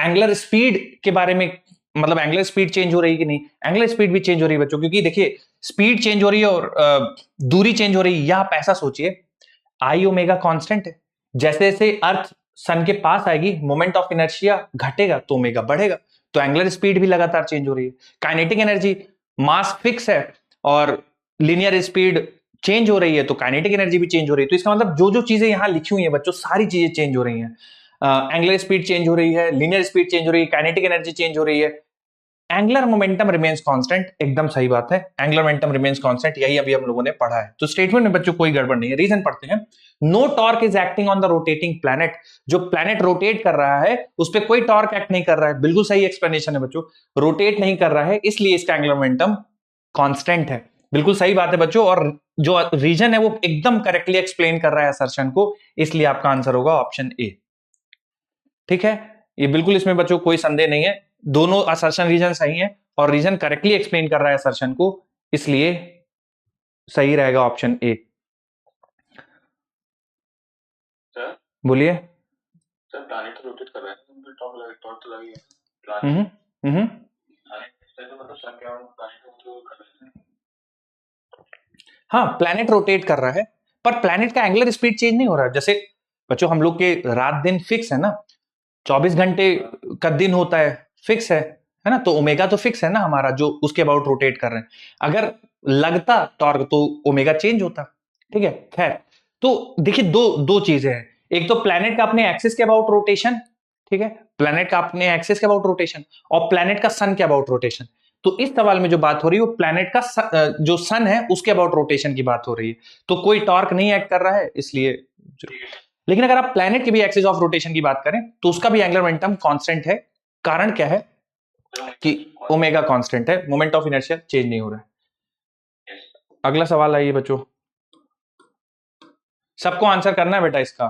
एंगुलर स्पीड के बारे में, मतलब एंगुलर स्पीड चेंज हो रही है कि नहीं? एंगुलर स्पीड भी चेंज हो रही है बच्चों, क्योंकि देखिए स्पीड चेंज हो रही है और दूरी चेंज हो रही है। या आप ऐसा सोचिए, आई ओमेगा कांस्टेंट है, जैसे जैसे अर्थ सन के पास आएगी मोमेंट ऑफ इनर्शिया घटेगा तो ओमेगा बढ़ेगा, तो एंगुलर स्पीड भी लगातार चेंज हो रही है। काइनेटिक एनर्जी, मास फिक्स है और लिनियर स्पीड चेंज हो रही है, तो काइनेटिक एनर्जी भी चेंज हो रही है। तो इसका मतलब जो जो चीजें यहां लिखी हुई है बच्चों, सारी चीजें चेंज हो रही हैं। एंगुलर स्पीड चेंज हो रही है, लिनियर स्पीड चेंज हो रही है, काइनेटिक एनर्जी चेंज हो रही है, एंगुलर मोमेंटम रिमेन्स कांस्टेंट। एकदम सही बात है, एंगुलर मोमेंटम रिमेन्स कांस्टेंट, यही अभी हम लोगों ने पढ़ा है। तो स्टेटमेंट में बच्चों कोई गड़बड़ नहीं है। रीजन पढ़ते हैं। No torque is acting on the rotating planet. जो प्लैनेट रोटेट कर रहा है उस पर कोई टॉर्क एक्ट नहीं कर रहा है। बिल्कुल सही एक्सप्लेनेशन है बच्चों, रोटेट नहीं कर रहा है इसलिए इसका एंगुलर मोमेंटम कांस्टेंट है। बिल्कुल सही बात है बच्चों, और जो रीजन है वो एकदम करेक्टली एक्सप्लेन कर रहा है असर्शन को, इसलिए आपका आंसर होगा ऑप्शन ए। ठीक है, ये बिल्कुल इसमें बच्चों कोई संदेह नहीं है, दोनों असर्शन रीजन सही है और रीजन करेक्टली एक्सप्लेन कर रहा है असर्शन को, इसलिए सही रहेगा ऑप्शन ए। सर बोलिए। सर प्लैनेट रोटेट कर रहा है, तो टॉर्क तो लगी है हम्म प्लैनेट। हम्म तो मतलब सन के अराउंड प्लैनेट को कर रहे हैं। हाँ, प्लैनेट रोटेट कर रहा है, पर प्लैनेट का एंगुलर स्पीड चेंज नहीं हो रहा है। जैसे बच्चों हम लोग के रात दिन फिक्स है ना, 24 घंटे का दिन होता है, फिक्स है ना, तो ओमेगा तो फिक्स है ना हमारा, जो उसके अबाउट रोटेट कर रहे हैं। अगर लगता टॉर्क तो ओमेगा चेंज होता। ठीक है, खैर, तो देखिए दो दो चीजें हैं। एक तो प्लैनेट का अपने एक्सिस के अबाउट रोटेशन, ठीक है, प्लैनेट का अपने एक्सिस के अबाउट रोटेशन, और प्लैनेट का सन के अबाउट रोटेशन। तो इस सवाल में जो बात हो रही है वो प्लैनेट का जो सन है उसके अबाउट रोटेशन की बात हो रही है, तो कोई टॉर्क नहीं एक्ट कर रहा है इसलिए। लेकिन अगर आप प्लैनेट के भी एक्सिस ऑफ रोटेशन की बात करें तो उसका भी एंगुलर मोमेंटम कांस्टेंट है। कारण क्या है कि ओमेगा कांस्टेंट है, मोमेंट ऑफ इनर्शिया चेंज नहीं हो रहा है। अगला सवाल आइए बच्चों, सबको आंसर करना है बेटा इसका।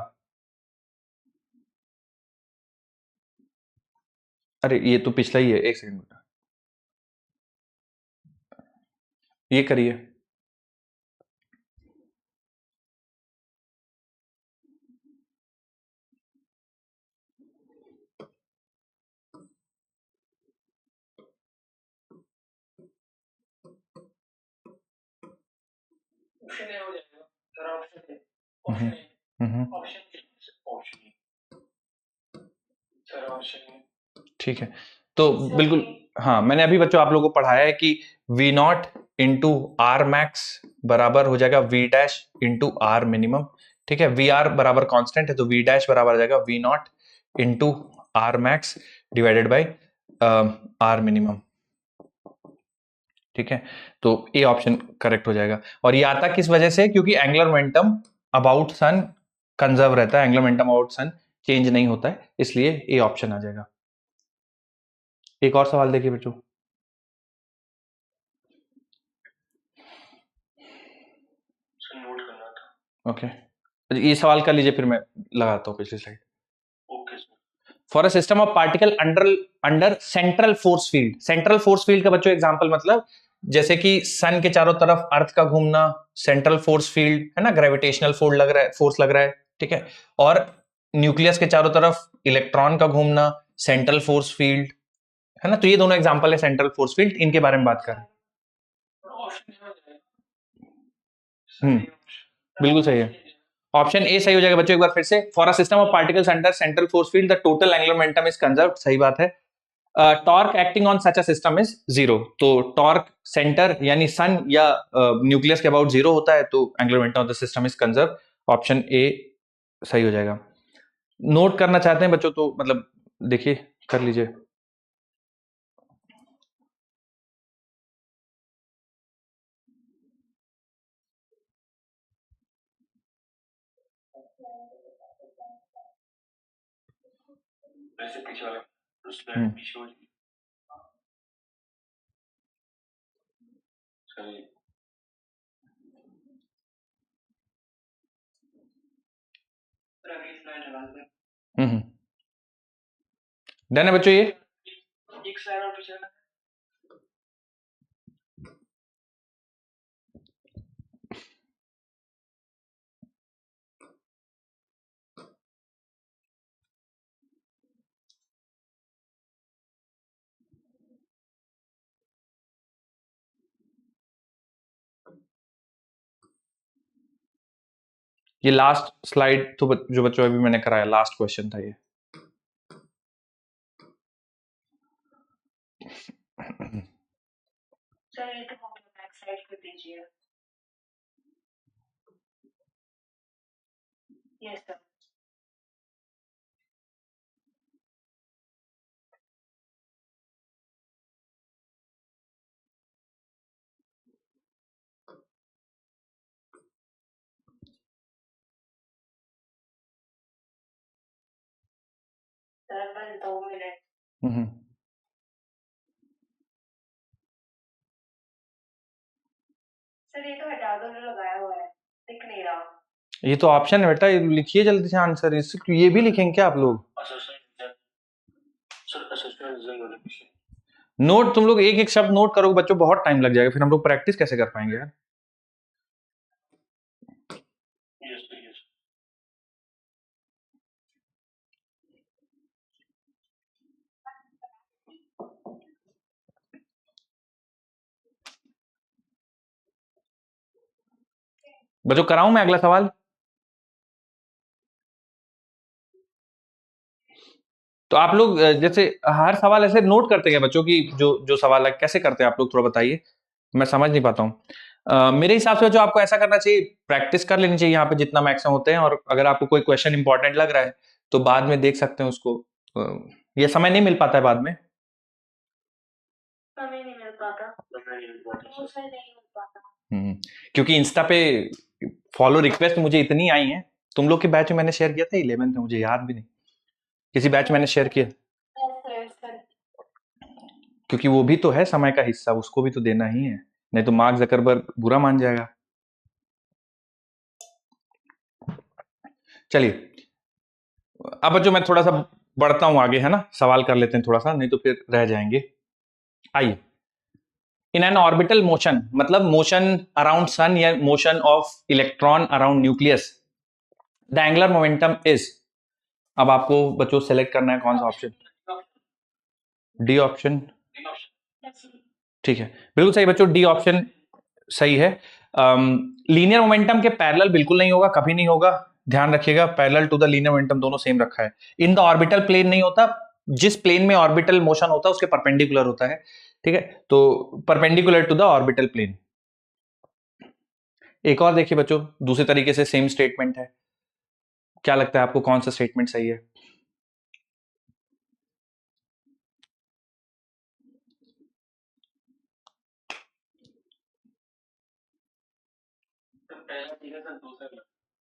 अरे ये तो पिछला ही है, एक सेकंड बेटा, ये करिए। ऑप्शन ए हो जाएगा sir, option A. Hmm option A. Hmm, option A. Option A sir, option A. ठीक है, तो बिल्कुल हाँ, मैंने अभी बच्चों आप लोगों को पढ़ाया है कि V naught into R max बराबर हो जाएगा V dash into R minimum. ठीक है, वी आर बराबर कांस्टेंट है, तो वी डैश बराबर हो जाएगा V naught into R max divided by R minimum. ठीक है, तो ए ऑप्शन करेक्ट हो जाएगा। और ये आता किस वजह से? क्योंकि angular momentum about sun conserve रहता है, angular momentum about sun change नहीं होता है, इसलिए ए ऑप्शन आ जाएगा। एक और सवाल देखिए बच्चों। नोट करना था। ओके, ये सवाल कर लीजिए, फिर मैं लगाता हूँ पिछली slide. Okay sir. For a system of particle under under central force field. Central force field का बच्चों एग्जांपल मतलब जैसे कि सन के चारों तरफ अर्थ का घूमना, सेंट्रल फोर्स फील्ड है ना, ग्रेविटेशनल फोर्स लग रहा है, फोर्स लग रहा है। ठीक है, और न्यूक्लियस के चारों तरफ इलेक्ट्रॉन का घूमना, सेंट्रल फोर्स फील्ड, है ना, तो ये दोनों एग्जांपल है सेंट्रल फोर्स फील्ड, इनके बारे में बात कर रहे हैं। ऑप्शन ए हो जाएगा। बिल्कुल सही है, ऑप्शन ए सही हो जाएगा बच्चों। एक बार फिर से, for a system of particles under central force field the total angular momentum is conserved. सही बात है। Torque acting on such a system is zero. तो टॉर्क सेंटर यानी सन या न्यूक्लियस के अबाउट जीरो होता है, तो angular momentum of the system is conserve. Option A सही हो जाएगा। नोट करना चाहते हैं बच्चों तो मतलब देखिए, कर लीजिए। वैसे पीछे वाला स्लाइड पीछे हो जाएगी। सही। अगली स्लाइड लगा दे। डन है बच्चों ये? एक स्लाइड और पीछे ना। ये लास्ट स्लाइड तो जो बच्चों अभी मैंने कराया लास्ट क्वेश्चन था ये। सर ये तो हो गया, बैक साइड पे दीजिए। Yes sir. सर बस 2 मिनट। सर ये तो हटा दो, जो लगाया हुआ है दिख नहीं रहा। ये तो ऑप्शन है बेटा, ये लिखिए जल्दी से आंसर। इससे ये भी लिखेंगे क्या आप लोग? नोट तुम लोग एक एक शब्द नोट करोगे बच्चों, बहुत टाइम लग जाएगा, फिर हम लोग प्रैक्टिस कैसे कर पाएंगे यार? बच्चों कराऊं मैं अगला सवाल? तो आप लोग जैसे हर सवाल ऐसे नोट करते हैं बच्चों की, जो जो सवाल है कैसे करते हैं आप लोग, थोड़ा बताइए, मैं समझ नहीं पाता हूँ। मेरे हिसाब से जो आपको ऐसा करना चाहिए, प्रैक्टिस कर लेनी चाहिए यहाँ पे जितना मैक्सिमम होते हैं, और अगर आपको कोई क्वेश्चन इंपॉर्टेंट लग रहा है तो बाद में देख सकते हैं उसको। ये समय नहीं मिल पाता है बाद में। समय नहीं मिल पाता। मुझे नहीं मिल पाता। क्योंकि इंस्टा पे फॉलो रिक्वेस्ट मुझे इतनी आई हैं। तुम लोग के बैच में मैंने शेयर किया था 11th में, मुझे याद भी नहीं किसी बैच मैंने शेयर किया, क्योंकि वो भी तो है समय का हिस्सा, उसको भी तो देना ही है, नहीं तो मार्क जकरबर्ग बुरा मान जाएगा। चलिए अब बच्चों मैं थोड़ा सा बढ़ता हूं आगे, है ना, सवाल कर लेते हैं थोड़ा सा, नहीं तो फिर रह जाएंगे। आइए, इन एन ऑर्बिटल मोशन, मतलब मोशन अराउंड सन या motion of electron around nucleus, the angular momentum is. अब आपको बच्चों सेलेक्ट करना है कौन सा ऑप्शन। डी ऑप्शन, ठीक है, बिल्कुल सही बच्चों, डी ऑप्शन सही है। लीनियर मोमेंटम के पैरेलल बिल्कुल नहीं होगा, कभी नहीं होगा, ध्यान रखिएगा, parallel to the linear momentum दोनों सेम रखा है। इन द ऑर्बिटल प्लेन नहीं होता, जिस प्लेन में ऑर्बिटल मोशन होता है उसके परपेंडिकुलर होता है, ठीक है, तो perpendicular to the orbital plane. एक और देखिए बच्चों, दूसरे तरीके से सेम स्टेटमेंट है, क्या लगता है आपको कौन सा स्टेटमेंट सही है?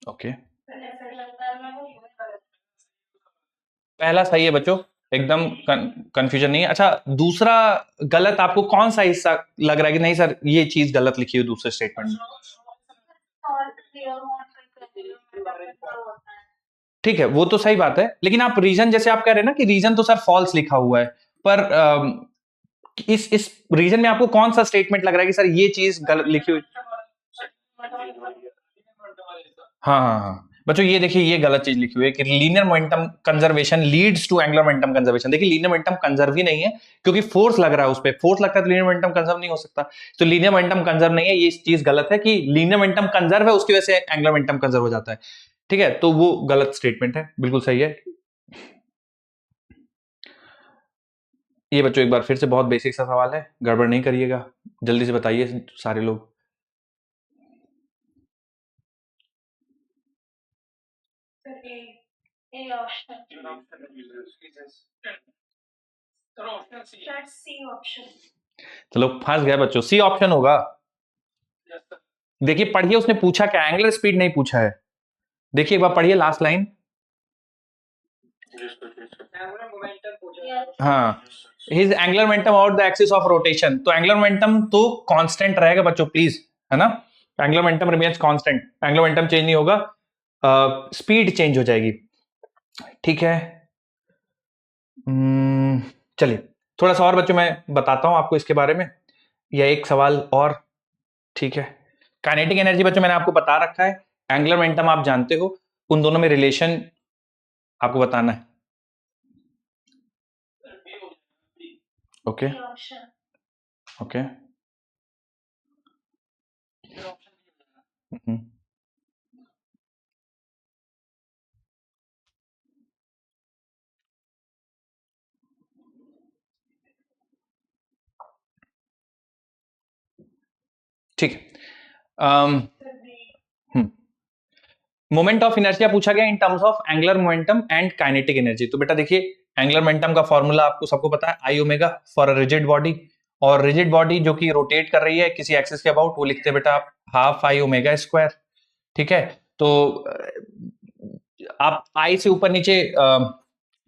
ओके, पहला सही है बच्चों, एकदम कंफ्यूजन नहीं है। अच्छा, दूसरा गलत आपको कौन सा हिस्सा लग रहा है कि नहीं सर ये चीज गलत लिखी हुई दूसरे स्टेटमेंट में? ठीक है, वो तो सही बात है, लेकिन आप रीजन जैसे आप कह रहे हैं ना कि रीजन तो सर फॉल्स लिखा हुआ है, पर इस रीजन में आपको कौन सा स्टेटमेंट लग रहा है कि सर ये चीज गलत लिखी हुई? हाँ हाँ हाँ बच्चों, ये देखिए ये गलत चीज लिखी हुई है कि linear momentum conservation leads to angular momentum conservation. देखिए लीनियर मोमेंटम कंजर्व ही नहीं है, क्योंकि फोर्स लग रहा है उस पर, फोर्स लगता है तो लीनियर मोमेंटम कंजर्व नहीं हो सकता, तो लीनियर मोमेंटम कंजर्व नहीं है, ये चीज गलत है कि लीनियर मोमेंटम कंजर्व है उसकी वजह से एंगुलर मोमेंटम कंजर्व हो जाता है, ठीक है, तो वो गलत स्टेटमेंट है, बिल्कुल सही है। ये बच्चों एक बार फिर से बहुत बेसिक सा सवाल है, गड़बड़ नहीं करिएगा, जल्दी से बताइए सारे लोग। चलो फंस गए बच्चों, सी ऑप्शन होगा। देखिए पढ़िए, उसने पूछा क्या, एंगुलर स्पीड नहीं पूछा है, देखिए एक बार पढ़िए लास्ट लाइन। हाँ, his angular momentum about the axis of rotation, तो एंगुलर मोमेंटम तो कांस्टेंट रहेगा बच्चों प्लीज, है ना, angular momentum remains constant, angular momentum change नहीं होगा, स्पीड चेंज हो जाएगी। ठीक है, चलिए थोड़ा सा और बच्चों मैं बताता हूं आपको इसके बारे में, या एक सवाल और। ठीक है, काइनेटिक एनर्जी बच्चों मैंने आपको बता रखा है, एंगुलर मोमेंटम आप जानते हो, उन दोनों में रिलेशन आपको बताना है। ओके ओके, ठीक है। मोमेंट ऑफ इनर्शिया पूछा गया in terms of angular momentum and kinetic energy. तो बेटा देखिए, एंगुलर मोमेंटम का फॉर्मूला आपको सबको पता है, I omega for a rigid body, और रिजिड बॉडी जो कि रोटेट कर रही है किसी एक्सिस के अबाउट, वो लिखते हैं बेटा आप हाफ आई ओमेगा स्क्वायर। ठीक है, तो आप आई से ऊपर नीचे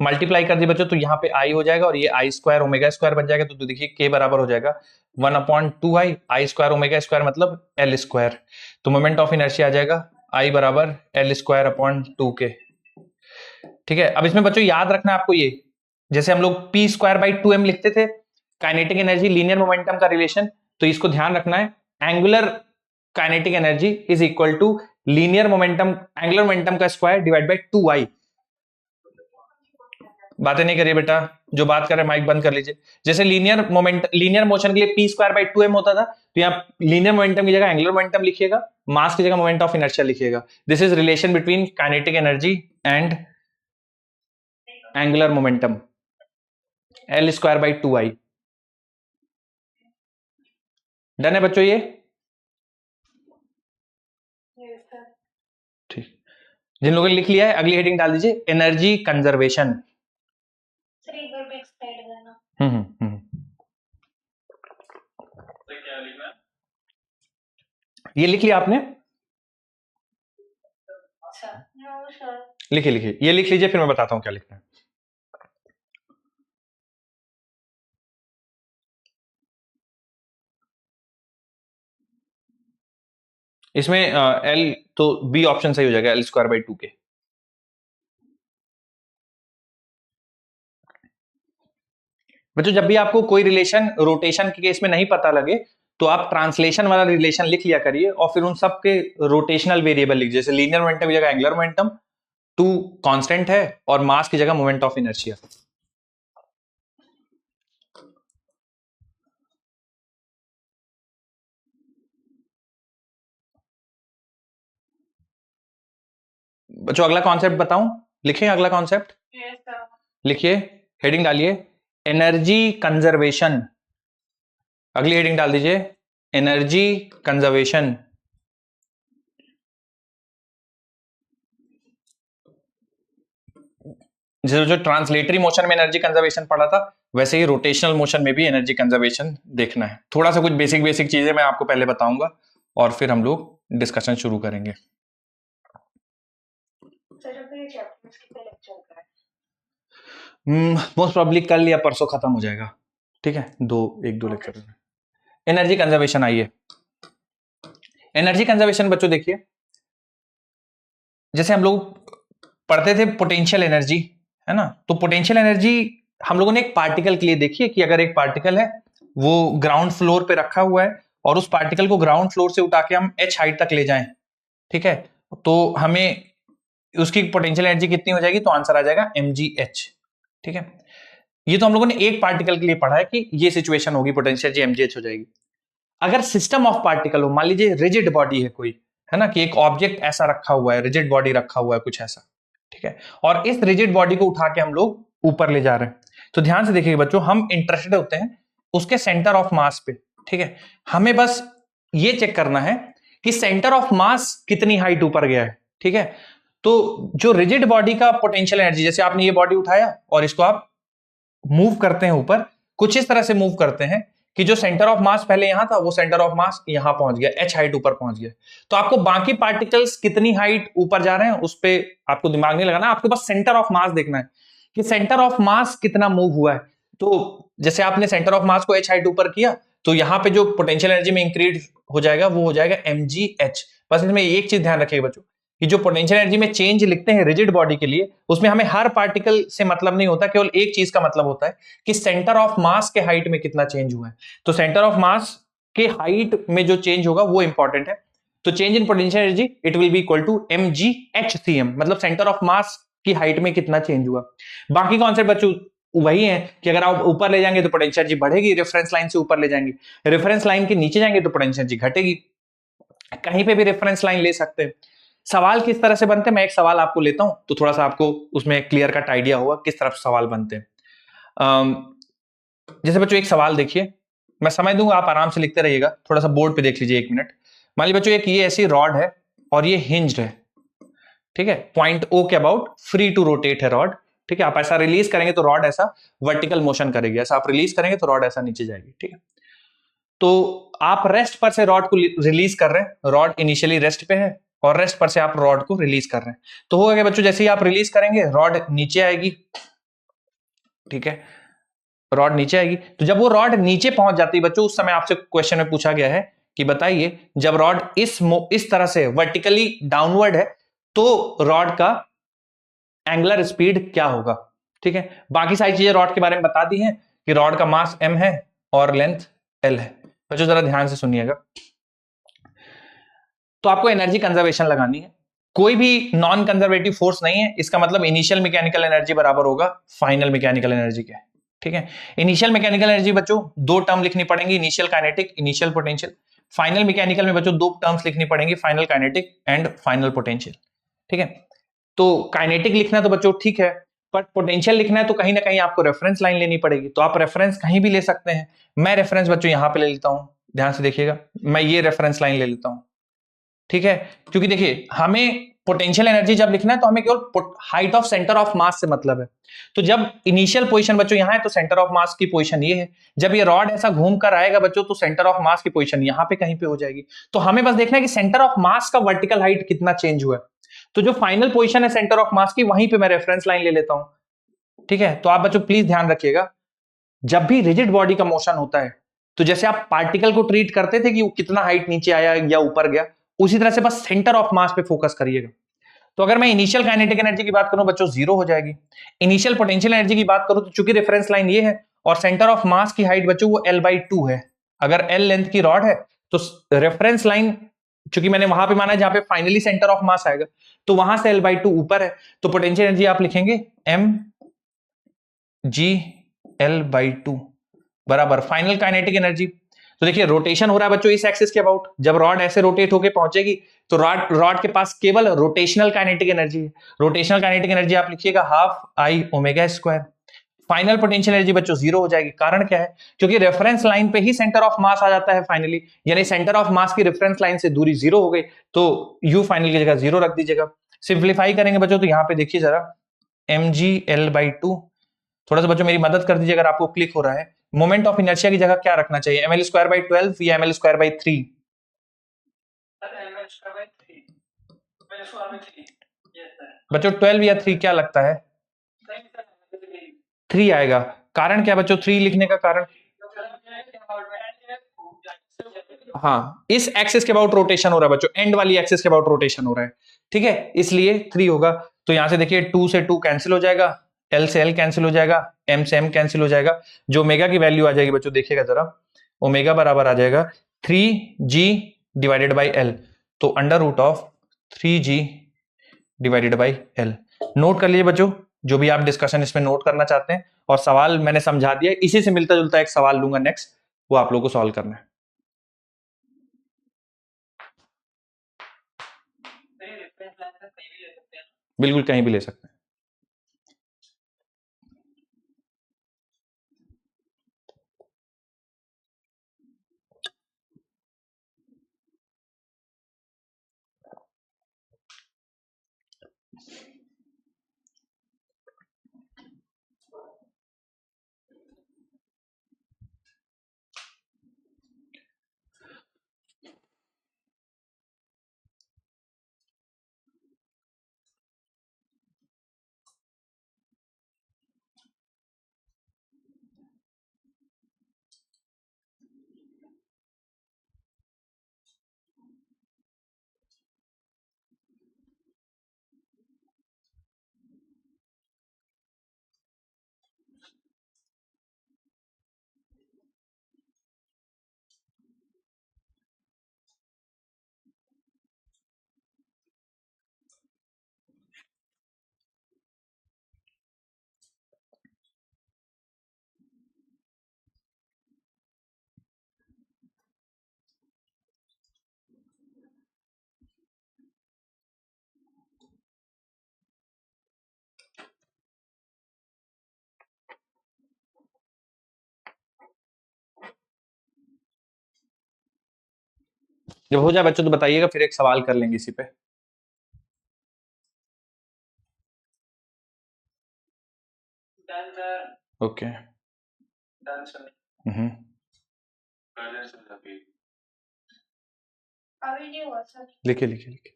मल्टीप्लाई कर दिए बच्चों, तो यहाँ पे आई हो जाएगा और ये आई स्क्वायर ओमेगा स्क्वायर बन जाएगा। तो देखिए के बराबर हो जाएगा 1/2 आई स्क्वायर ओमेगा स्क्वायर मतलब एल स्क्वायर। तो मोमेंट ऑफ इनर्शिया आ जाएगा आई बराबर एल स्क्वायर अपॉन 2 के। ठीक है, अब इसमें बच्चों याद रखना आपको, ये जैसे हम लोग पी स्क्वायर बाई 2m लिखते थे, काइनेटिक एनर्जी लीनियर मोमेंटम का रिलेशन, तो इसको ध्यान रखना है, angular kinetic energy is equal to linear momentum, angular momentum का स्क्वायर डिवाइड बाई 2i। बातें नहीं करिए बेटा, जो बात कर रहे हैं माइक बंद कर लीजिए। जैसे लीनियर मोशन के लिए पी स्क्वायर बाई 2m होता था, तो यहाँ लीनियर मोमेंटम की जगह एंगुलर मोमेंटम लिखिएगा, मास की जगह मोमेंट ऑफ इनर्शिया लिखिएगा। This is relation between kinetic energy and angular momentum, L square by 2i। Done है बच्चों ये? ठीक, जिन लोगों ने लिख लिया है अगली हेडिंग डाल दीजिए, एनर्जी कंजर्वेशन। सर एक बार बैक साइड करना। क्या लिखना है? ये लिख लिया आपने? No sir. लिखिए लिखिए, ये लिख लीजिए, फिर मैं बताता हूं क्या लिखना है। इसमें एल तो बी ऑप्शन सही हो जाएगा, एल स्क्वायर बाई 2 के। बच्चों जब भी आपको कोई रिलेशन रोटेशन के केस में नहीं पता लगे, तो आप ट्रांसलेशन वाला रिलेशन लिख लिया करिए, और फिर उन सब के रोटेशनल वेरिएबल लिख, जैसे लीनियर मोमेंटम की जगह एंगुलर मोमेंटम, 2 कांस्टेंट है, और मास की जगह मोमेंट ऑफ इनर्शिया। बच्चों अगला कॉन्सेप्ट बताऊं, लिखिए अगला कॉन्सेप्ट, लिखिए, हेडिंग डालिए एनर्जी कंजर्वेशन। अगली हेडिंग डाल दीजिए एनर्जी कंजर्वेशन। जैसे जो ट्रांसलेटरी मोशन में एनर्जी कंजर्वेशन पढ़ा था, वैसे ही रोटेशनल मोशन में भी एनर्जी कंजर्वेशन देखना है। थोड़ा सा कुछ बेसिक बेसिक चीजें मैं आपको पहले बताऊंगा, और फिर हम लोग डिस्कशन शुरू करेंगे। मोस्ट प्रॉब्ली कल या परसों खत्म हो जाएगा। ठीक है, एक दो लेक्चर। एनर्जी कंजर्वेशन, आइए एनर्जी कंजर्वेशन बच्चों देखिए, जैसे हम लोग पढ़ते थे पोटेंशियल एनर्जी, है ना, तो पोटेंशियल एनर्जी हम लोगों ने एक पार्टिकल के लिए देखी है कि अगर एक पार्टिकल है वो ग्राउंड फ्लोर पे रखा हुआ है, और उस पार्टिकल को ग्राउंड फ्लोर से उठा के हम h हाइट तक ले जाएं, ठीक है, तो हमें उसकी पोटेंशियल एनर्जी कितनी हो जाएगी, तो आंसर आ जाएगा mgh। ठीक है, ये तो हम लोगों ने एक पार्टिकल के लिए पढ़ा है कि ये सिचुएशन होगी, पोटेंशियल एनर्जी mgh हो जाएगी। अगर सिस्टम ऑफ पार्टिकल हो, मान लीजिए रिजिड बॉडी है कोई, है ना, कि एक ऑब्जेक्ट ऐसा रखा हुआ है, रिजिड बॉडी रखा हुआ है कुछ ऐसा, ठीक है, और इस रिजिड बॉडी को उठा के हम लोग ऊपर ले जा रहे हैं, तो ध्यान से देखिए बच्चों, हम इंटरेस्टेड होते हैं उसके सेंटर ऑफ मास पे। ठीक है, हमें बस ये चेक करना है कि सेंटर ऑफ मास कितनी हाइट ऊपर गया है। ठीक है, तो जो रिजिड बॉडी का पोटेंशियल एनर्जी, जैसे आपने ये बॉडी उठाया और इसको आप मूव करते हैं ऊपर, कुछ इस तरह से मूव करते हैं कि जो सेंटर ऑफ मास पहले यहां था, वो सेंटर ऑफ मास यहां पहुंच गया, h हाइट ऊपर पहुंच गया। तो आपको बाकी पार्टिकल्स कितनी हाइट ऊपर जा रहे हैं उस पे आपको दिमाग नहीं लगाना, आपको बस सेंटर ऑफ मास देखना है कि सेंटर ऑफ मास कितना मूव हुआ है। तो जैसे आपने सेंटर ऑफ मास को h हाइट ऊपर किया, तो यहां पे जो पोटेंशियल एनर्जी में इंक्रीज हो जाएगा वो हो जाएगा mgh। बस इसमें एक चीज ध्यान रखिएगा बच्चों कि जो पोटेंशियल एनर्जी में चेंज लिखते हैं रिजिड बॉडी के लिए, उसमें हमें हर पार्टिकल से मतलब नहीं होता, केवल एक चीज का मतलब होता है कि सेंटर ऑफ मास के हाइट में कितना चेंज हुआ है। तो सेंटर ऑफ मास के हाइट में जो चेंज होगा वो इंपॉर्टेंट है। तो change in potential energy it will be equal to mgh/cm, मतलब सेंटर ऑफ मास की हाइट में कितना चेंज हुआ। बाकी कॉन्सेप्ट बच्चों वही है कि अगर आप ऊपर ले जाएंगे तो पोटेंशियल एनर्जी बढ़ेगी, रेफरेंस लाइन से ऊपर ले जाएंगे, रेफरेंस लाइन के नीचे जाएंगे तो पोटेंशियल एनर्जी घटेगी। कहीं पे भी रेफरेंस लाइन ले सकते हैं। सवाल किस तरह से बनते हैं, मैं एक सवाल आपको लेता हूं तो थोड़ा सा आपको उसमें क्लियर कट आइडिया होगा किस तरह से सवाल बनते हैं। जैसे बच्चों एक सवाल देखिए, मैं समझ दूंगा, आप आराम से लिखते रहिएगा, थोड़ा सा बोर्ड पे देख लीजिए 1 मिनट। मान लीजिए बच्चों एक ये ऐसी रॉड है और ये हिंज्ड है, ठीक है, पॉइंट ओ के अबाउट फ्री टू रोटेट है रॉड, ठीक है। आप ऐसा रिलीज करेंगे तो रॉड ऐसा वर्टिकल मोशन करेगी, ऐसा आप रिलीज करेंगे तो रॉड ऐसा नीचे जाएगी, ठीक है। तो आप रेस्ट पर से रॉड को रिलीज कर रहे हैं, रॉड इनिशियली रेस्ट पे है और रेस्ट पर से आप रॉड को रिलीज कर रहे हैं। तो होगा क्या बच्चों, जैसे ही आप रिलीज करेंगे रॉड नीचे आएगी, ठीक है, रॉड नीचे आएगी। तो जब वो रॉड नीचे पहुंच जाती है बच्चों, उस समय आपसे क्वेश्चन में पूछा गया है कि बताइए जब रॉड इस तरह से वर्टिकली डाउनवर्ड है तो रॉड का एंगुलर स्पीड क्या होगा, ठीक है। बाकी सारी चीजें रॉड के बारे में बता दी हैं कि रॉड का मास m है और लेंथ l है। बच्चों जरा ध्यान से सुनिएगा। तो आपको एनर्जी कंजर्वेशन लगानी है, कोई भी नॉन कंजर्वेटिव फोर्स नहीं है, इसका मतलब इनिशियल मैकेनिकल एनर्जी बराबर होगा फाइनल मैकेनिकल एनर्जी के, ठीक है। इनिशियल मैकेनिकल एनर्जी बच्चों दो टर्म लिखनी पड़ेंगी, initial kinetic, initial potential. Final mechanical में बच्चों दो टर्म्स लिखनी पड़ेंगी, final kinetic and final potential, ठीक है। तो काइनेटिक लिखना है तो बच्चों ठीक है, बट पोटेंशियल लिखना है तो कहीं ना कहीं आपको रेफरेंस लाइन लेनी पड़ेगी। तो आप रेफरेंस कहीं भी ले सकते हैं, मैं रेफरेंस बच्चों यहां पे ले लेता हूं, ध्यान से देखिएगा, मैं ये रेफरेंस लाइन ले लेता हूं, ठीक है। क्योंकि देखिए हमें पोटेंशियल एनर्जी जब लिखना है तो हमें केवल height of centre of mass से मतलब है। तो जब इनिशियल पोजीशन बच्चों यहां है तो सेंटर ऑफ मास की पोजीशन ये है, जब ये रॉड ऐसा घूम कर आएगा बच्चों तो सेंटर ऑफ मास की पोजीशन यहां पे कहीं पे हो जाएगी। तो हमें बस देखना है कि सेंटर ऑफ मास का वर्टिकल हाइट कितना चेंज हुआ है। तो जो फाइनल पोजीशन है सेंटर ऑफ मास की, वहीं पे मैं रेफरेंस लाइन ले लेता हूं, ठीक है। तो आप बच्चों प्लीज ध्यान रखिएगा, जब भी रिजिड बॉडी का मोशन होता है तो जैसे आप पार्टिकल को ट्रीट करते थे कि वो कितना हाइट नीचे आया या ऊपर गया, उसी तरह से बस सेंटर ऑफ मास पे फोकस करिएगा। तो अगर मैं इनिशियल काइनेटिक एनर्जी की बात करूं बच्चों जीरो हो जाएगी, इनिशियल पोटेंशियल एनर्जी की बात करूं तो चूंकि रेफरेंस लाइन ये है और सेंटर ऑफ मास की हाइट बच्चों वो L/2 है, अगर L लेंथ की रॉड है तो रेफरेंस लाइन चूंकि मैंने वहां पे माना है जहां पे फाइनली सेंटर ऑफ मास आएगा, तो वहां से L/2 ऊपर है, तो पोटेंशियल एनर्जी आप लिखेंगे mgL/2 बराबर फाइनल काइनेटिक एनर्जी। तो देखिए रोटेशन हो रहा है बच्चों इस एक्सिस के अबाउट, जब रॉड ऐसे रोटेट होके पहुंचेगी तो रॉड के पास केवल रोटेशनल काइनेटिक एनर्जी है। रोटेशनल काइनेटिक एनर्जी आप लिखिएगा ½ I⍵²। फाइनल पोटेंशियल एनर्जी बच्चों जीरो हो जाएगी, कारण क्या है, क्योंकि रेफरेंस लाइन पे ही सेंटर ऑफ मास आ जाता है फाइनली, यानी सेंटर ऑफ मास की रेफरेंस लाइन से दूरी जीरो हो गई, तो यू फाइनल की जगह जीरो रख दीजिएगा। सिंप्लीफाई करेंगे बच्चों तो यहां पे देखिए जरा mgL/2, थोड़ा सा बच्चों मेरी मदद कर दीजिए अगर आपको क्लिक हो रहा है। मोमेंट ऑफ इनर्शिया की जगह क्या रखना चाहिए, ml²/12 या ml²/3? बच्चों 12 या 3 क्या लगता है, 3 आएगा। कारण क्या बच्चों 3 लिखने का कारण, हाँ इस एक्सिस के अबाउट रोटेशन हो रहा है बच्चों, एंड वाली एक्सिस के अबाउट रोटेशन हो रहा है, ठीक है, इसलिए 3 होगा। तो यहां से देखिए 2 से 2 कैंसिल हो जाएगा, L से L कैंसिल हो जाएगा, M से M कैंसिल हो जाएगा, जो ओमेगा की वैल्यू आ जाएगी बच्चों देखिएगा जरा, ओमेगा बराबर आ जाएगा 3G/L, तो √3G/L। नोट कर लीजिए बच्चों जो भी आप डिस्कशन इसमें नोट करना चाहते हैं, और सवाल मैंने समझा दिया, इसी से मिलता जुलता एक सवाल लूंगा नेक्स्ट, वो आप लोगों को सॉल्व करना है। बिल्कुल कहीं भी ले सकते हैं। जब हो जाए बच्चों तो बताइएगा, फिर एक सवाल कर लेंगे इसी पे। Done sir. Okay. Done sir. अभी नहीं हुआ सर। लिखिए लिखिए लिखिए।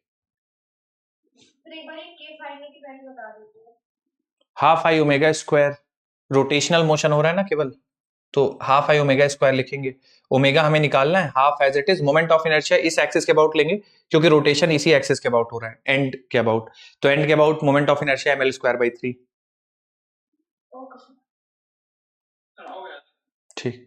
तो एक बार के फाइनल की वैल्यू बता दीजिए। Half I omega square, rotational motion हो रहा है ना केवल, तो हाफ आई ओमेगा स्क्वायर लिखेंगे। ओमेगा हमें निकालना है, half as it is, moment of inertia इस एक्सिस के अबाउट लेंगे क्योंकि रोटेशन इसी एक्सिस के अबाउट हो रहा है, एंड के अबाउट, तो एंड के about moment of inertia M L square by 3। Okay sir. हो गया। ठीक।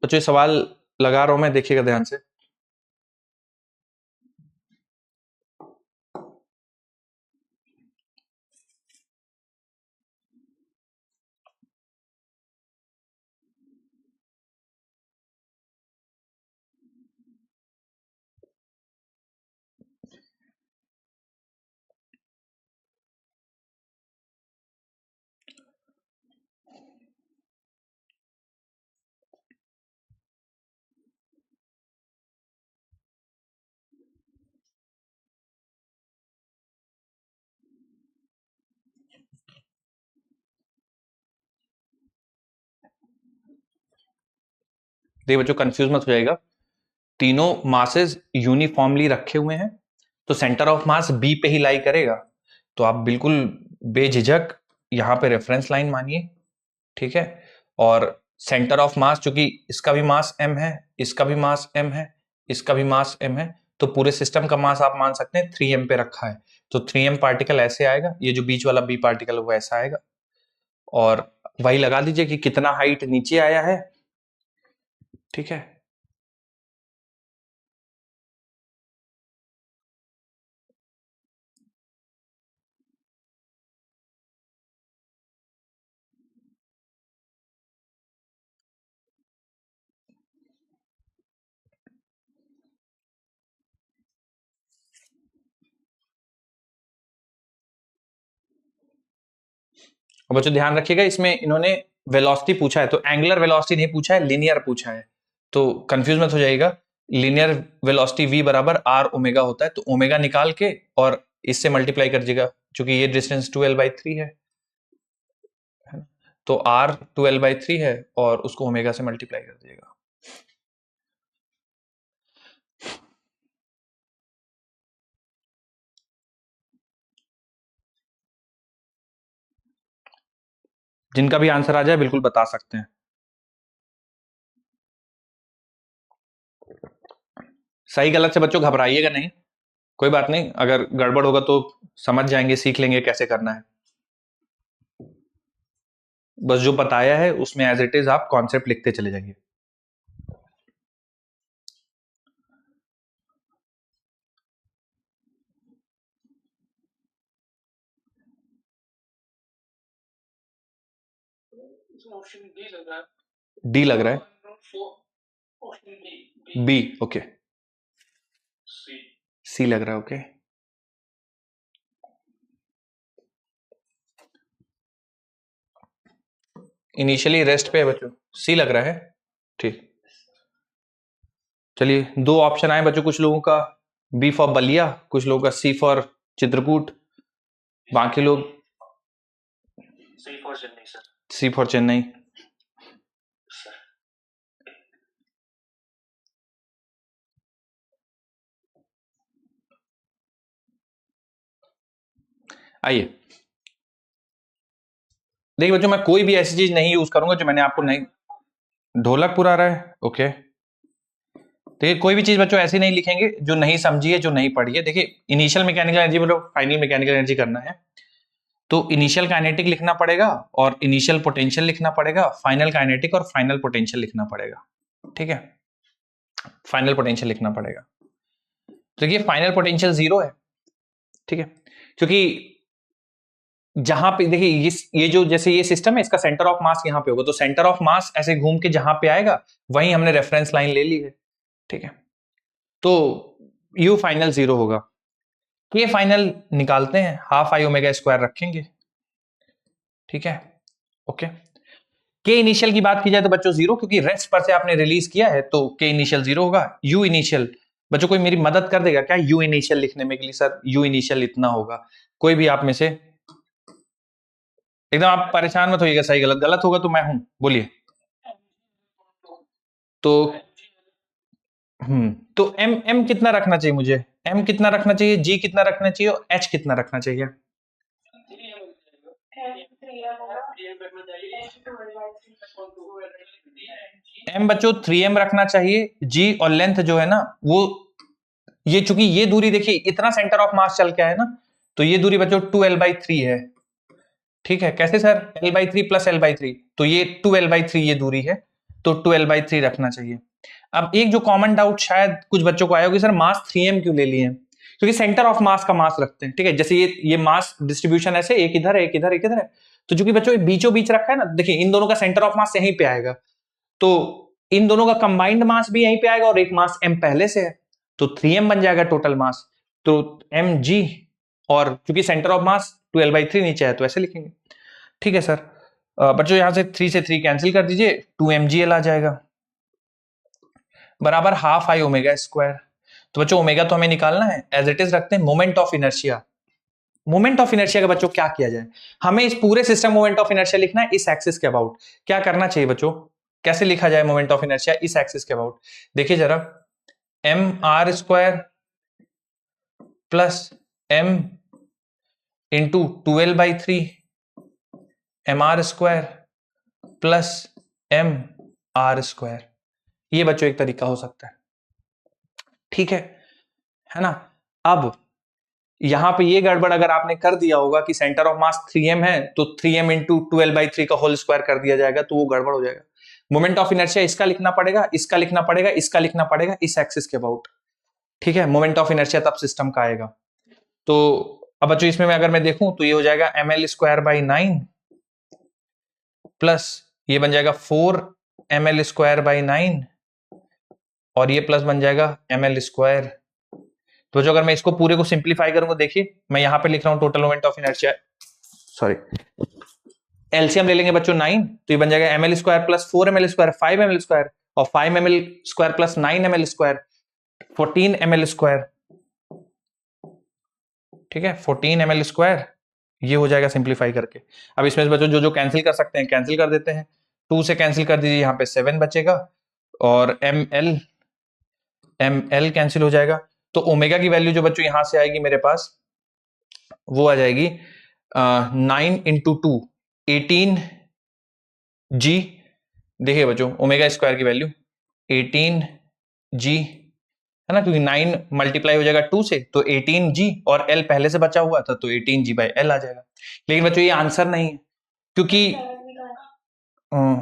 बच्चों ये सवाल लगा रहा हूं मैं, देखिएगा ध्यान से। देखिए बच्चों कंफ्यूज मत हो जाएगा, तीनों मासेस यूनिफॉर्मली रखे हुए हैं, तो सेंटर ऑफ मास बी पे ही लाई करेगा, तो आप बिल्कुल बेझिझक यहां पे रेफरेंस लाइन मानिए, ठीक है। और सेंटर ऑफ मास, चूंकि इसका भी मास m है, इसका भी मास m है, इसका भी मास m है, तो पूरे सिस्टम का मास आप मान सकते हैं 3m पे रखा है, तो 3m पार्टिकल ऐसे आएगा, ये जो बीच वाला b पार्टिकल वो ऐसा आएगा, और वही लगा दीजिए कि कितना हाइट नीचे आया है, ठीक है। और बच्चों ध्यान रखिएगा, इसमें इन्होंने वेलोसिटी पूछा है, तो एंगुलर वेलोसिटी नहीं पूछा है, लिनियर पूछा है, तो कंफ्यूज मत हो जाएगा। लिनियर वेलोसिटी v बराबर r ओमेगा होता है, तो ओमेगा निकाल के और इससे मल्टीप्लाई कर दीजिएगा, क्योंकि ये डिस्टेंस 2l/3 है, तो r 2l/3 है और उसको ओमेगा से मल्टीप्लाई कर दीजिएगा। जिनका भी आंसर आ जाए बिल्कुल बता सकते हैं। सही गलत से बच्चों घबराइएगा नहीं, कोई बात नहीं, अगर गड़बड़ होगा तो समझ जाएंगे, सीख लेंगे कैसे करना है। बस जो बताया है उसमें एज इट इज आप कॉन्सेप्ट लिखते चले जाइए। ऑप्शन डी लग रहा है। डी लग रहा है, ऑप्शन बी। बी, ओके, सी। सी लग रहा है, ओके। इनिशियली रेस्ट पे है बच्चों, सी लग रहा है, ठीक। चलिए दो ऑप्शन आए बच्चों, कुछ लोगों का बी फॉर बलिया, कुछ लोगों का सी फॉर चित्रकूट, बाकी लोग C for Chennai sir. C for Chennai. आइए देखिए बच्चों, मैं कोई भी ऐसी चीज नहीं यूज करूंगा जो मैंने आपको नहीं, ढोलक पूरा रहा है, ओके। देखिए कोई भी चीज बच्चों ऐसी नहीं लिखेंगे जो नहीं समझिए, जो नहीं पढ़िए। देखिए इनिशियल मैकेनिकल एनर्जी बोलो, फाइनल मैकेनिकल एनर्जी करना है, तो इनिशियल काइनेटिक लिखना पड़ेगा और इनिशियल पोटेंशियल लिखना पड़ेगा, फाइनल काइनेटिक और फाइनल पोटेंशियल लिखना पड़ेगा, ठीक है। फाइनल पोटेंशियल लिखना पड़ेगा, तो ये फाइनल पोटेंशियल 0 है, ठीक है, क्योंकि जहां पे देखिए ये जो जैसे ये सिस्टम है, इसका सेंटर ऑफ मास यहां पे होगा, तो सेंटर ऑफ मास ऐसे घूम के जहां पे आएगा वहीं हमने रेफरेंस लाइन ले ली है, ठीक है, तो यू फाइनल 0 होगा। के फाइनल निकालते हैं, हाफ आई ओमेगा स्क्वायर रखेंगे, ठीक है, ओके। के इनिशियल की बात की जाए तो बच्चों 0, क्योंकि रेस्ट पर से आपने रिलीज किया है तो के इनिशियल 0 होगा। यू इनिशियल, बच्चों कोई मेरी मदद कर देगा क्या यू इनिशियल लिखने में के लिए? सर यू इनिशियल इतना होगा, कोई भी आप में से, एकदम आप परेशान मत होइएगा, सही गलत, गलत होगा तो मैं हूं, बोलिए। तो तो एम एम कितना रखना चाहिए मुझे? एम कितना रखना चाहिए, जी कितना रखना चाहिए और एच कितना रखना चाहिए? एम बच्चों 3m रखना चाहिए, जी और लेंथ जो है ना वो, ये चूंकि ये दूरी देखिए इतना सेंटर ऑफ मास चल के है ना, तो ये दूरी बच्चों 2l/3 है, ठीक है। कैसे सर? l/3 प्लस l/3, तो ये 2l/3 ये दूरी है, तो 2l/3 रखना चाहिए। अब एक जो कॉमन डाउट शायद कुछ बच्चों को आया होगा, सर मास 3m क्यों ले लिए हैं? क्योंकि सेंटर ऑफ मास का मास रखते हैं, ठीक है। जैसे ये मास डिस्ट्रीब्यूशन ऐसे एक इधर है, एक इधर, एक इधर है, तो चूंकि बच्चों बीचों बीच रखा है ना, देखिए इन दोनों का सेंटर ऑफ मास यहीं पे आएगा, तो इन दोनों का कंबाइंड मास भी यहीं पे आएगा और एक मास m पहले से है, तो 3m बन जाएगा टोटल मास, तो mg, और क्योंकि सेंटर ऑफ मास 2l/3 नीचे है तो ऐसे लिखेंगे, ठीक है सर। बच्चों यहां से 3 से 3 कैंसिल कर दीजिए, 2mgl आ जाएगा बराबर हाफ आई ओमेगा स्क्वायर। तो बच्चों ओमेगा तो हमें निकालना है, एज इट इज रखते हैं moment of inertia. Moment of inertia का बच्चों क्या किया जाए? हमें इस पूरे सिस्टम मोमेंट ऑफ इनर्शिया लिखना है इस एक्सिस के अबाउट। क्या करना चाहिए बच्चों, कैसे लिखा जाए मोमेंट ऑफ इनर्शिया इस एक्सिस के अबाउट? देखिए जरा, mr square plus m into 2l/3 mr square plus m r square, ये बच्चों एक तरीका हो सकता है, ठीक है ना। अब यहां पे ये गड़बड़ अगर आपने कर दिया होगा कि सेंटर ऑफ मास 3m है तो 3m इंटू 2l/3 का होल स्क्वायर कर दिया जाएगा, तो वो गड़बड़ हो जाएगा। मोमेंट ऑफ इनर्शिया इसका लिखना पड़ेगा, इसका लिखना पड़ेगा, इसका लिखना पड़ेगा इस एक्सिस के अबाउट, ठीक है। मोमेंट ऑफ इनर्शिया तब सिस्टम का आएगा। तो अब बच्चों इसमें अगर मैं देखूं तो ये हो जाएगा ml स्क्वायर बाई 9 प्लस ये बन जाएगा 4ml स्क्वायर बाई 9 और ये प्लस बन जाएगा ml स्क्वायर। तो जो अगर मैं इसको पूरे को सिंप्लीफाई करूंगा, देखिए मैं यहां पे लिख रहा हूं total moment of inertia, sorry LCM ले लेंगे बच्चों 9, तो ये बन जाएगा ml square plus 4ml square 5ml square और 5ml square plus 9ml square 14ml square, ठीक है 14ml स्क्वायर, ये हो जाएगा सिंप्लीफाई करके। अब इसमें बच्चों जो जो कैंसिल कर सकते हैं कैंसिल कर देते हैं, 2 से कैंसिल कर दीजिए, यहाँ पे 7 बचेगा और ml कैंसिल हो जाएगा, तो ओमेगा की वैल्यू जो बच्चों यहां से आएगी मेरे पास वो आ जाएगी 9 इंटू 2 18g। देखिए बच्चों ओमेगा स्क्वायर की वैल्यू 18g है ना, क्योंकि 9 मल्टीप्लाई हो जाएगा 2 से तो 18g और l पहले से बचा हुआ था तो 18g/l आ जाएगा। लेकिन बच्चों ये आंसर नहीं है क्योंकि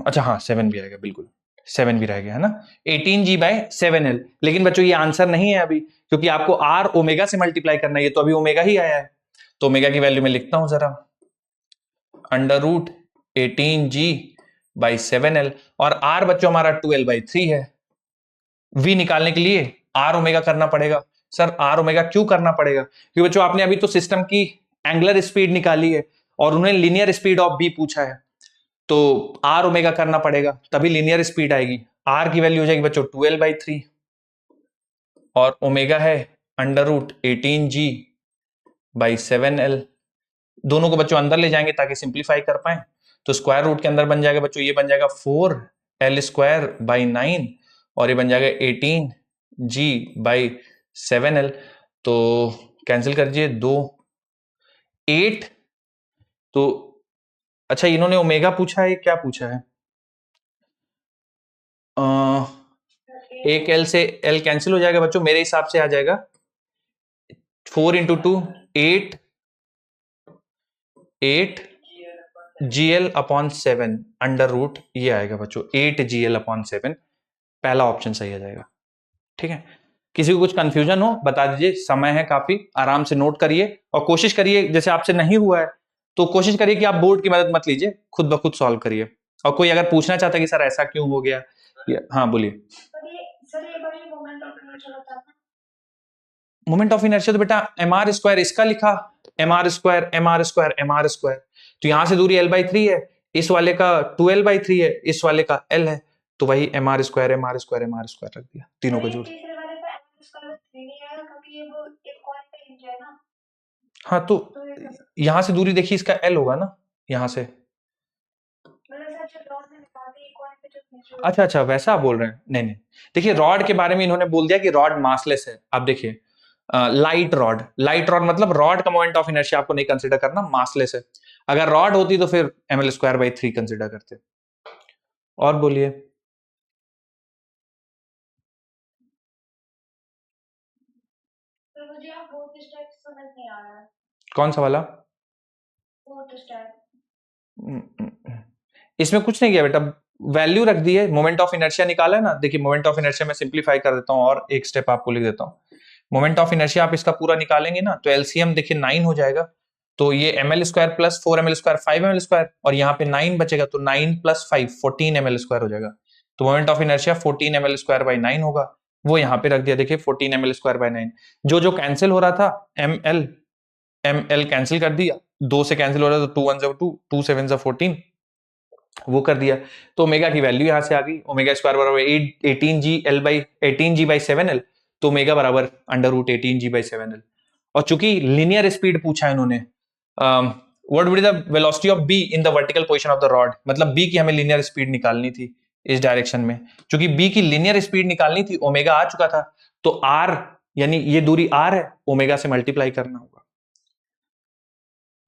अच्छा हाँ 7 भी आएगा, बिल्कुल 7 भी रह गया है ना, 18g/7l। लेकिन बच्चों ये आंसर नहीं है अभी, क्योंकि आपको r ओमेगा से मल्टीप्लाई करना है, ये तो अभी ओमेगा ही आया है। तो ओमेगा की वैल्यू में लिखता हूं जरा, अंडर रूट 18g/7l और r बच्चों हमारा 2l/3 है। v निकालने के लिए r ओमेगा करना पड़ेगा। सर r ओमेगा क्यों करना पड़ेगा? क्योंकि बच्चों आपने अभी तो सिस्टम की एंगुलर स्पीड निकाली है और उन्हें लीनियर स्पीड ऑफ b पूछा है, तो r ओमेगा करना पड़ेगा तभी लीनियर स्पीड आएगी। r की वैल्यू हो जाएगी बच्चों 2l/3 और ओमेगा है अंडर रूट 18g/7l। दोनों को बच्चों अंदर ले जाएंगे ताकि सिंप्लीफाई कर पाए, तो स्क्वायर रूट के अंदर बन जाएगा बच्चों, ये बन जाएगा 4l स्क्वायर बाई 9 और ये बन जाएगा 18g/7l। तो कैंसिल कर दीजिए 2 8, तो अच्छा इन्होंने ओमेगा पूछा है, क्या पूछा है? एक l से l कैंसिल हो जाएगा बच्चों, मेरे हिसाब से आ जाएगा 4 इंटू 2 8gl/7 अंडर रूट, ये आएगा बच्चों 8gl/7, पहला ऑप्शन सही आ जाएगा, ठीक है। किसी को कुछ कंफ्यूजन हो बता दीजिए, समय है काफी, आराम से नोट करिए और कोशिश करिए, जैसे आपसे नहीं हुआ है तो कोशिश करिए कि आप बोर्ड की मदद मत लीजिए, खुद ब खुद सॉल्व करिए। और कोई अगर पूछना चाहता है कि सर ऐसा क्यों हो गया, हाँ बोलिए। मोमेंट ऑफ इनर्शिया तो बेटा mr स्क्वायर इसका लिखा, mr square mr square mr square, तो यहां से दूरी l/3 है, इस वाले का 2l/3 है, इस वाले का l है, तो वही mr square mr square mr square रख दिया, तीनों को जोड़। तीसरे वाले का m स्क्वायर 3 नहीं आएगा क्योंकि ये वो एक कॉइन का इंच है ना। हाँ तो तो ये यहां से दूरी देखिए इसका l होगा ना, यहां से। मतलब सर जब रॉड में निकालते हैं कॉइन पे जो नीचे अच्छा अच्छा वैसा आप बोल रहे हैं, नहीं नहीं, देखिए रॉड के बारे में इन्होंने बोल दिया कि रॉड मासलेस है। अब देखिए लाइट रॉड, लाइट रॉड मतलब रॉड का मोमेंट ऑफ इनर्शिया आपको नहीं कंसीडर करना, मासलेस है। अगर रॉड होती तो फिर ml²/3 कंसीडर करते। और बोलिए। तो मुझे आप फोर्थ स्टेप समझ नहीं आ रहा है। कौन सा वाला? फोर्थ स्टेप इसमें कुछ नहीं किया बेटा, वैल्यू रख दी है, मोमेंट ऑफ इनर्शिया निकाला है ना। देखिए मोमेंट ऑफ इनर्शिया में सिंप्लीफाई कर देता हूं और एक स्टेप आपको लिख देता हूं। मोमेंट ऑफ इनर्शिया आप इसका पूरा निकालेंगे ना तो एलसीएम देखिए 9 हो जाएगा, तो ये ml² + 4ml² 5ml², और यहाँ पे 9 बचेगा तो 9 + 5 14ml² हो जाएगा। तो मोमेंट ऑफ इनर्शिया 14ml²/9 होगा, वो यहाँ पे रख दिया। देखिए 14ml²/9, जो जो कैंसिल हो रहा था ml कैंसिल कर दिया, 2 से कैंसिल हो रहा था तो 2 1 2 2 7 14, वो कर दिया। तो ओमेगा की वैल्यू यहां से आ गई, ओमेगा स्क्वायर बराबर 18g/7l, तो ओमेगा बराबर √18g/7l। और चूंकि लीनियर स्पीड पूछा है इन्होंने, what would be the velocity of be in the vertical position of the rod, मतलब बी की हमें लीनियर स्पीड निकालनी थी इस डायरेक्शन में। चूंकि बी की लीनियर स्पीड निकालनी थी, ओमेगा आ चुका था, तो आर यानी ये दूरी आर है, ओमेगा से मल्टीप्लाई करना होगा।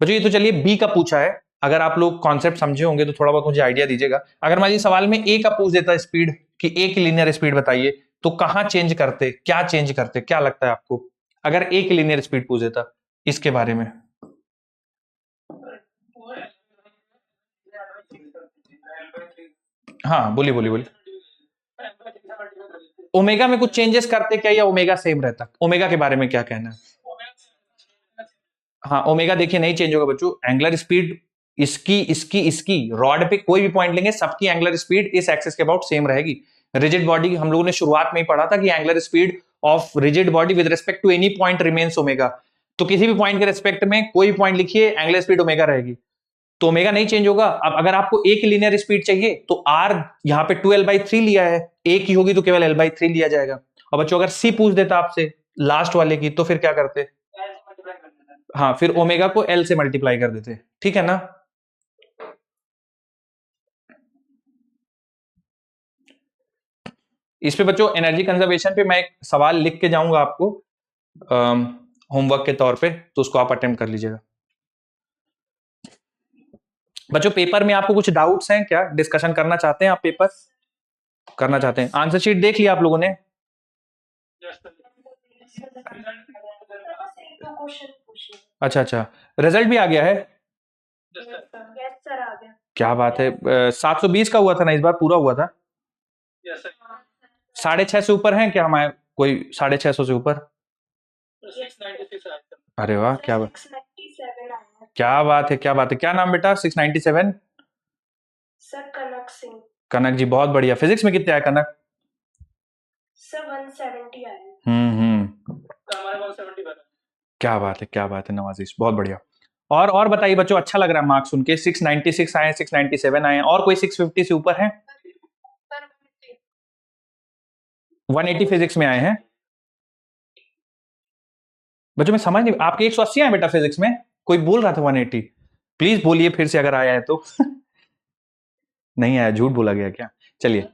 बच्चों ये तो चलिए बी का पूछा है, अगर आप लोग कॉन्सेप्ट समझे होंगे तो थोड़ा बहुत मुझे आइडिया दीजिएगा। अगर मान लीजिए सवाल में ए का पूछ देता स्पीड कि ए की लीनियर स्पीड बताइए, तो कहां चेंज करते, क्या चेंज करते, क्या लगता है आपको अगर ए की लीनियर स्पीड पूछ देता इसके बारे में? हाँ बोलिए बोलिए बोलिए। ओमेगा में कुछ चेंजेस करते क्या या ओमेगा सेम रहता? ओमेगा के बारे में क्या कहना है? हाँ ओमेगा देखिए नहीं चेंज होगा बच्चों, एंगुलर स्पीड इसकी रॉड पे कोई भी पॉइंट लेंगे सबकी एंगुलर स्पीड इस एक्सिस के अबाउट सेम रहेगी। रिजिड बॉडी हम लोगों ने शुरुआत में ही पढ़ा था कि angular speed of rigid body with respect to any point remains omega, तो किसी भी पॉइंट के रिस्पेक्ट में कोई पॉइंट लिखिए एंगुलर स्पीड ओमेगा रहेगी, तो ओमेगा नहीं चेंज होगा। अब अगर आपको ए की लीनियर स्पीड चाहिए तो आर यहाँ पे 2l/3 लिया है, ए की होगी तो केवल l/3 लिया जाएगा। और बच्चों अगर सी पूछ देता आपसे लास्ट वाले की तो फिर क्या करते? हाँ फिर ओमेगा को एल से मल्टीप्लाई कर देते, ठीक है ना। इस पे बच्चों एनर्जी कंजर्वेशन पे मैं एक सवाल लिख के जाऊंगा आपको होमवर्क के तौर पे, तो उसको आप अटेम्प्ट कर लीजिएगा। बच्चों पेपर में आपको कुछ डाउट्स हैं क्या, डिस्कशन करना चाहते हैं आप, पेपर करना चाहते हैं? आंसर शीट देख लिया आप लोगों ने? अच्छा अच्छा, रिजल्ट भी आ गया है? यस सर आ गया। क्या बात है, 720 का हुआ था ना इस बार, पूरा हुआ था? 650 से ऊपर है क्या हमारे, कोई 650 से ऊपर? अरे वाह क्या बात, 697 आया। क्या बात है, क्या बात है। क्या नाम बेटा? 697? सर कनक सिंह। कनक जी बहुत बढ़िया। फिजिक्स में कितने आए कनक? सर 170 आया। हमारे 170 बना। क्या बात है, क्या बात है नवाजिश, बहुत बढ़िया। और बताइए बच्चों, अच्छा लग रहा है मार्क्स सुन के। 696 आए, 697 आए, और कोई 650 से ऊपर है? 180 फिजिक्स में आए हैं बच्चों। मैं समझ नहीं, आपके 180 आए बेटा फिजिक्स में, कोई बोल रहा था 180। प्लीज बोलिए फिर से अगर आया है तो। नहीं आया, झूठ बोला गया क्या? चलिए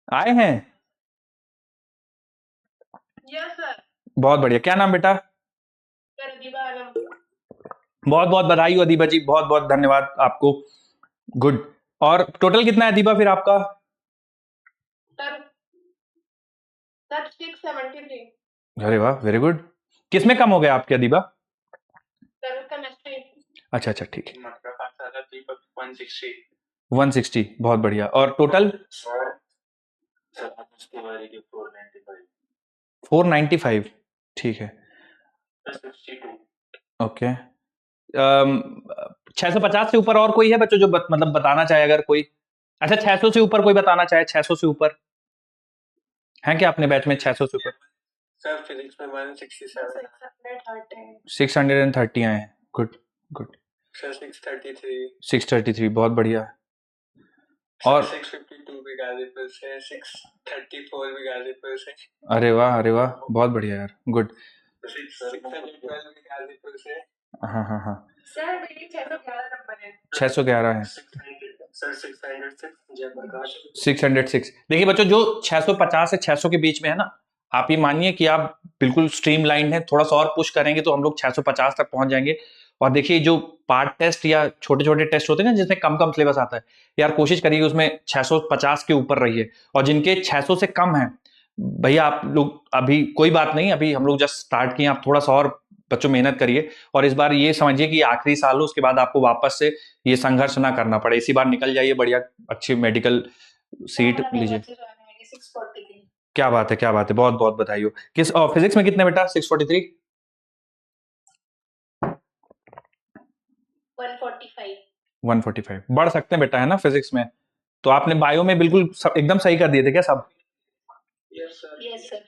आए हैं। Yes sir. बहुत बढ़िया। क्या नाम बेटा? बहुत बहुत बधाई हो अदीबा जी, बहुत बहुत धन्यवाद आपको। गुड। और टोटल कितना है अदीबा फिर आपका? सर 673। अरे वाह वेरी गुड। किसमें कम हो गया आपके अदीबा? Sir chemistry. अच्छा अच्छा ठीक है, 160, बहुत बढ़िया। और टोटल? 495, ठीक है ओके। 650 से ऊपर और कोई है बच्चों जो मतलब बताना चाहे अगर कोई? अच्छा 600 से ऊपर कोई बताना चाहे? 600 से ऊपर है क्या अपने बैच में? 600 से ऊपर सर फिजिक्स में मैंने 67 630 आए हैं। Good good. सर 633 633 बहुत बढ़िया। और 652 भी गाजीपुर से, 634 भी गाजीपुर से। अरे वाह बहुत बढ़िया यार, गुड। 612 भी गाजीपुर से। हाँ हाँ हाँ सर मेरी 611 नंबर है। 611 है। सर 606 जयप्रकाश। 606। देखिए बच्चों, जो 650 से 600 के बीच में है ना, आप ये मानिए कि आप बिल्कुल स्ट्रीमलाइन है। थोड़ा सा और पुश करेंगे तो हम लोग 650 तक पहुंच जाएंगे। और देखिए जो पार्ट टेस्ट या छोटे छोटे टेस्ट होते हैं ना जिसमें कम कम सिलेबस आता है, यार कोशिश करिए उसमें 650 के ऊपर रहिए। और जिनके 600 से कम है भैया, आप लोग अभी कोई बात नहीं, अभी हम लोग जस्ट स्टार्ट किए, आप थोड़ा सा और बच्चों मेहनत करिए। और इस बार ये समझिए कि आखिरी साल हो, उसके बाद आपको वापस से ये संघर्ष ना करना पड़े। इसी बार निकल जाइए, बढ़िया अच्छी मेडिकल सीट लीजिए। क्या बात है बहुत बहुत बधाई हो। किस फिजिक्स में कितने बेटा? 643 145 बढ़ सकते हैं बेटा, है ना फिजिक्स में। तो आपने बायो में बिल्कुल एकदम सही कर दिए थे क्या सब? Yes sir.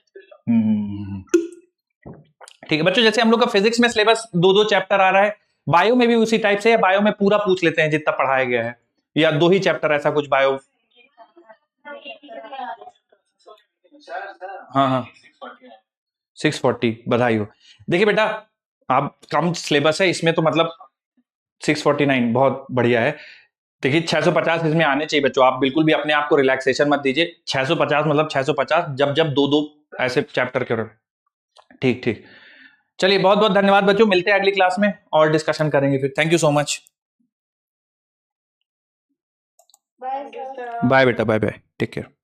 ठीक है बच्चों, जैसे हम लोग का फिजिक्स में सिलेबस 2-2 चैप्टर आ रहा है, बायो में भी उसी टाइप से, या बायो में पूरा पूछ लेते हैं जितना पढ़ाया गया है, या 2 ही चैप्टर ऐसा कुछ बायो? हाँ 640 बधाई हो। देखिए बेटा, आप कम सिलेबस है इसमें तो मतलब 649 बहुत बढ़िया है। देखिए 650 इसमें आने चाहिए बच्चों। आप बिल्कुल भी अपने आप को रिलैक्सेशन मत दीजिए। 650 मतलब 650, जब जब 2-2 ऐसे चैप्टर के। ठीक। चलिए बहुत बहुत धन्यवाद बच्चों, मिलते हैं अगली क्लास में और डिस्कशन करेंगे फिर। Thank you so much. Bye बेटा, बाय टेक केयर।